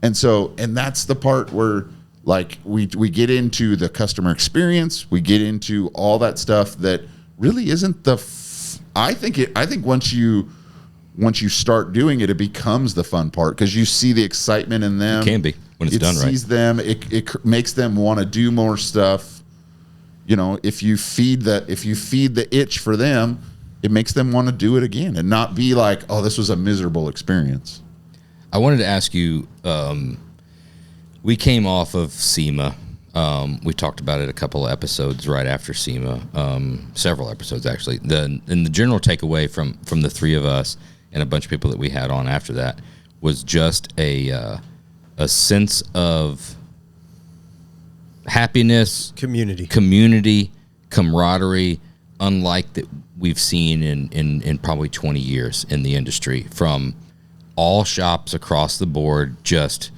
And that's the part where, like, we get into the customer experience, we get into all that stuff that really isn't I think once you start doing it, it becomes the fun part because you see the excitement in them. It can be when it's done right. It sees them. It makes them want to do more stuff. You know, if you feed the itch for them, it makes them want to do it again and not be like, oh, this was a miserable experience. I wanted to ask you, we came off of SEMA. We talked about it a couple of episodes right after SEMA, several episodes actually. And the general takeaway from the three of us and a bunch of people that we had on after that was just a sense of happiness, community, camaraderie, unlike that we've seen in probably 20 years in the industry, from all shops across the board, just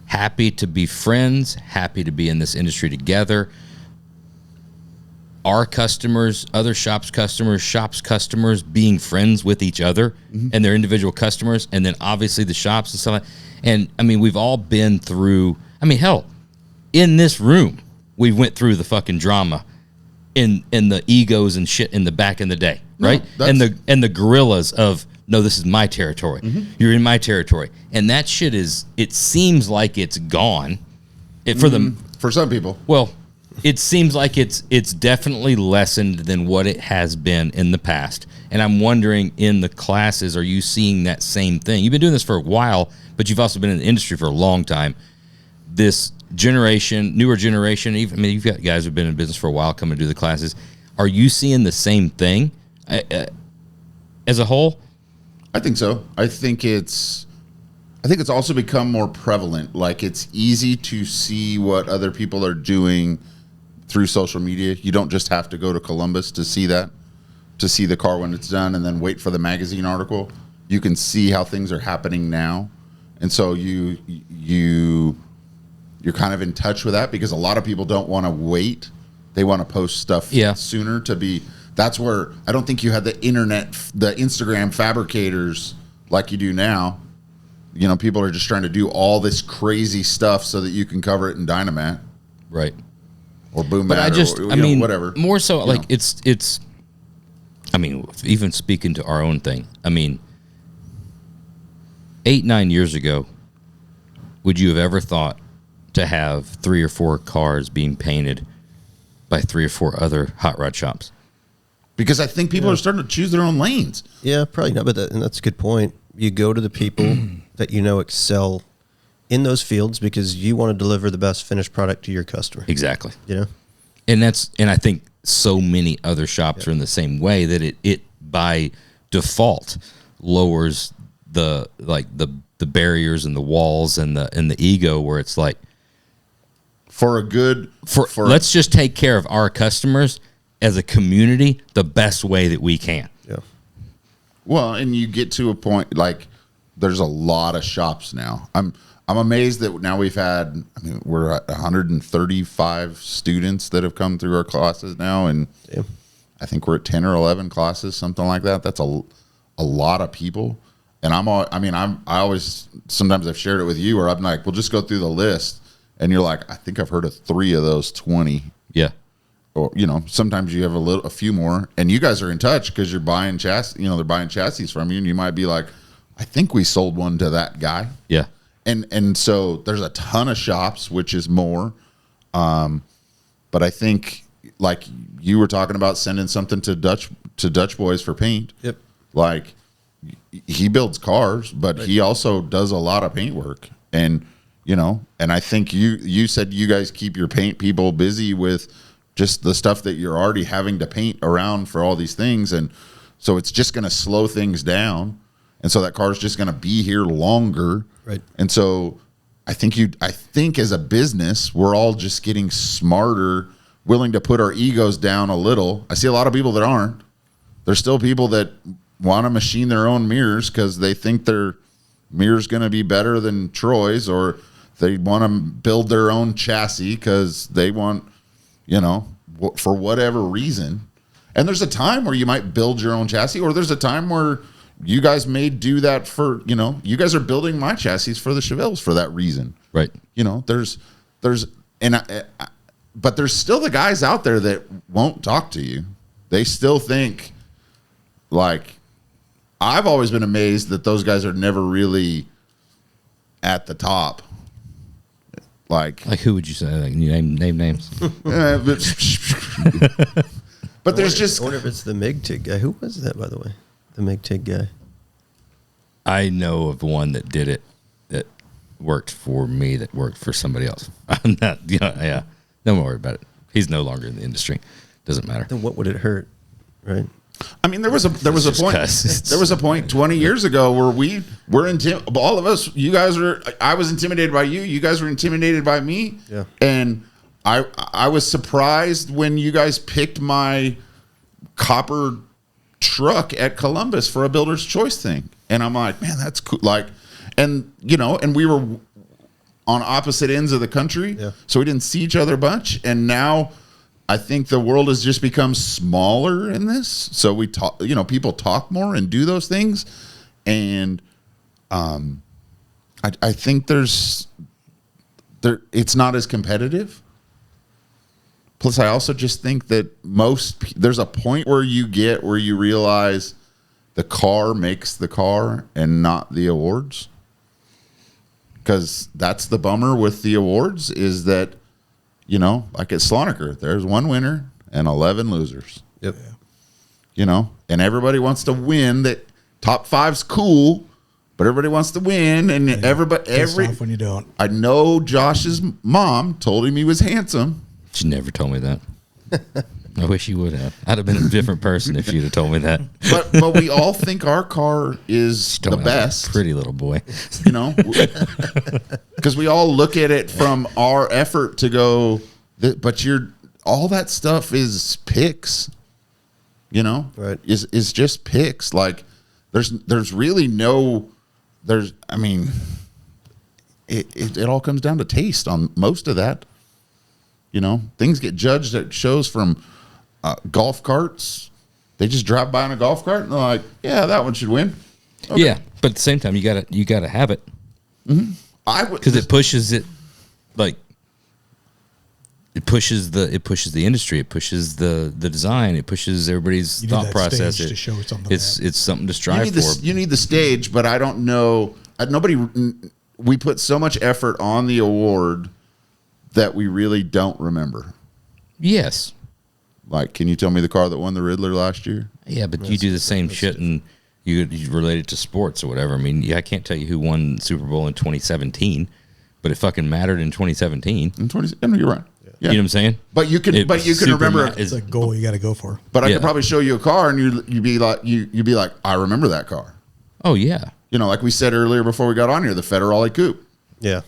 happy to be friends, happy to be in this industry together. Our customers, other shops' customers being friends with each other and their individual customers, and then obviously the shops and stuff like that. And I mean, we've all been through, I mean, hell, in this room, we went through the fucking drama in the egos and shit in the back in the day, right? No, and the gorillas of, no, this is my territory. You're in my territory. And that shit it seems like it's gone. For some people. Well, it seems like it's definitely lessened than what it has been in the past. And I'm wondering, in the classes, are you seeing that same thing? You've been doing this for a while, but you've also been in the industry for a long time. This generation, newer generation, even, I mean, you've got guys who've been in business for a while coming to do the classes. Are you seeing the same thing as a whole? I think so. I think it's also become more prevalent. Like, it's easy to see what other people are doing through social media. You don't just have to go to Columbus to see that, to see the car when it's done and then wait for the magazine article. You can see how things are happening now. And so you're kind of in touch with that because a lot of people don't want to wait. They want to post stuff sooner to be. That's where I don't think you had the internet, the Instagram fabricators like you do now. You know, people are just trying to do all this crazy stuff so that you can cover it in Dynamat. Right. Or Boom But Mat I mean, whatever. More so, like, know. it's, I mean, even speaking to our own thing, I mean, 8-9 years ago, would you have ever thought to have 3 or 4 cars being painted by 3 or 4 other hot rod shops? Because I think people are starting to choose their own lanes. Yeah, probably not, but and that's a good point. You go to the people that you know excel in those fields because you want to deliver the best finished product to your customer. Exactly. You know? And I think so many other shops are in the same way, that it by default lowers the barriers and the walls and the ego, where it's like, let's just take care of our customers as a community the best way that we can. Yeah. Well, and you get to a point, like, there's a lot of shops now. I'm amazed that now we're at 135 students that have come through our classes now, and I think we're at 10 or 11 classes, something like that. That's a lot of people. And I always, sometimes I've shared it with you, where I'm like, we'll just go through the list, and you're like, I think I've heard of 3 of those 20. Yeah. Or, sometimes you have a few more, and you guys are in touch because you're buying chassis. They're buying chassis from you, and you might be like, I think we sold one to that guy. Yeah. And so there's a ton of shops, which is more. But I think, like you were talking about, sending something to Dutch Boys for paint. Yep. Like, he builds cars, but he also does a lot of paint work. And and I think you said you guys keep your paint people busy with just the stuff that you're already having to paint around for all these things. And so it's just going to slow things down. And so that car's just going to be here longer. Right. And so I think as a business, we're all just getting smarter, willing to put our egos down a little. I see a lot of people that aren't. There's still people that want to machine their own mirrors because they think their mirror's going to be better than Troy's, or they want to build their own chassis because they want, for whatever reason. And there's a time where you might build your own chassis, or there's a time where you guys may do that for, you guys are building my chassis for the Chevelles for that reason. Right. But there's still the guys out there that won't talk to you. They still think, like, I've always been amazed that those guys are never really at the top. Like who would you say? Like, you name names. But there's just. I wonder if it's the MIG-TIG guy. Who was that, by the way? The MIG-TIG guy. I know of one that did it, that worked for me, that worked for somebody else. I'm not, yeah. Don't worry about it. He's no longer in the industry. Doesn't matter. Then what would it hurt, right? I mean, there was a point 20 years ago where all of us, I was intimidated by you guys were intimidated by me. Yeah. And I was surprised when you guys picked my copper truck at Columbus for a builder's choice thing. And I'm like, man, that's cool. Like, and we were on opposite ends of the country. Yeah. So we didn't see each other much. And now I think the world has just become smaller in this. So we talk, people talk more and do those things. And I think it's not as competitive. Plus, I also just think that there's a point where you realize the car makes the car and not the awards. Because that's the bummer with the awards, is that, like at Sloniker, there's 1 winner and 11 losers. Yep. And everybody wants to win. That top 5's cool, but everybody wants to win. And Off when you don't. I know Josh's mom told him he was handsome. She never told me that. I wish you would have. I'd have been a different person if you'd have told me that. But we all think our car is the best. Pretty little boy. Because we all look at it from our effort to go, but all that stuff is picks, right? Is just picks. Like there's really it all comes down to taste on most of that. Things get judged at shows from golf carts. They just drive by in a golf cart and they're like, "Yeah, that one should win." Okay. Yeah, but at the same time, you gotta have it. Mm-hmm. Because it pushes it, like it pushes the industry, it pushes the design, it pushes everybody's thought process. To show something it's something to strive for. You need the stage, but I don't know. we put so much effort on the award that we really don't remember. Yes. Like, can you tell me the car that won the Riddler last year? Yeah, but you do the same shit and you relate it to sports or whatever. I mean, I can't tell you who won Super Bowl in 2017, but it fucking mattered in 2017. No, you're right. Yeah. You know what I'm saying? But you can remember. It's a goal you got to go for. But I could probably show you a car, and you'd be like, I remember that car. Oh yeah. You know, like we said earlier before we got on here, the Federale Coupe. Yeah.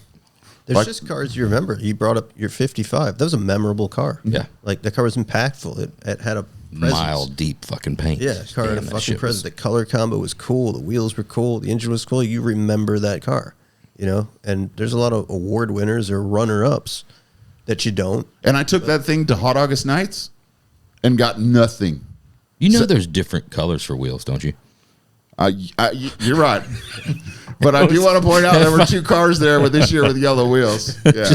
There's just cars you remember. You brought up your 55. That was a memorable car. Yeah. Like, the car was impactful. It had a presence. Mile deep fucking paint. Yeah, the car had a fucking presence. The color combo was cool. The wheels were cool. The engine was cool. You remember that car, you know? And there's a lot of award winners or runner-ups that you don't. And I took that thing to Hot August Nights and got nothing. You know there's different colors for wheels, don't you? You're right. But I do want to point out there were 2 cars there with this year with yellow wheels. Yeah.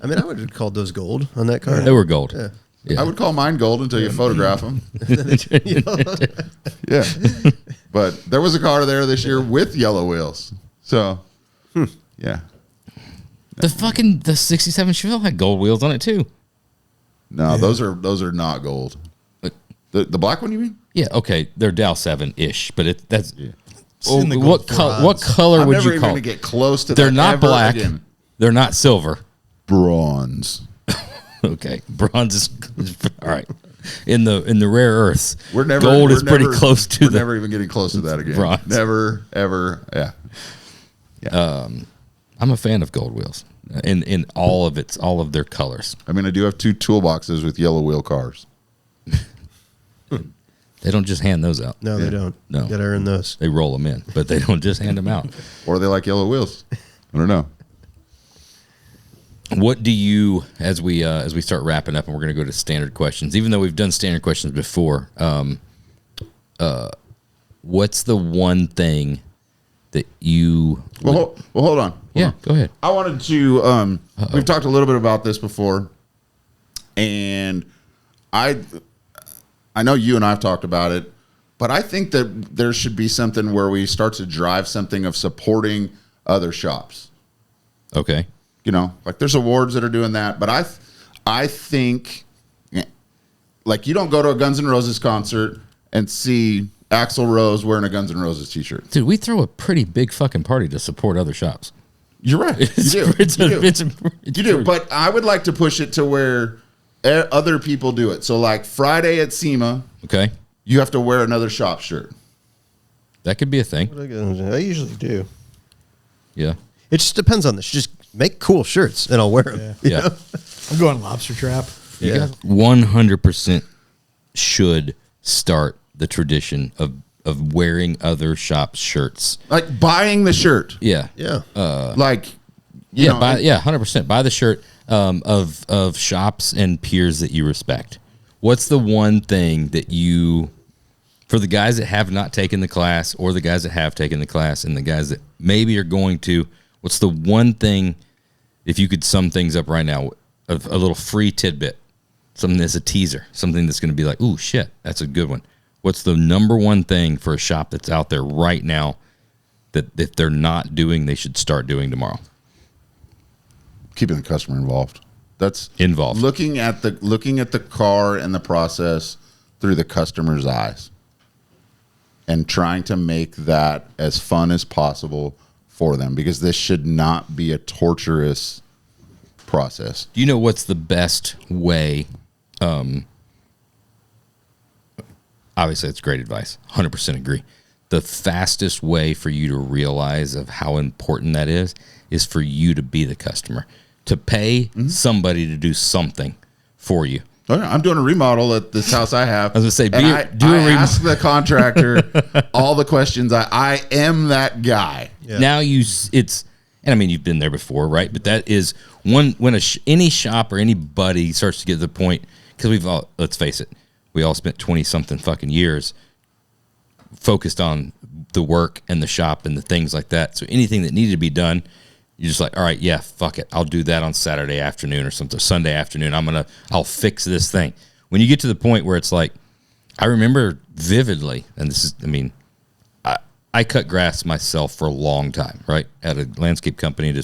I mean, I would have called those gold on that car. They were gold. Yeah. Yeah. I would call mine gold until you photograph them. Yeah. But there was a car there this year with yellow wheels. So, yeah. The 67 Chevelle had gold wheels on it too. No, those are not gold. The black one, you mean? Yeah, okay, they're Dow 7-ish, but that's the what color I'm would never you even call? going to get close to. They're that not ever black. Again. They're not silver. Bronze. Okay, bronze is all right. In the rare earths, gold is pretty close to. We're never even getting close to that again. Bronze. Never, ever. Yeah. I'm a fan of gold wheels in all of their colors. I mean, I do have 2 toolboxes with yellow wheel cars. They don't just hand those out. No, they don't. No. You got to earn those. They roll them in, but they don't just hand them out. Or they like yellow wheels. I don't know. What do you, as we start wrapping up, and we're going to go to standard questions, even though we've done standard questions before, what's the one thing that you... Well, hold on. Go ahead. I wanted to... we've talked a little bit about this before, and I know you and I have talked about it, but I think that there should be something where we start to drive something of supporting other shops. Okay. You know, like there's awards that are doing that, but I think, like, you don't go to a Guns N' Roses concert and see Axl Rose wearing a Guns N' Roses t-shirt. Dude, we throw a pretty big fucking party to support other shops. You're right. You do. But I would like to push it to where other people do it. So, like, Friday at SEMA, Okay. you have to wear another shop shirt. That could be a thing. I usually do. Yeah. It just depends on this. Just make cool shirts and I'll wear them. Yeah. I'm going lobster trap. You guys 100% should start the tradition of wearing other shops' shirts. Like buying the shirt. Yeah. Yeah. Like, you know, 100%. Buy the shirt of shops and peers that you respect. What's the one thing that you, for the guys that have not taken the class or the guys that have taken the class and the guys that maybe are going to, what's the one thing, if you could sum things up right now, a little free tidbit, something that's a teaser, something that's going to be like, ooh, shit, that's a good one. What's the number one thing for a shop that's out there right now that if they're not doing, they should start doing tomorrow? keeping the customer involved. That's involved. Looking at the car and the process through the customer's eyes and trying to make that as fun as possible for them, because this should not be a torturous process. Do you know what's the best way? Obviously, it's great advice. 100% agree. The fastest way for you to realize of how important that is for you to be the customer, to pay somebody to do something for you. Oh, yeah, I'm doing a remodel at this house I have. I was going to say, I ask the contractor all the questions. I am that guy. Yeah. Now and I mean, you've been there before, right? But that is when any shop or anybody starts to get to the point, because we've all, let's face it, we all spent 20 something fucking years focused on the work and the shop and the things like that. So anything that needed to be done, you're just like, all right, yeah, fuck it. I'll do that on Saturday afternoon or something, Sunday afternoon. I'll fix this thing. When you get to the point where it's like, I remember vividly, and this is, I mean, I cut grass myself for a long time, right? At a landscape company.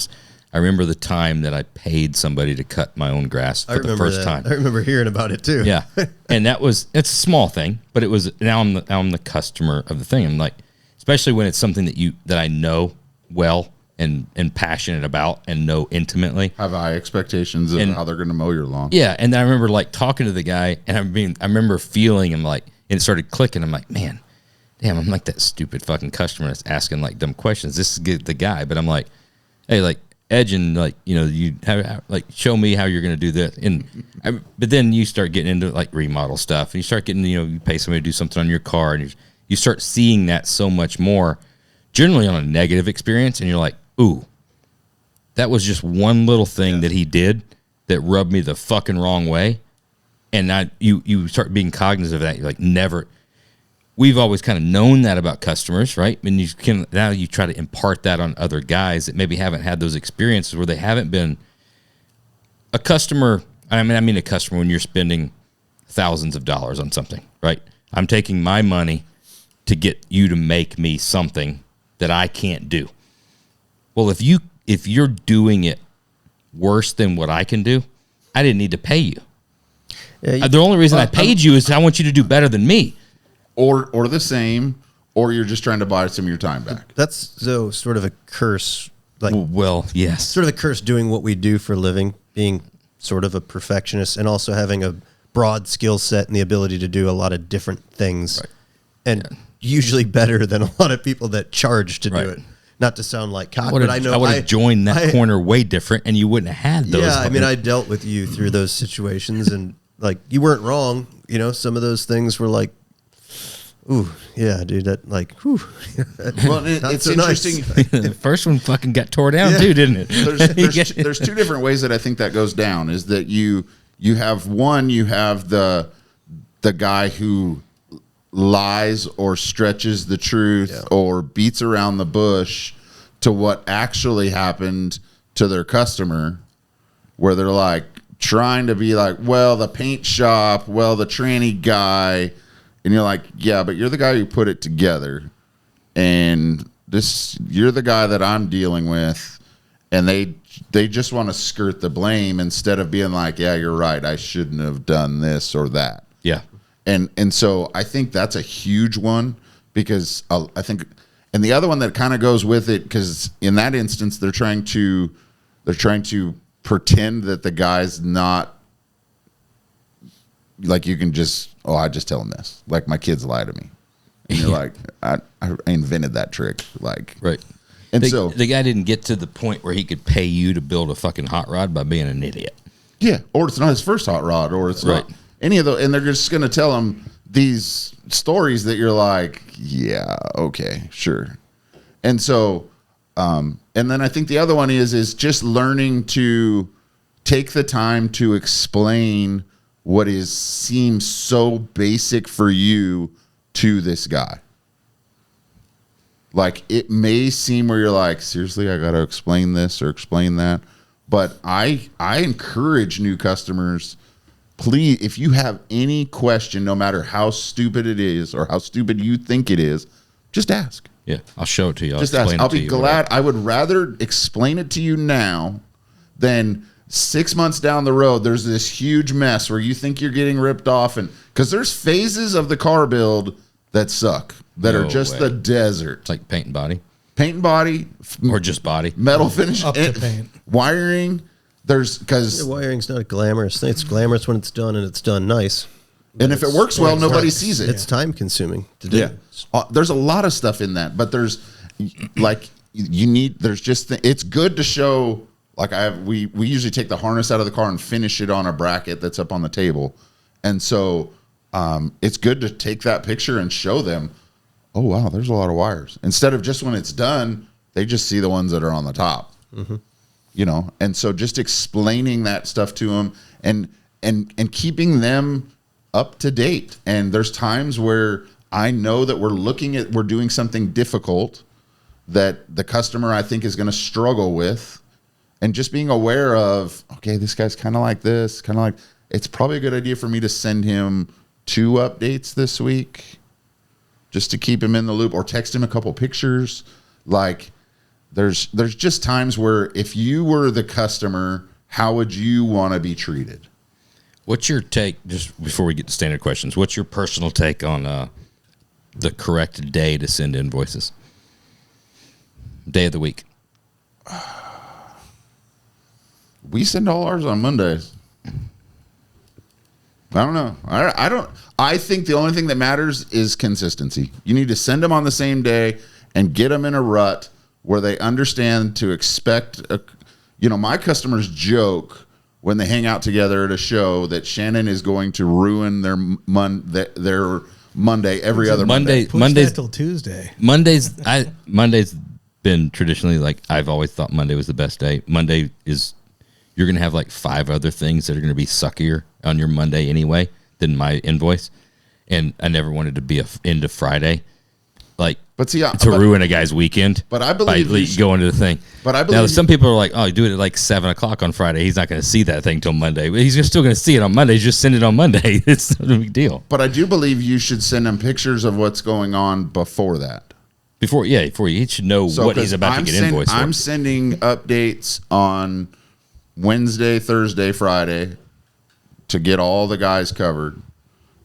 I remember the time that I paid somebody to cut my own grass for the first time. I remember hearing about it too. Yeah. And it's a small thing, but it was, now I'm the customer of the thing. I'm like, especially when it's something that I know well and passionate about and know intimately. Have high expectations of how they're going to mow your lawn. Yeah. And I remember like talking to the guy, and I remember feeling him like, and it started clicking. I'm like, man, damn, I'm like that stupid fucking customer that's asking like dumb questions. This is the guy, but I'm like, hey, like, edging, like, you know, you have like, show me how you're going to do this. But then you start getting into like remodel stuff, and you start getting, you know, you pay somebody to do something on your car, and you start seeing that so much more, generally on a negative experience. And you're like, ooh, that was just one little thing that he did that rubbed me the fucking wrong way. And you start being cognizant of that. You're like, never. We've always kind of known that about customers, right? And now you try to impart that on other guys that maybe haven't had those experiences, where they haven't been a customer. I mean a customer when you're spending thousands of dollars on something, right? I'm taking my money to get you to make me something that I can't do. Well, if you're doing it worse than what I can do, I didn't need to pay you. Yeah, the only reason I paid you is I want you to do better than me. Or the same, or you're just trying to buy some of your time back. That's sort of a curse. Like, well, yes, sort of a curse doing what we do for a living, being sort of a perfectionist, and also having a broad skill set and the ability to do a lot of different things, right. And usually better than a lot of people that charge to do it. Not to sound like cock, but I know I would have joined that corner way different, and you wouldn't have had those. Yeah, I mean, I dealt with you through those situations, and like, you weren't wrong. You know, some of those things were like, ooh, yeah, dude, that like, whew. Well, it's so interesting. Nice. The first one fucking got tore down too, didn't it? There's two different ways that I think that goes down. Is that you have the guy who lies or stretches the truth or beats around the bush to what actually happened to their customer, where they're like trying to be like, well, the paint shop, well, the tranny guy. And you're like, yeah, but you're the guy who put it together, and you're the guy that I'm dealing with, and they just want to skirt the blame instead of being like, yeah, you're right, I shouldn't have done this or that. Yeah. And so I think that's a huge one, because I think, and the other one that kind of goes with it, because in that instance they're trying to pretend that the guy's not. Like, you can just, I just tell them this. Like, my kids lie to me. And you're like, I invented that trick. Like, right. And so the guy didn't get to the point where he could pay you to build a fucking hot rod by being an idiot. Yeah. Or it's not his first hot rod, or it's not any of those. And they're just going to tell him these stories that you're like, yeah, okay, sure. And so, and then I think the other one is just learning to take the time to explain what seems so basic for you to this guy. Like, it may seem where you're like, seriously, I got to explain this or explain that. But I encourage new customers, please, if you have any question, no matter how stupid it is or how stupid you think it is, just ask. Yeah, I'll show it to you. Just ask. I'll be glad. I would rather explain it to you now than 6 months down the road, there's this huge mess where you think you're getting ripped off. And because there's phases of the car build that suck, that are just the desert. It's like paint and body. Paint and body. Or just body. Metal finish. Up to paint. Wiring. Because wiring's not a glamorous thing. It's glamorous when it's done, and it's done nice. And if it works well, nobody sees it. It's time consuming to do. Yeah. There's a lot of stuff in that, but there's like, there's just, it's good to show. Like, we usually take the harness out of the car and finish it on a bracket that's up on the table. And so it's good to take that picture and show them, oh, wow, there's a lot of wires. Instead of just when it's done, they just see the ones that are on the top. Mm-hmm. You know? And so just explaining that stuff to them and keeping them up to date. And there's times where I know that we're doing something difficult that the customer, I think, is going to struggle with. And just being aware of, okay, this guy's kind of like this, kind of like, it's probably a good idea for me to send him 2 updates this week. just to keep him in the loop, or text him a couple pictures. Like there's just times where if you were the customer, how would you want to be treated? What's your take, just before we get to standard questions, what's your personal take on the correct day to send invoices? Day of the week. We send all ours on Mondays. I don't know. I think the only thing that matters is consistency. You need to send them on the same day and get them in a rut where they understand to expect my customers joke when they hang out together at a show that Shannon is going to ruin their Monday every other Monday. Mondays till Tuesday. Monday's been traditionally, like, I've always thought Monday was the best day. Monday is, you're going to have like 5 other things that are going to be suckier on your Monday anyway than my invoice. And I never wanted to be into Friday, like, ruin a guy's weekend. But I believe by going to the thing. But I believe now some people are like, oh, do it at like 7:00 on Friday. He's not going to see that thing till Monday. But he's still going to see it on Monday. Just send it on Monday. It's not a big deal. But I do believe you should send him pictures of what's going on before that. Before he should know what he's about to get invoiced for. I'm sending updates on Wednesday, Thursday, Friday to get all the guys covered.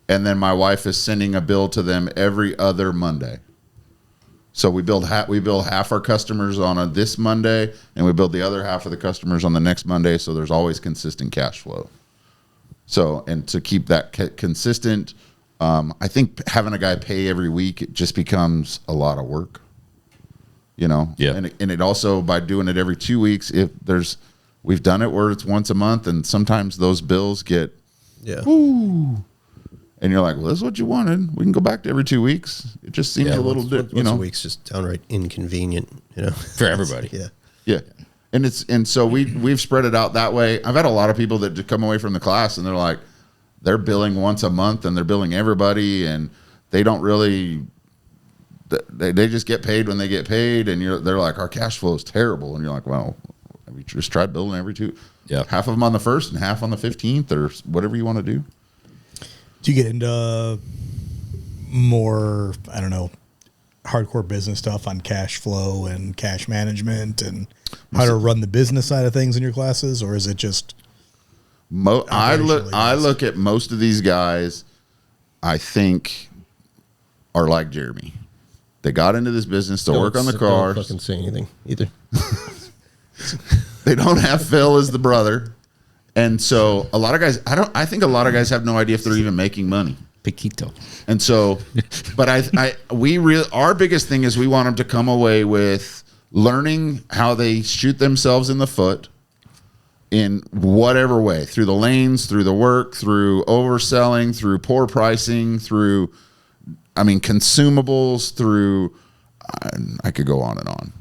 And then my wife is sending a bill to them every other Monday. So we bill half our customers on this Monday, and we bill the other half of the customers on the next Monday. So there's always consistent cash flow. So, and to keep that consistent, I think having a guy pay every week, it just becomes a lot of work. Yeah. And it also, by doing it every 2 weeks, we've done it where it's once a month, and sometimes those bills get, and you're like, well, this is what you wanted. We can go back to every 2 weeks. It just seems a little bit, once a week's just downright inconvenient, for everybody. Yeah. And so we've spread it out that way. I've had a lot of people that come away from the class and they're like, they're billing once a month and they're billing everybody, and they don't really, they just get paid when they get paid. And they're like, our cash flow is terrible. And you're like, well, have you just tried billing every 2? Yeah. Half of them on the 1st and half on the 15th, or whatever you want to do. Do you get into more, I don't know, hardcore business stuff on cash flow and cash management and how to run the business side of things in your classes, or is it just? I look at most of these guys, I think, are like Jeremy. They got into this business to work on the cars. Don't fucking say anything either. They don't have Phil as the brother. And so a lot of guys, I think a lot of guys have no idea if they're even making money. Piquito. And so, but our biggest thing is we want them to come away with learning how they shoot themselves in the foot in whatever way, through the lanes, through the work, through overselling, through poor pricing, through, consumables, through, I could go on and on.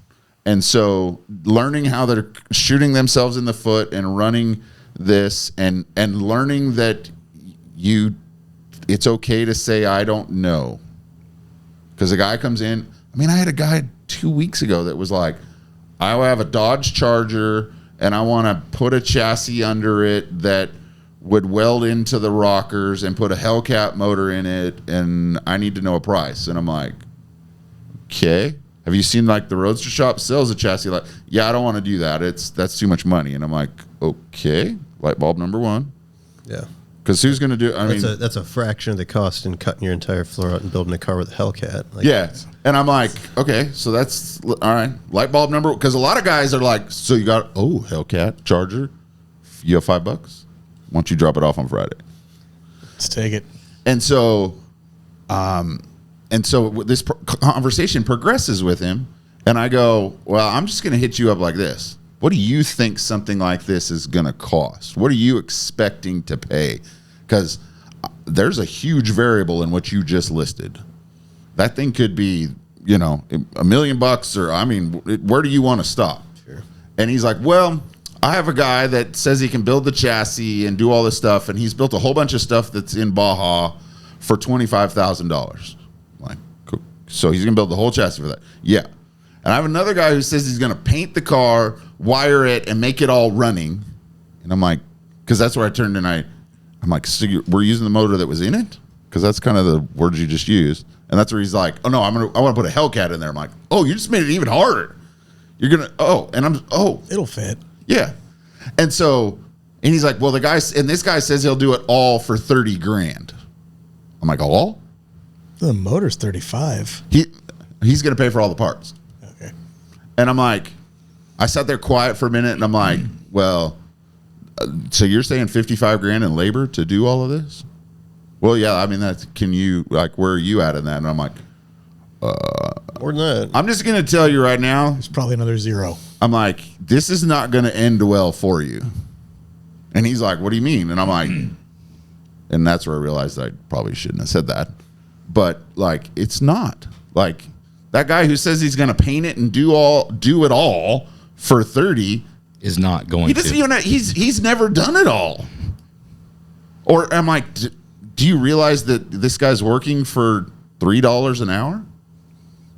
And so learning how they're shooting themselves in the foot and running this, and learning that it's okay to say, I don't know. Because a guy comes in, I had a guy 2 weeks ago that was like, I have a Dodge Charger and I want to put a chassis under it that would weld into the rockers and put a Hellcat motor in it, and I need to know a price. And I'm like, okay. Have you seen like the Roadster shop sells a chassis? Like, yeah, I don't want to do that. That's too much money. And I'm like, okay, light bulb number 1. Yeah. Because who's going to do? That's a fraction of the cost in cutting your entire floor out and building a car with a Hellcat. Yeah. And I'm like, okay, so that's all right. Light bulb number, because a lot of guys are like, so you got Hellcat Charger, you have $5. Why don't you drop it off on Friday? Let's take it. And so, this conversation progresses with him, and I go, well, I'm just going to hit you up like this. What do you think something like this is going to cost? What are you expecting to pay? Because there's a huge variable in what you just listed. That thing could be, $1 million, or where do you want to stop? Sure. And he's like, well, I have a guy that says he can build the chassis and do all this stuff, and he's built a whole bunch of stuff that's in Baja for $25,000. Like, cool. So he's going to build the whole chassis for that. Yeah. And I have another guy who says he's going to paint the car, wire it, and make it all running. And I'm like, because that's where I turned and I'm like, so we're using the motor that was in it? Because that's kind of the words you just used. And that's where he's like, oh no, I want to put a Hellcat in there. I'm like, oh, you just made it even harder. You're going to, It'll fit. yeah. And he's like, well, this guy says he'll do it all for 30 grand. I'm like, all? The motor's 35. He's going to pay for all the parts. Okay. And I'm like, I sat there quiet for a minute and I'm like, well, so you're saying 55 grand in labor to do all of this? Well, yeah, I mean, where are you at in that? And I'm like, More than that. I'm just going to tell you right now. It's probably another 0. I'm like, this is not going to end well for you. And he's like, what do you mean? And I'm like, and that's where I realized I probably shouldn't have said that. But like, it's not. Like, that guy who says he's going to paint it and do it all for 30 is not going he doesn't to. Even, he's never done it all. Or I'm like, do you realize that this guy's working for $3 an hour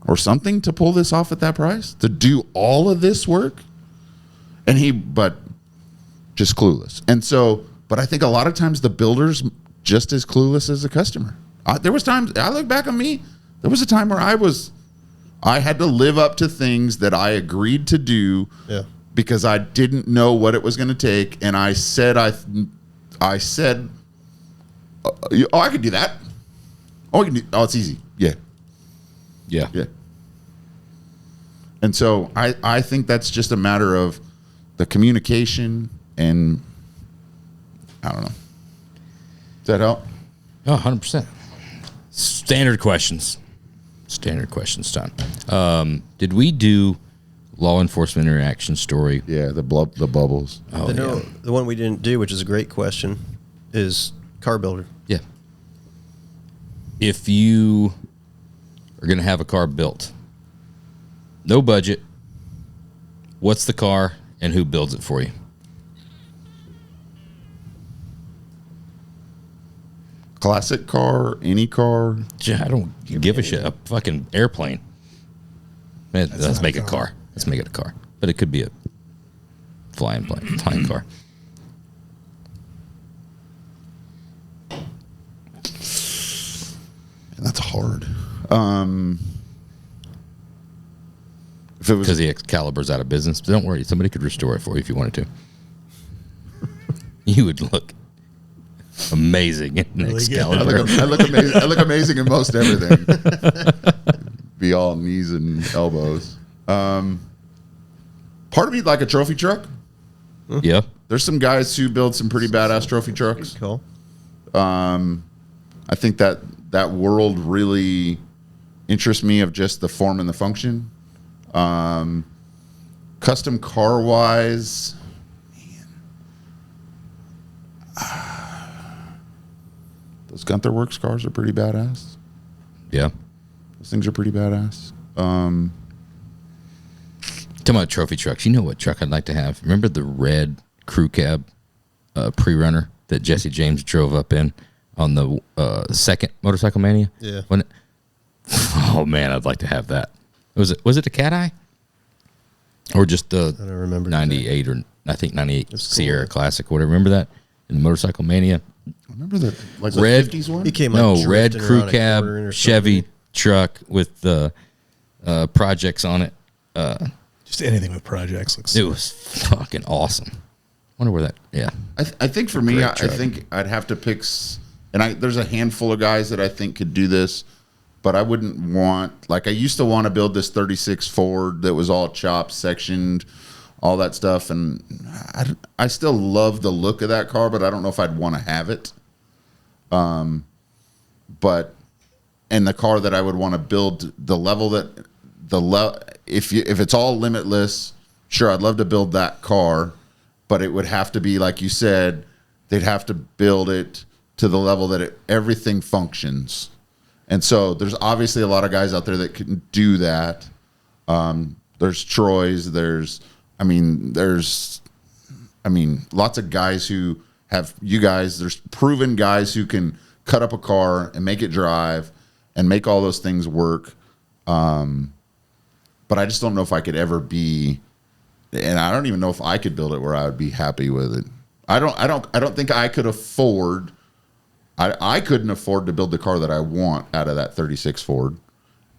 or something to pull this off at that price, to do all of this work? But just clueless. And so, but I think a lot of times the builder's just as clueless as the customer. There was times, I look back on me, there was a time where I had to live up to things that I agreed to do because I didn't know what it was going to take. And I said, I could do that. It's easy. Yeah. And so I think that's just a matter of the communication and I don't know. Does that help? Oh, 100%. Standard questions, Don. Did we do law enforcement interaction story? Yeah, the bubbles. Oh, The one we didn't do, which is a great question, is car builder. Yeah. If you are going to have a car built, no budget, what's the car and who builds it for you? Classic car, any car. I don't give a shit. A fucking airplane. Man, let's make a car. Let's make it a car. But it could be a flying car. That's hard. If it was Because the Excalibur's out of business. But don't worry, somebody could restore it for you if you wanted to. You would look amazing in an Excalibur. I look amazing in most everything. Be all knees and elbows. Part of me like a trophy truck. Yeah. There's some guys who build some pretty badass trophy trucks. Cool. I think that world really interests me, of just the form and the function. Custom car wise, those Gunther Works cars are pretty badass. Yeah. Those things are pretty badass. Talking about trophy trucks, you know what truck I'd like to have? Remember the red crew cab pre-runner that Jesse James drove up in on the second Motorcycle Mania? Yeah. Oh man, I'd like to have that. Was it a Cat Eye? Or just the I don't remember 98 or I think 98 Cool. Sierra Classic, whatever. Remember that in the Motorcycle Mania? Remember the Red- the 50s one? He came No, like red drifting crew around a cab corner or Chevy something. truck with the projects on it. Just anything with projects looks. It was fucking awesome. Wonder where that. Yeah, I think for me, Great I truck. think I'd have to pick, there's a handful of guys that I think could do this, but I wouldn't want, like I used to want to build this 36 Ford that was all chopped, sectioned, all that stuff, and I still love the look of that car, but I don't know if I'd want to have it. But and the car that I would want to build, if it's all limitless, sure, I'd love to build that car, but it would have to be, like you said, they'd have to build it to the level that everything functions. And so there's obviously a lot of guys out there that can do that. There's Troy's, there's lots of guys who have, there's proven guys who can cut up a car and make it drive and make all those things work. But I just don't know if I could ever be, and I don't even know if I could build it where I would be happy with it. I don't think I could afford I couldn't afford to build the car that I want out of that 36 Ford.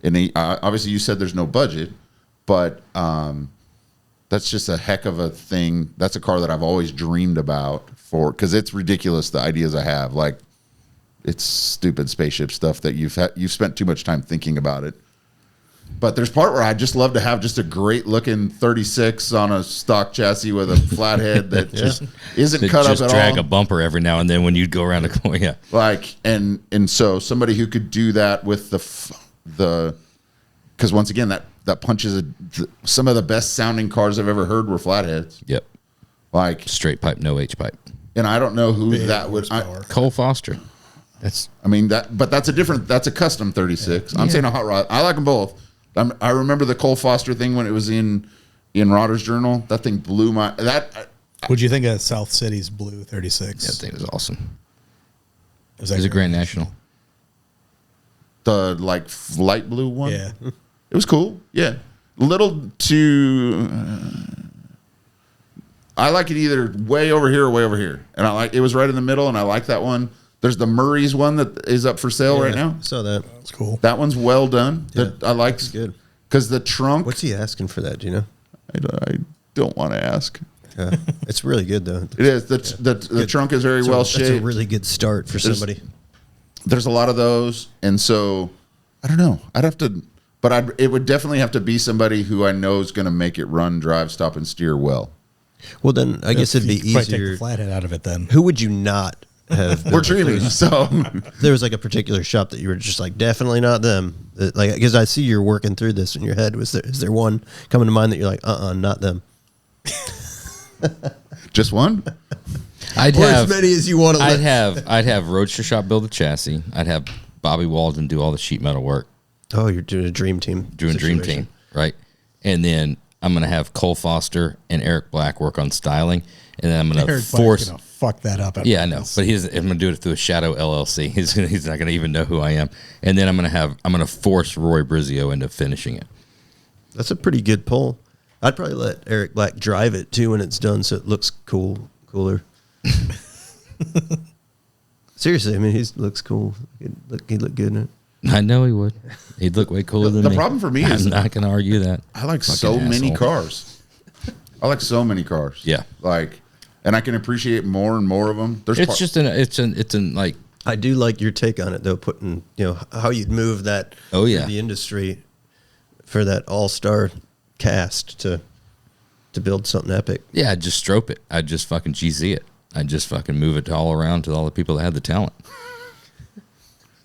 And obviously you said there's no budget, but that's just a heck of a thing. That's a car that I've always dreamed about because it's ridiculous, the ideas I have. Like, it's stupid spaceship stuff that you've spent too much time thinking about it. But there's part where I just love to have just a great looking 36 on a stock chassis with a flathead that just isn't That cut up just at drag all. a bumper every now and then when you'd go around the corner. Yeah. Like, and so somebody who could do that with the because once again that punches some of the best sounding cars I've ever heard were flatheads. Yep. Like Straight pipe, no H pipe. And I don't know who that would. Cole Foster. But that's a custom 36. I'm saying a hot rod. I like them both. I remember the Cole Foster thing when it was in Rodger's journal. That thing blew my. What'd you think of South City's blue 36? Yeah, that thing was awesome. It was a Grand National. The light blue one. Yeah, it was cool. Yeah, little too. I like it either way over here or way over here, and it was right in the middle, and I like that one. There's the Murray's one that is up for sale right now. Saw that. That's cool. That one's well done. Yeah, I like. It's good. Because the trunk. What's he asking for that? Do you know? I don't want to ask. It's really good though. It is. The trunk is very well shaped. That's a really good start for somebody. There's a lot of those, and so I don't know. I'd have to, but it would definitely have to be somebody who I know is going to make it run, drive, stop, and steer well. Well, then I guess it'd be Probably take easier. the flathead out of it then. Who would you not have? We're dreaming, so there was like a particular shop that you were just like, definitely not them. Like, because I see you're working through this in your head. Is there one coming to mind that you're like, not them? Just one. I'd Or have as many as you want to. I'd have Roadster Shop build a chassis. I'd have Bobby Walden do all the sheet metal work. Oh, you're doing a dream team. Doing Dream Team, right? And then I'm gonna have Cole Foster and Eric Black work on styling, and then I'm gonna Eric force. Black's gonna fuck that up. Yeah, I know, but I'm gonna do it through a Shadow LLC. He's not gonna even know who I am. And then I'm gonna force Roy Brizio into finishing it. That's a pretty good pull. I'd probably let Eric Black drive it too when it's done, so it looks cooler. Seriously, I mean, he looks cool. He'd look good in it. I know he would. He'd look way cooler than me. The problem for me is I'm not gonna argue that. I like Fucking so many asshole. cars. I like so many cars. Yeah. And I can appreciate more and more of them. It's like. I do like your take on it though, putting how you'd move that. Oh yeah. Through the industry for that all-star cast to build something epic. Yeah, I'd just stroke it. I'd just fucking GZ it. I'd just fucking move it all around to all the people that had the talent.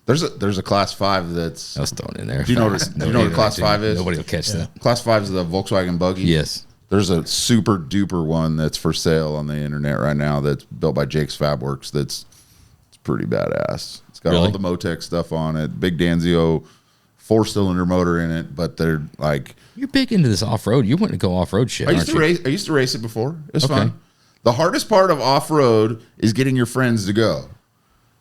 There's a Class 5 that's. I was thrown in there. Do you know what a Class 5 is? Nobody will catch that. Class 5 is the Volkswagen buggy. Yes. There's a super duper one that's for sale on the internet right now that's built by Jake's Fabworks. It's pretty badass. It's got all the Motec stuff on it. Big Danzio 4-cylinder motor in it, but they're like. You're big into this off road. You want to go off road shit. I used to race it before. It's fun. The hardest part of off road is getting your friends to go,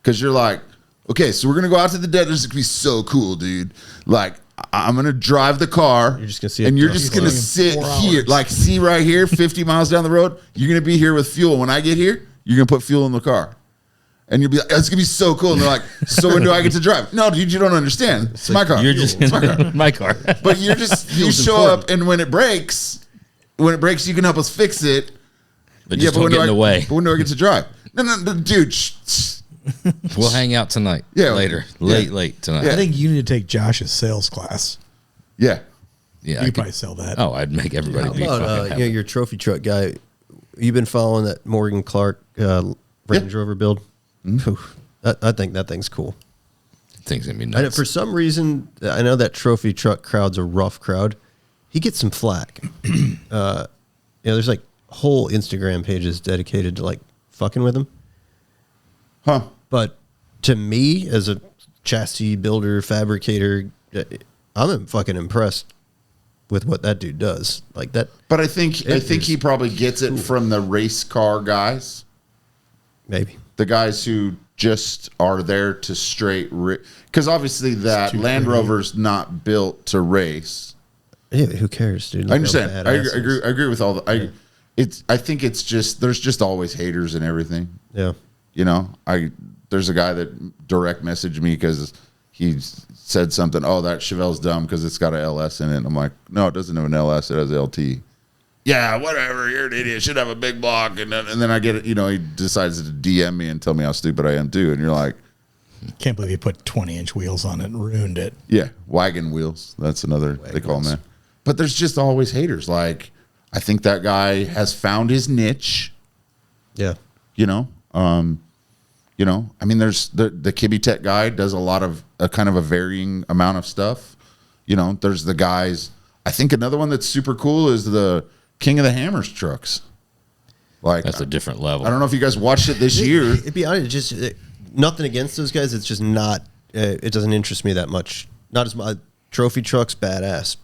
because you're like, okay, so we're gonna go out to the desert. It's gonna be so cool, dude. Like, I'm gonna drive the car. You're just gonna see, and you're just gonna sit here, like, see right here, 50 miles down the road. You're gonna be here with fuel. When I get here, you're gonna put fuel in the car, and you'll be like, it's gonna be so cool. And they're like, so when do I get to drive? No, dude, you don't understand. It's my car. You're just it's my car. my car. But you show up, and when it breaks, you can help us fix it. But just don't get in the way. But when do I get to drive? No, dude. We'll hang out tonight. Yeah. Later. Yeah. Late tonight. Yeah. I think you need to take Josh's sales class. Yeah. Yeah. You could probably sell that. Oh, I'd make everybody How be about fucking happy. your trophy truck guy? You've been following that Morgan Clark Range Rover build. I think that thing's cool. Things gonna be I know, nuts. for some reason, I know that trophy truck crowd's a rough crowd. He gets some flack. There's like whole Instagram pages dedicated to like fucking with him. Huh. But to me, as a chassis builder, fabricator, I'm fucking impressed with what that dude does. Like that. But I think he probably gets it from the race car guys. Maybe. The guys who just are there to straight because obviously that Land Rover's not built to race. Yeah, who cares, dude? I understand. I agree with all the. I think it's just there's just always haters and everything. Yeah. there's a guy that direct messaged me because he said something. Oh, that Chevelle's dumb because it's got an LS in it. And I'm like, no, it doesn't have an LS. It has LT. Yeah, whatever. You're an idiot. Should have a big block. And then I get it. You know, he decides to DM me and tell me how stupid I am too. And you're like, can't believe you put 20-inch wheels on it and ruined it. Yeah, wagon wheels. That's another they call them that. But there's just always haters. Like, I think that guy has found his niche. Yeah. You know, I mean, there's the Kibby Tech guy does a lot of a kind of a varying amount of stuff. You know, there's the guys. I think another one that's super cool is the King of the Hammers trucks. Like, that's a different level. I don't know if you guys watched it this year. It'd be honest, nothing against those guys. It's just not. It doesn't interest me that much. Not as much. Trophy trucks, badass.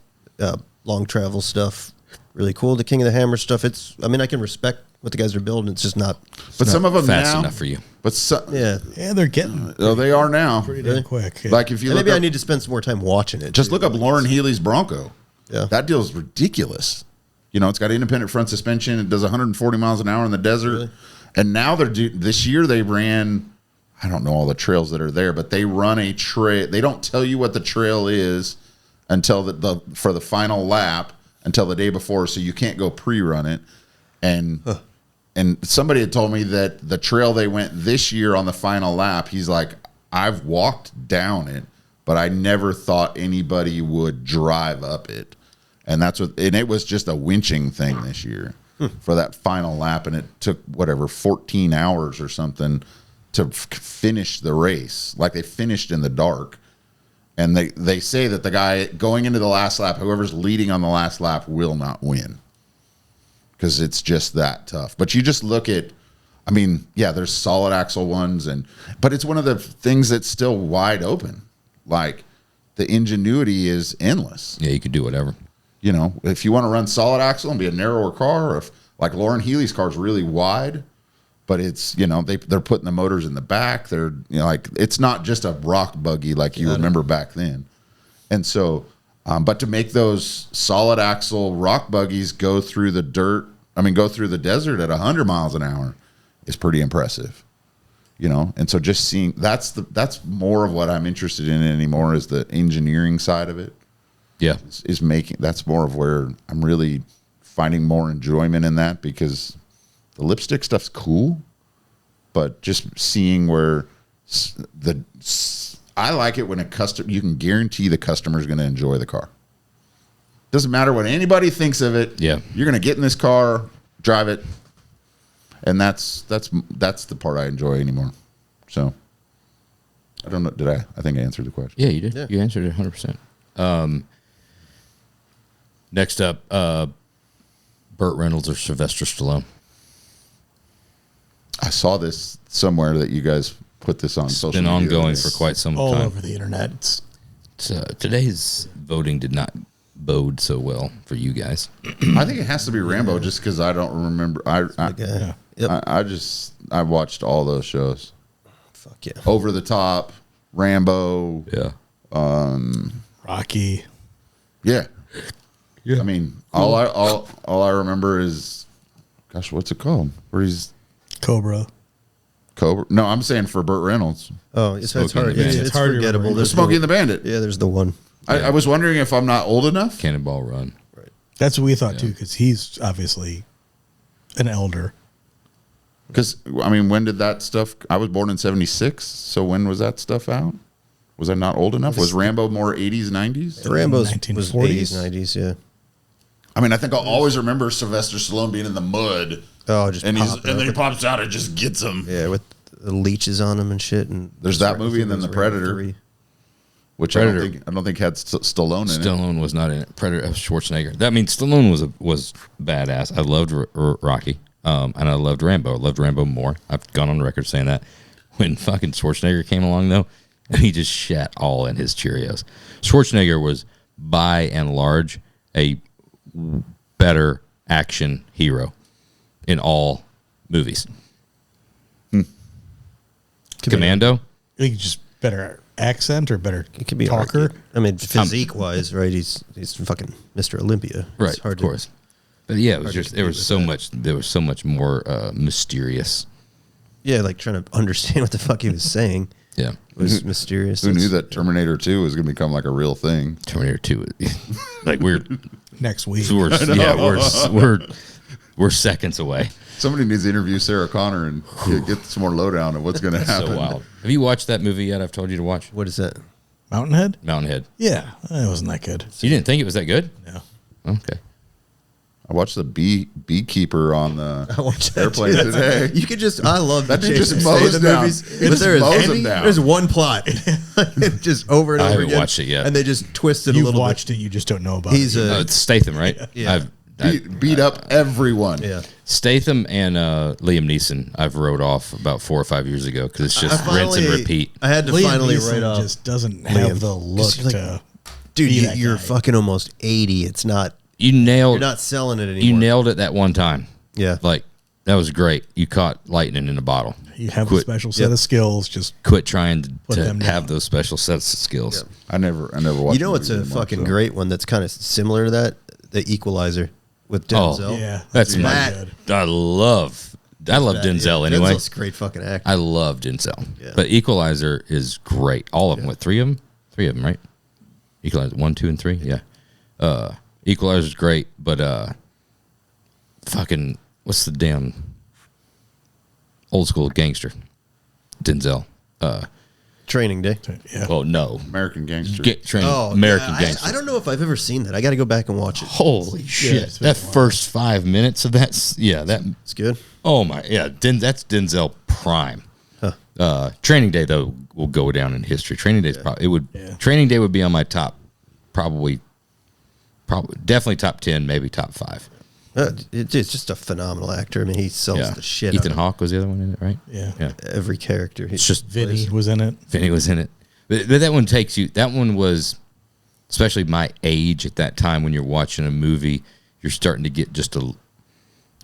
Long travel stuff, really cool. The King of the Hammer stuff. I mean, I can respect what the guys are building. It's just not. But some of them fast now, enough for you. But yeah, they're getting. Oh, they are now pretty damn quick. Yeah. Like if you maybe I need to spend some more time watching it. Just look up Lauren Healy's Bronco. Yeah, that deal's ridiculous. You know, it's got independent front suspension. It does 140 miles an hour in the desert. Really? And now this year they ran. I don't know all the trails that are there, but they run a trail. They don't tell you what the trail is until for the final lap until the day before, so you can't go pre-run it. And somebody had told me that the trail they went this year on the final lap, he's like, I've walked down it, but I never thought anybody would drive up it. And it was just a winching thing this year for that final lap, and it took 14 hours or something to finish the race. Like, they finished in the dark. And they say that the guy going into the last lap, whoever's leading on the last lap, will not win because it's just that tough. But you just look at, I mean, yeah, there's solid axle ones, but it's one of the things that's still wide open. Like, the ingenuity is endless. Yeah, you could do whatever. You know, if you want to run solid axle and be a narrower car, or if like Lauren Healy's car is really wide, but it's, you know, they're putting the motors in the back. They're, you know, like, it's not just a rock buggy like you remember back then. And so, but to make those solid axle rock buggies go through the desert at 100 miles an hour is pretty impressive, you know? And so just seeing, that's more of what I'm interested in anymore, is the engineering side of it. Yeah. That's more of where I'm really finding more enjoyment in that, because the lipstick stuff's cool, but just seeing where I like it when you can guarantee the customer's going to enjoy the car. Doesn't matter what anybody thinks of it. Yeah, you're going to get in this car, drive it, and that's the part I enjoy anymore. So I don't know. I think I answered the question. Yeah, you did. Yeah. You answered it 100%. Next up, Burt Reynolds or Sylvester Stallone. I saw this somewhere that you guys put this on social media. It's been ongoing for quite some all time. All over the internet. Today's voting did not bode so well for you guys. I think it has to be Rambo, just because I don't remember. I watched all those shows. Fuck yeah. Over the Top, Rambo. Yeah. Rocky. Yeah. I mean, all I remember is, gosh, what's it called? Where he's Cobra. No, I'm saying for Burt Reynolds. Oh, it's hard. Smoking the Bandit. It's forgettable. There's Smokey and the Bandit. Yeah, there's the one. I was wondering if I'm not old enough. Cannonball Run. Right. That's what we thought too, because he's obviously an elder. Because, I mean, when did that stuff? I was born in 76, so when was that stuff out? Was I not old enough? Was Rambo more 80s, 90s? Rambo's 1940s? was 80s, 90s, yeah. I mean, I think I'll always remember Sylvester Stallone being in the mud. Oh, just and popping then he up. pops out and just gets him. Yeah, with the leeches on him and shit. And There's that movie, and then The Predator, which Predator. I don't think had Stallone in it. Stallone was not in it. Predator, Schwarzenegger. That means Stallone was badass. I loved Rocky, and I loved Rambo. I loved Rambo more. I've gone on record saying that. When fucking Schwarzenegger came along, though, and he just shat all in his Cheerios. Schwarzenegger was, by and large, a better action hero in all movies. Commando? I think just better accent or better It could be talker. argued. I mean, physique wise, right? He's fucking Mr. Olympia. Right, It's hard of course. But yeah, it was just there was so much more mysterious Yeah, like trying to understand what the fuck he was saying. Yeah. It was mysterious. Who knew that Terminator 2 was going to become like a real thing? Terminator 2. Like we're Next week. We're seconds away. Somebody needs to interview Sarah Connor and get some more lowdown on what's going to happen. So wild. Have you watched that movie yet? I've told you to watch What is that? Mountainhead? Mountainhead. Yeah, it wasn't that good. You didn't think it was that good? No. Okay. I watched the beekeeper on the watched airplane that today. You could just, I love That the dude just Jason mows Statham down. movies, He but just mows them down. there's one plot, just over and I over haven't again. watched it yet. And they just twist it a You've little watched it, you just don't know about He's it. a It's Statham, right? Yeah. Beat up everyone. yeah. Statham and Liam Neeson I've wrote off about 4 or 5 years ago because it's just rinse and repeat. I had to Liam finally Neeson write off. just doesn't have the look Like, to. dude, be that you're guy. fucking almost 80. It's not. You're You're not selling it anymore. You nailed it that one time. Yeah. Like that was great. You caught lightning in a bottle. You have a Quit- special set of skills. Just Quit trying Put to them have down. those special sets of skills. I never watched. You know what's a movies anymore, fucking so. great one that's kind of similar to that? The Equalizer with Oh, Denzel. yeah, That's really my. good. I love Denzel anyway. Denzel's a great fucking actor. I love Denzel. Yeah. But Equalizer is great. All of them. What, 3 of them? 3 of them, right? Equalizer 1, 2, and 3. Yeah. Equalizer's great, but fucking what's the damn old school gangster? Denzel. Training Day. Yeah. Well, no. American Gangster. American yeah, Gangster. I don't know if I've ever seen that. I got to go back and watch it. Holy shit! it's been That a while. first 5 minutes of that, that. It's good. Oh my, yeah. That's Denzel prime. Training Day though will go down in history. Training Day's Training Day would be on my top, probably definitely top 10, maybe top 5. It's just a phenomenal actor. I mean, he sells the shit. Ethan out of Hawke was the other one in it, right? Yeah. every character. It's just Vinny was in it. Vinny was in it. But that one takes you. That one was, especially my age at that time when you're watching a movie, you're starting to get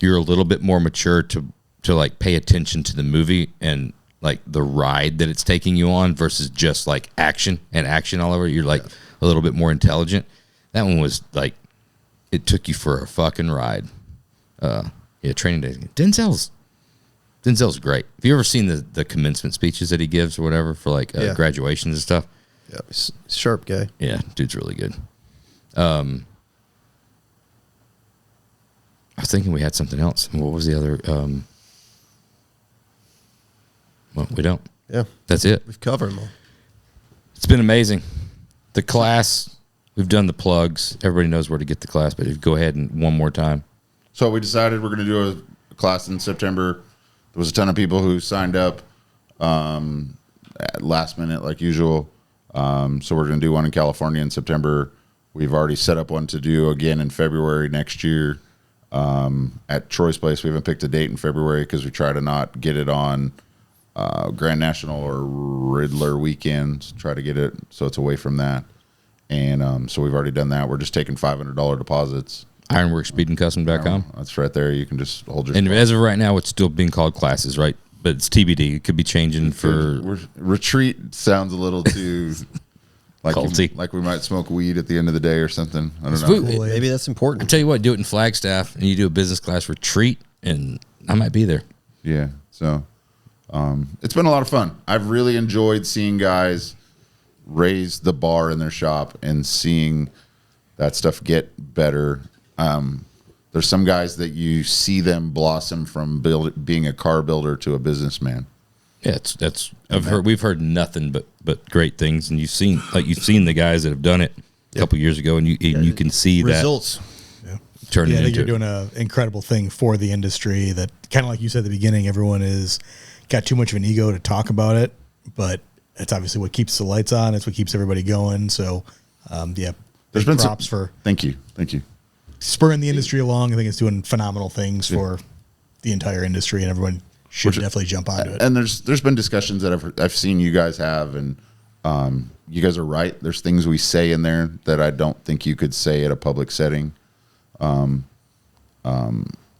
you're a little bit more mature to like pay attention to the movie and like the ride that it's taking you on versus just like action all over. You're like a little bit more intelligent. That one was like, it took you for a fucking ride. Training Day. Denzel's great. Have you ever seen the commencement speeches that he gives or whatever for like graduations and stuff? Yeah, he's a sharp guy. Yeah, dude's really good. I was thinking we had something else. What was the other? Well, we don't. Yeah, That's it. we've covered them all. It's been amazing. The class, we've done the plugs. Everybody knows where to get the class, but if you go ahead and one more time. So we decided we're going to do a class in September. There was a ton of people who signed up at last minute, like usual. So we're going to do one in California in September. We've already set up one to do again in February next year at Troy's place. We haven't picked a date in February because we try to not get it on Grand National or Riddler weekends. Try to get it so it's away from that. And so we've already done that. We're just taking $500 deposits. Ironworks Speed Kustom.com. That's right there. You can just hold your. And as of right now, it's still being called classes, right? But it's TBD. It could be changing for retreat. Sounds a little too like culty. Like we might smoke weed at the end of the day or something. I don't know. Cool. Maybe that's I important. tell you what, do it in Flagstaff, and you do a business class retreat, and I might be there. Yeah. So it's been a lot of fun. I've really enjoyed seeing guys raise the bar in their shop and seeing that stuff get better. There's some guys that you see them blossom from being a car builder to a businessman. Yeah, we've heard nothing but great things, and you've seen the guys that have done it a couple years ago, and you can see Results. Yeah. turning I think into you're doing an incredible thing for the industry that kind of like you said at the beginning, everyone is got too much of an ego to talk about it, but it's obviously what keeps the lights on. It's what keeps everybody going. So, There's been props for Thank you. spurring the industry along. I think it's doing phenomenal things for the entire industry, and everyone should definitely jump onto it. And there's been discussions that I've seen you guys have, and you guys are right. There's things we say in there that I don't think you could say at a public setting.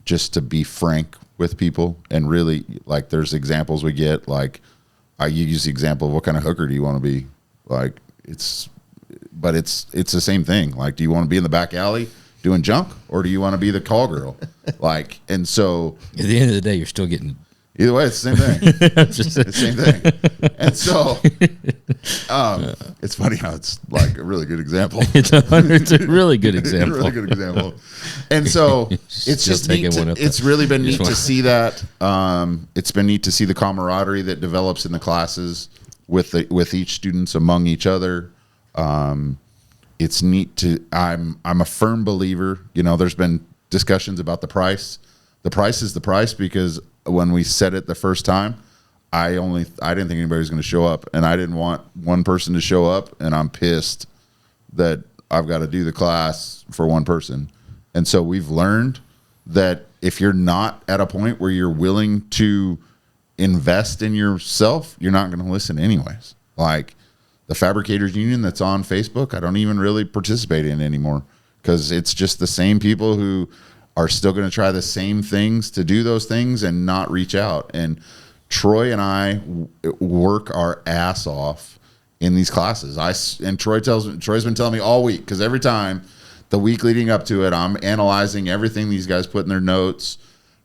Just to be frank with people, and really, like, there's examples we get. Like, I use the example of what kind of hooker do you want to be? Like, it's the same thing. Like, do you want to be in the back alley doing junk, or do you want to be the call girl? Like, and so at the end of the day, you're still getting Either way, it's the same thing. It's the same thing. And so, it's funny how it's like a really good example. It's a really good example. Really good example. And so it's just neat. It's really been neat to see that. It's been neat to see the camaraderie that develops in the classes with each students among each other. It's neat to. I'm a firm believer. You know, there's been discussions about the price. The price is the price because when we said it the first time, I didn't think anybody was going to show up, and I didn't want one person to show up, and I'm pissed that I've got to do the class for one person. And so we've learned that if you're not at a point where you're willing to invest in yourself, you're not going to listen anyways. Like the Fabricators Union that's on Facebook, I don't even really participate in anymore because it's just the same people who are still going to try the same things to do those things and not reach out. And Troy and I work our ass off in these classes. Troy's been telling me all week, because every time the week leading up to it, I'm analyzing everything these guys put in their notes,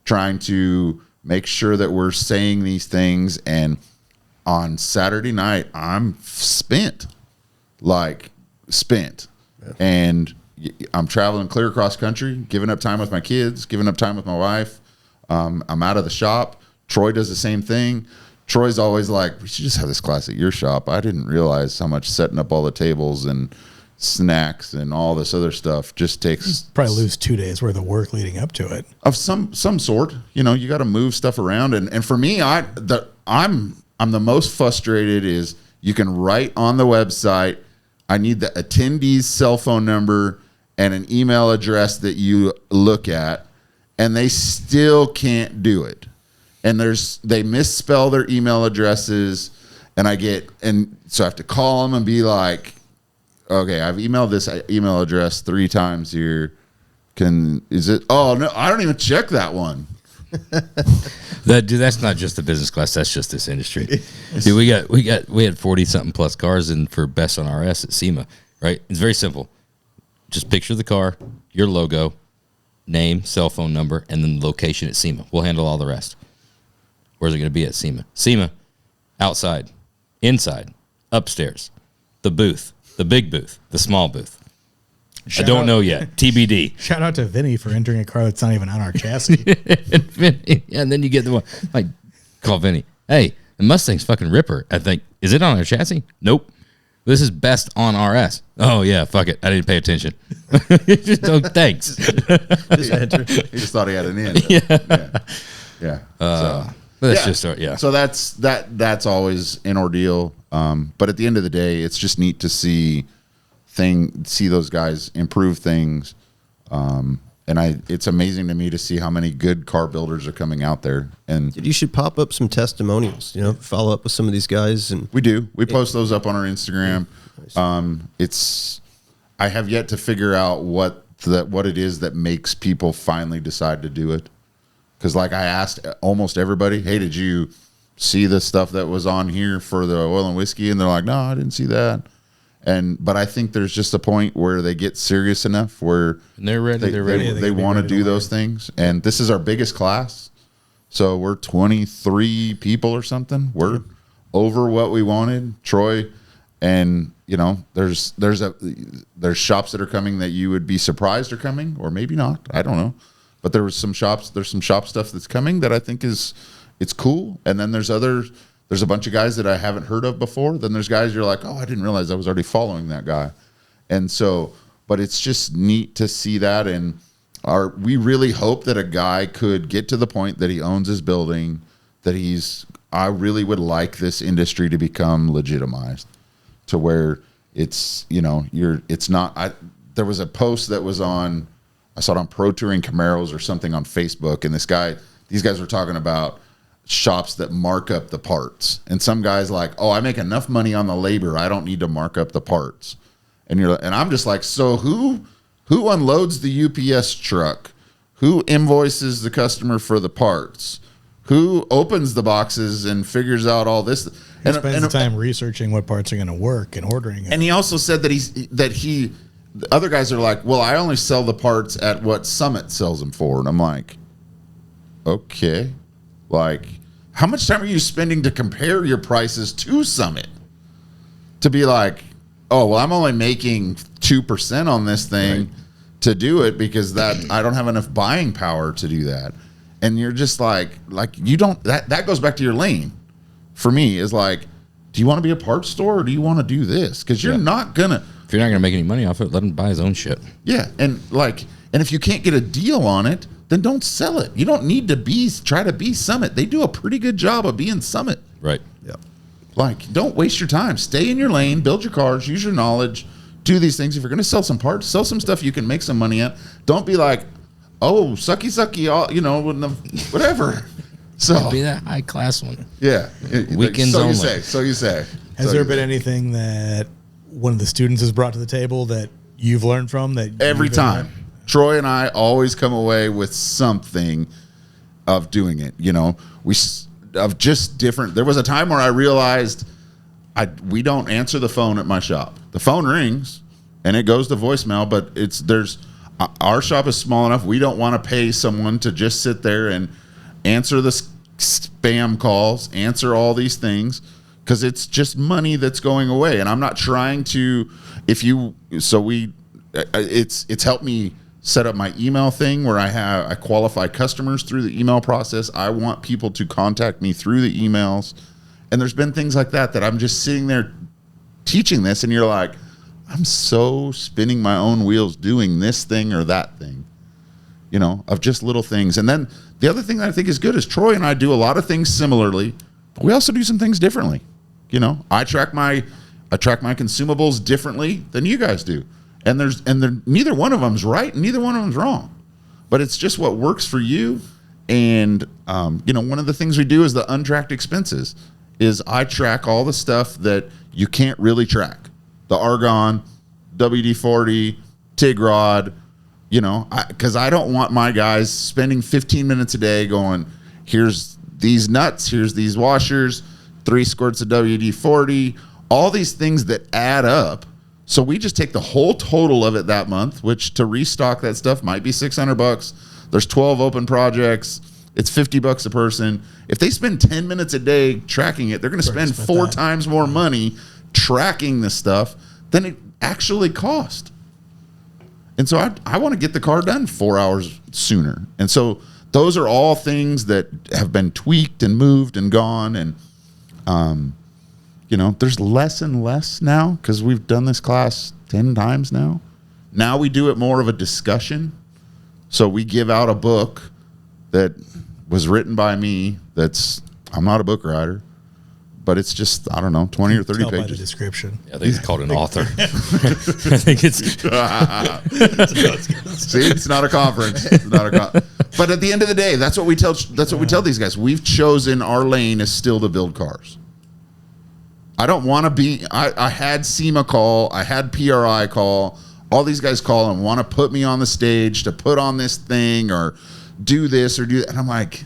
trying to make sure that we're saying these things. And on Saturday night, I'm spent. And I'm traveling clear across country, giving up time with my kids, giving up time with my wife. I'm out of the shop. Troy does the same thing. Troy's always like, we should just have this class at your shop. I didn't realize how much setting up all the tables and snacks and all this other stuff just takes. Probably lose 2 days worth of work leading up to it. Of some sort. You know, you got to move stuff around. And for me, I'm the most frustrated is you can write on the website, I need the attendee's cell phone number and an email address that you look at, and they still can't do it. And they misspell their email addresses, and so I have to call them and be like, okay, I've emailed this email address 3 times here. Oh no, I don't even check that one. That's not just the business class. That's just this industry. Dude, we had 40 something plus cars in for best on RS at SEMA, right? It's very simple. Just picture the car, your logo, name, cell phone number, and then the location at SEMA. We'll handle all the rest. Where's it going to be at SEMA? SEMA, outside, inside, upstairs, the booth, the big booth, the small booth. I don't know yet. TBD. Shout out to Vinny for entering a car that's not even on our chassis. And then you get the one, like, call Vinny. Hey, the Mustang's fucking ripper. I think, is it on our chassis? Nope. This is best on RS. Oh, yeah, fuck it. I didn't pay attention. Just thanks. Just enter. He just thought he had an in. Yeah. So that's always an ordeal. But at the end of the day, it's just neat to see those guys improve things. It's amazing to me to see how many good car builders are coming out there. And you should pop up some testimonials, follow up with some of these guys. And we do. We post those up on our Instagram. I have yet to figure out what it is that makes people finally decide to do it. Because like I asked almost everybody, hey, did you see the stuff that was on here for the oil and whiskey? And they're like, no, I didn't see that. But I think there's just a point where they get serious enough where they're ready. They want to do those things. And this is our biggest class. So we're 23 people or something. We're over what we wanted. Troy, and there's shops that are coming that you would be surprised are coming, or maybe not. I don't know. But there's some shop stuff that's coming that I think it's cool. And then there's a bunch of guys that I haven't heard of before. Then there's guys you're like, oh, I didn't realize I was already following that guy. And so, but it's just neat to see that. And we really hope that a guy could get to the point that he owns his building, I really would like this industry to become legitimized to where it's, there was a post that was I saw it on Pro Touring Camaros or something on Facebook. And these guys were talking about shops that mark up the parts, and some guys like, oh, I make enough money on the labor, I don't need to mark up the parts. And I'm just like, so who unloads the UPS truck? Who invoices the customer for the parts? Who opens the boxes and figures out all this? He spends the time researching what parts are going to work and ordering it. And he also said that the other guys are like, well, I only sell the parts at what Summit sells them for. And I'm like, okay. Like, how much time are you spending to compare your prices to Summit? To be like, oh, well, I'm only making 2% on this thing to do it because that I don't have enough buying power to do that. And you're just like you don't, that goes back to your lane for me is like, do you want to be a parts store or do you want to do this? Because you're not going to. If you're not going to make any money off it, let him buy his own shit. Yeah. And if you can't get a deal on it, then don't sell it. You don't need to try to be Summit. They do a pretty good job of being Summit. Right. Yeah. Like, don't waste your time. Stay in your lane, build your cars, use your knowledge, do these things. If you're going to sell some parts, sell some stuff you can make some money at. Don't be like, oh, sucky, all, whatever. So Be that high class one. yeah, Weekends so only. You say. Has there been anything that one of the students has brought to the table that you've learned from? That Every time. Troy and I always come away with something of doing it. Of just different. There was a time where I realized we don't answer the phone at my shop. The phone rings and it goes to voicemail, but our shop is small enough. We don't want to pay someone to just sit there and answer the spam calls, answer all these things, because it's just money that's going away. And I'm not trying to. It's helped me set up my email thing where I qualify customers through the email process. I want people to contact me through the emails. And there's been things like that I'm just sitting there teaching this, and you're like, I'm so spinning my own wheels doing this thing or that thing, of just little things. And then the other thing that I think is good is Troy and I do a lot of things similarly, but we also do some things differently. I track my consumables differently than you guys do. And neither one of them's right and neither one of them's wrong, but it's just what works for you. And one of the things we do is the untracked expenses. Is I track all the stuff that you can't really track, the argon, WD-40, TIG rod, because I don't want my guys spending 15 minutes a day going, here's these nuts, here's these washers, 3 squirts of WD-40, all these things that add up. So we just take the whole total of it that month, which to restock that stuff might be $600. There's 12 open projects. It's $50 a person. If they spend 10 minutes a day tracking it, they're going to spend 4 times more money tracking this stuff than it actually cost. And so I want to get the car done 4 hours sooner. And so those are all things that have been tweaked and moved and gone. And, there's less and less now because we've done this class 10 times now. Now we do it more of a discussion. So we give out a book that was written by me. I'm not a book writer, but it's just, I don't know, 20 or 30 pages. By the description. Yeah, they called an author. I think it's. See, it's not a conference. But at the end of the day, that's what we tell these guys. We've chosen our lane is still to build cars. I don't want to be. I had SEMA call. I had PRI call. All these guys call and want to put me on the stage to put on this thing or do this or do that. And I'm like,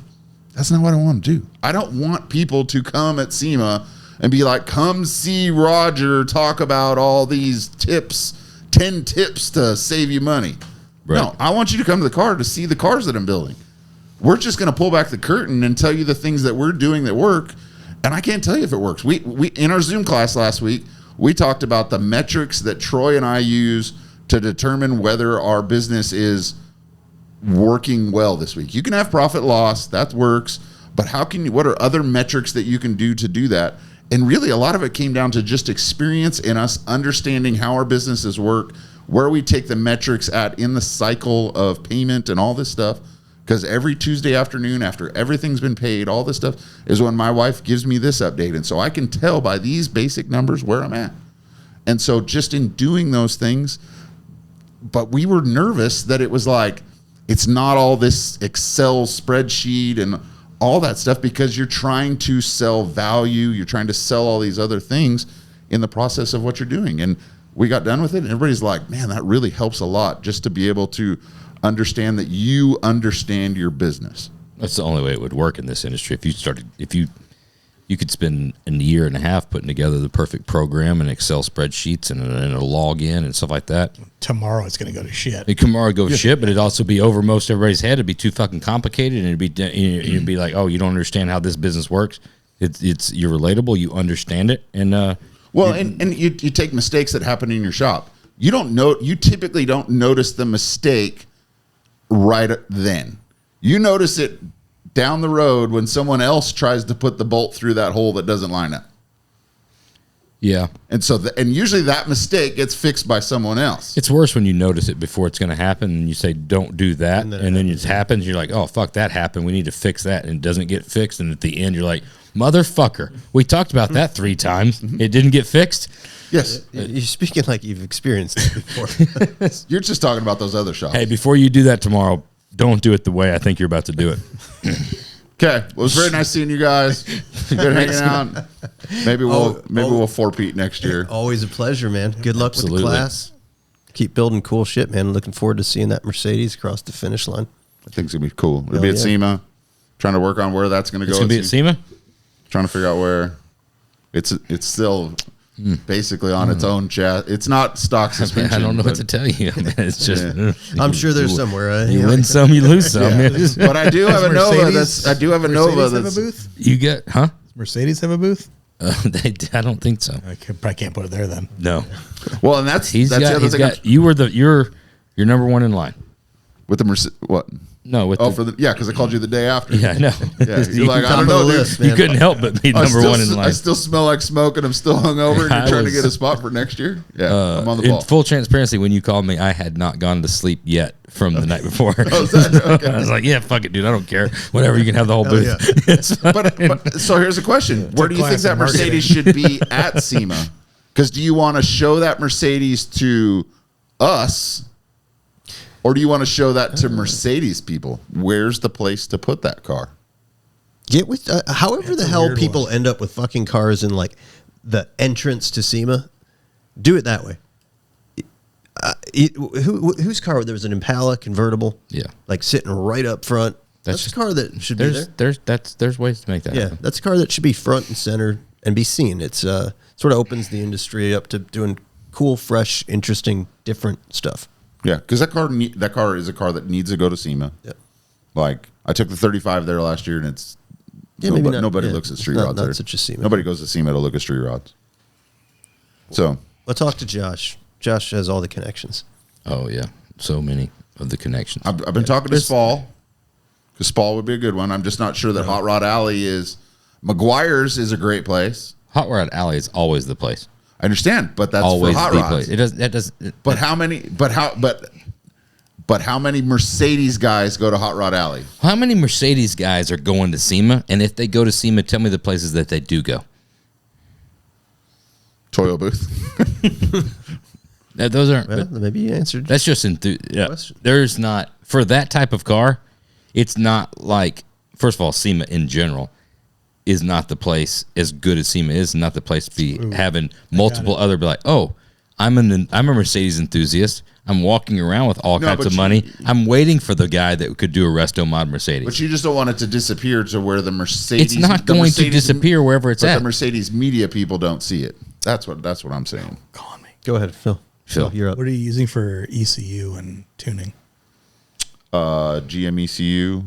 that's not what I want to do. I don't want people to come at SEMA and be like, come see Rodger talk about all these tips, 10 tips to save you money. Right. No, I want you to come to the car to see the cars that I'm building. We're just going to pull back the curtain and tell you the things that we're doing that work. And I can't tell you if it works. We in our Zoom class last week, we talked about the metrics that Troy and I use to determine whether our business is working well this week. You can have profit loss, that works, but what are other metrics that you can do to do that? And really a lot of it came down to just experience in us understanding how our businesses work, where we take the metrics at in the cycle of payment and all this stuff. Because every Tuesday afternoon after everything's been paid, all this stuff is when my wife gives me this update. And so I can tell by these basic numbers where I'm at. And so just in doing those things, but we were nervous that it was like, it's not all this Excel spreadsheet and all that stuff because you're trying to sell value. You're trying to sell all these other things in the process of what you're doing. And we got done with it and everybody's like, man, that really helps a lot just to be able to understand that you understand your business. That's the only way it would work in this industry. If you you could spend a year and a half putting together the perfect program and Excel spreadsheets and a login and stuff like that. Tomorrow it's going to go to shit. Tomorrow go shit, but it'd also be over most everybody's head. It'd be too fucking complicated, and you'd be like, oh, you don't understand how this business works. It's you're relatable, you understand it, and you take mistakes that happen in your shop. You typically don't notice the mistake right then. You notice it down the road when someone else tries to put the bolt through that hole that doesn't line up. Yeah. And so, and usually that mistake gets fixed by someone else. It's worse when you notice it before it's going to happen and you say, don't do that. And then it happens. You're like, oh, fuck, that happened. We need to fix that. And it doesn't get fixed. And at the end, you're like, motherfucker, we talked about that 3 times. It didn't get fixed. Yes. You're speaking like you've experienced it before. You're just talking about those other shops. Hey, before you do that tomorrow, don't do it the way I think you're about to do it. Okay. Well, it was very nice seeing you guys. Good hanging out. Maybe we'll 4-peat next year. Always a pleasure, man. Good luck with the class. Keep building cool shit, man. Looking forward to seeing that Mercedes across the finish line. I think it's gonna be cool. It'll be at SEMA. Trying to work on where that's gonna go. It's gonna be at SEMA. Trying to figure out where. It's still basically on its own chat. It's not stock suspension. I don't know what to tell you. It's just. I'm sure there's somewhere. You win some, you lose some. Yeah. But I do have a Nova. I do have a Nova. Have a booth? You get, huh? Does Mercedes have a booth? I don't think so. I probably can't put it there then. No. Well, and that's the other thing. You're number one in line with the Mercedes. What? No, with because I called you the day after. Yeah, I know. Yeah, you're like, I don't know, list, you couldn't help but be number one in line. I still smell like smoke, and I'm still hungover. And you're trying to get a spot for next year. Yeah, I'm on the ball. In full transparency, when you called me, I had not gone to sleep yet from the night before. Okay. I was like, yeah, fuck it, dude. I don't care. Whatever, you can have the whole booth. Yeah. It's fine. But so here's a question: where do you think that Mercedes should be at SEMA? Because do you want to show that Mercedes to us? Or do you want to show that to Mercedes people? Where's the place to put that car? Get with however the hell people end up with fucking cars in like the entrance to SEMA. Do it that way. Whose car? There was an Impala convertible. Yeah, like sitting right up front. That's a car that should be there. There's ways to make that happen. That's a car that should be front and center and be seen. It's sort of opens the industry up to doing cool, fresh, interesting, different stuff. Yeah, because that car is a car that needs to go to SEMA. Yeah. Like I took the 35 there last year, and it's nobody looks at street rods. Not such a SEMA. Nobody goes to SEMA to look at street rods. So let's talk to Josh. Josh has all the connections. Oh yeah, so many of the connections. I've been talking to Spall, because Spall would be a good one. I'm just not sure that Hot Rod Alley is. McGuire's is a great place. Hot Rod Alley is always the place. I understand, but that's Always for hot the rods. place. It does. That does. But how many? But how many Mercedes guys go to Hot Rod Alley? How many Mercedes guys are going to SEMA? And if they go to SEMA, tell me the places that they do go. Toyo booth. Those aren't. Well, maybe you answered. That's just There's not for that type of car. It's not like, first of all, SEMA in general is not the place as good as SEMA is. Not the place to be having multiple other. Be like, oh, I'm a Mercedes enthusiast. I'm walking around with all kinds of money. I'm waiting for the guy that could do a resto mod Mercedes. But you just don't want it to disappear to where the Mercedes. It's not going to disappear wherever it's at. The Mercedes media people don't see it. That's what I'm saying. Calling me. Go ahead, Phil. You're up. What are you using for ECU and tuning? GMECU.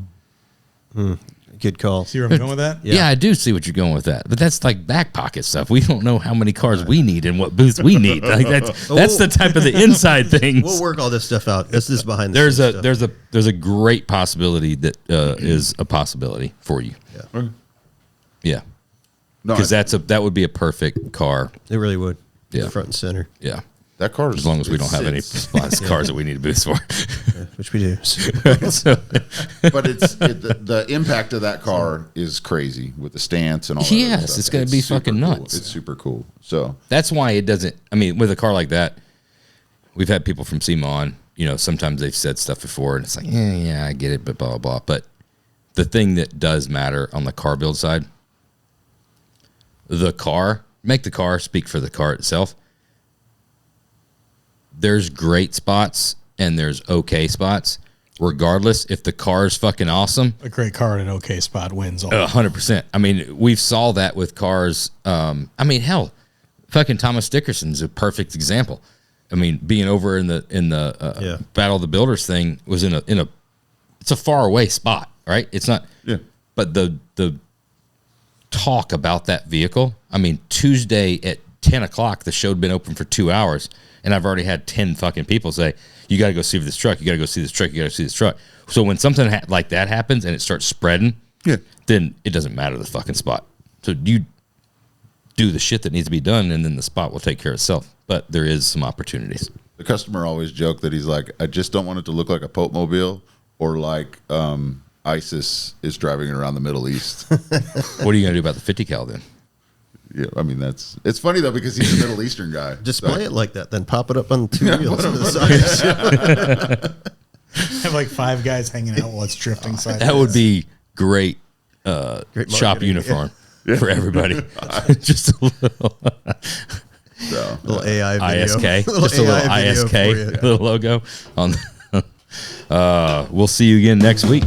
Good call. See where I'm going with that? Yeah, I do see what you're going with that. But that's like back pocket stuff. We don't know how many cars we need and what booths we need. Like that's the type of the inside things. We'll work all this stuff out. This is behind the scenes stuff. There's a great possibility that is a possibility for you. Yeah. Yeah. Because that would be a perfect car. It really would. Yeah. Front and center. Yeah. That car is, as long as we don't have any cars that we need booths for. Which we do. But the impact of that car is crazy with the stance and all that. Yes, it's going to be fucking nuts. It's super cool. So that's why it doesn't. I mean, with a car like that, we've had people from SEMA on. You know, sometimes they've said stuff before, and it's like, yeah, I get it, but blah blah blah. But the thing that does matter on the car build side, make the car speak for the car itself. There's great spots and there's okay spots. regardless if the car is fucking awesome. A great car at an okay spot wins all. 100%. I mean, we've saw that with cars. I mean, hell, fucking Thomas Dickerson's a perfect example. I mean, being over in the Battle of the Builders thing was in a it's a far away spot, right? It's not. Yeah. But the talk about that vehicle. I mean, Tuesday at 10 o'clock, the show had been open for 2 hours, and I've already had 10 fucking people say, "You got to go see this truck. You got to go see this truck. You got to see this truck." So when something like that happens and it starts spreading, then it doesn't matter the fucking spot. So you do the shit that needs to be done, and then the spot will take care of itself. But there is some opportunities. The customer always joked that he's like, I just don't want it to look like a Pope Mobile or like ISIS is driving around the Middle East. What are you going to do about the 50 cal then? Yeah, I mean, it's funny though, because he's a Middle Eastern guy. Display it like that, then pop it up on two wheels to the side. Have like 5 guys hanging out while it's drifting sideways. That would be great, Great shop marketing, uniform for everybody. Just a little, Little AI video. ISK, Little just a little AI video ISK, for you. little logo on. We'll see you again next week.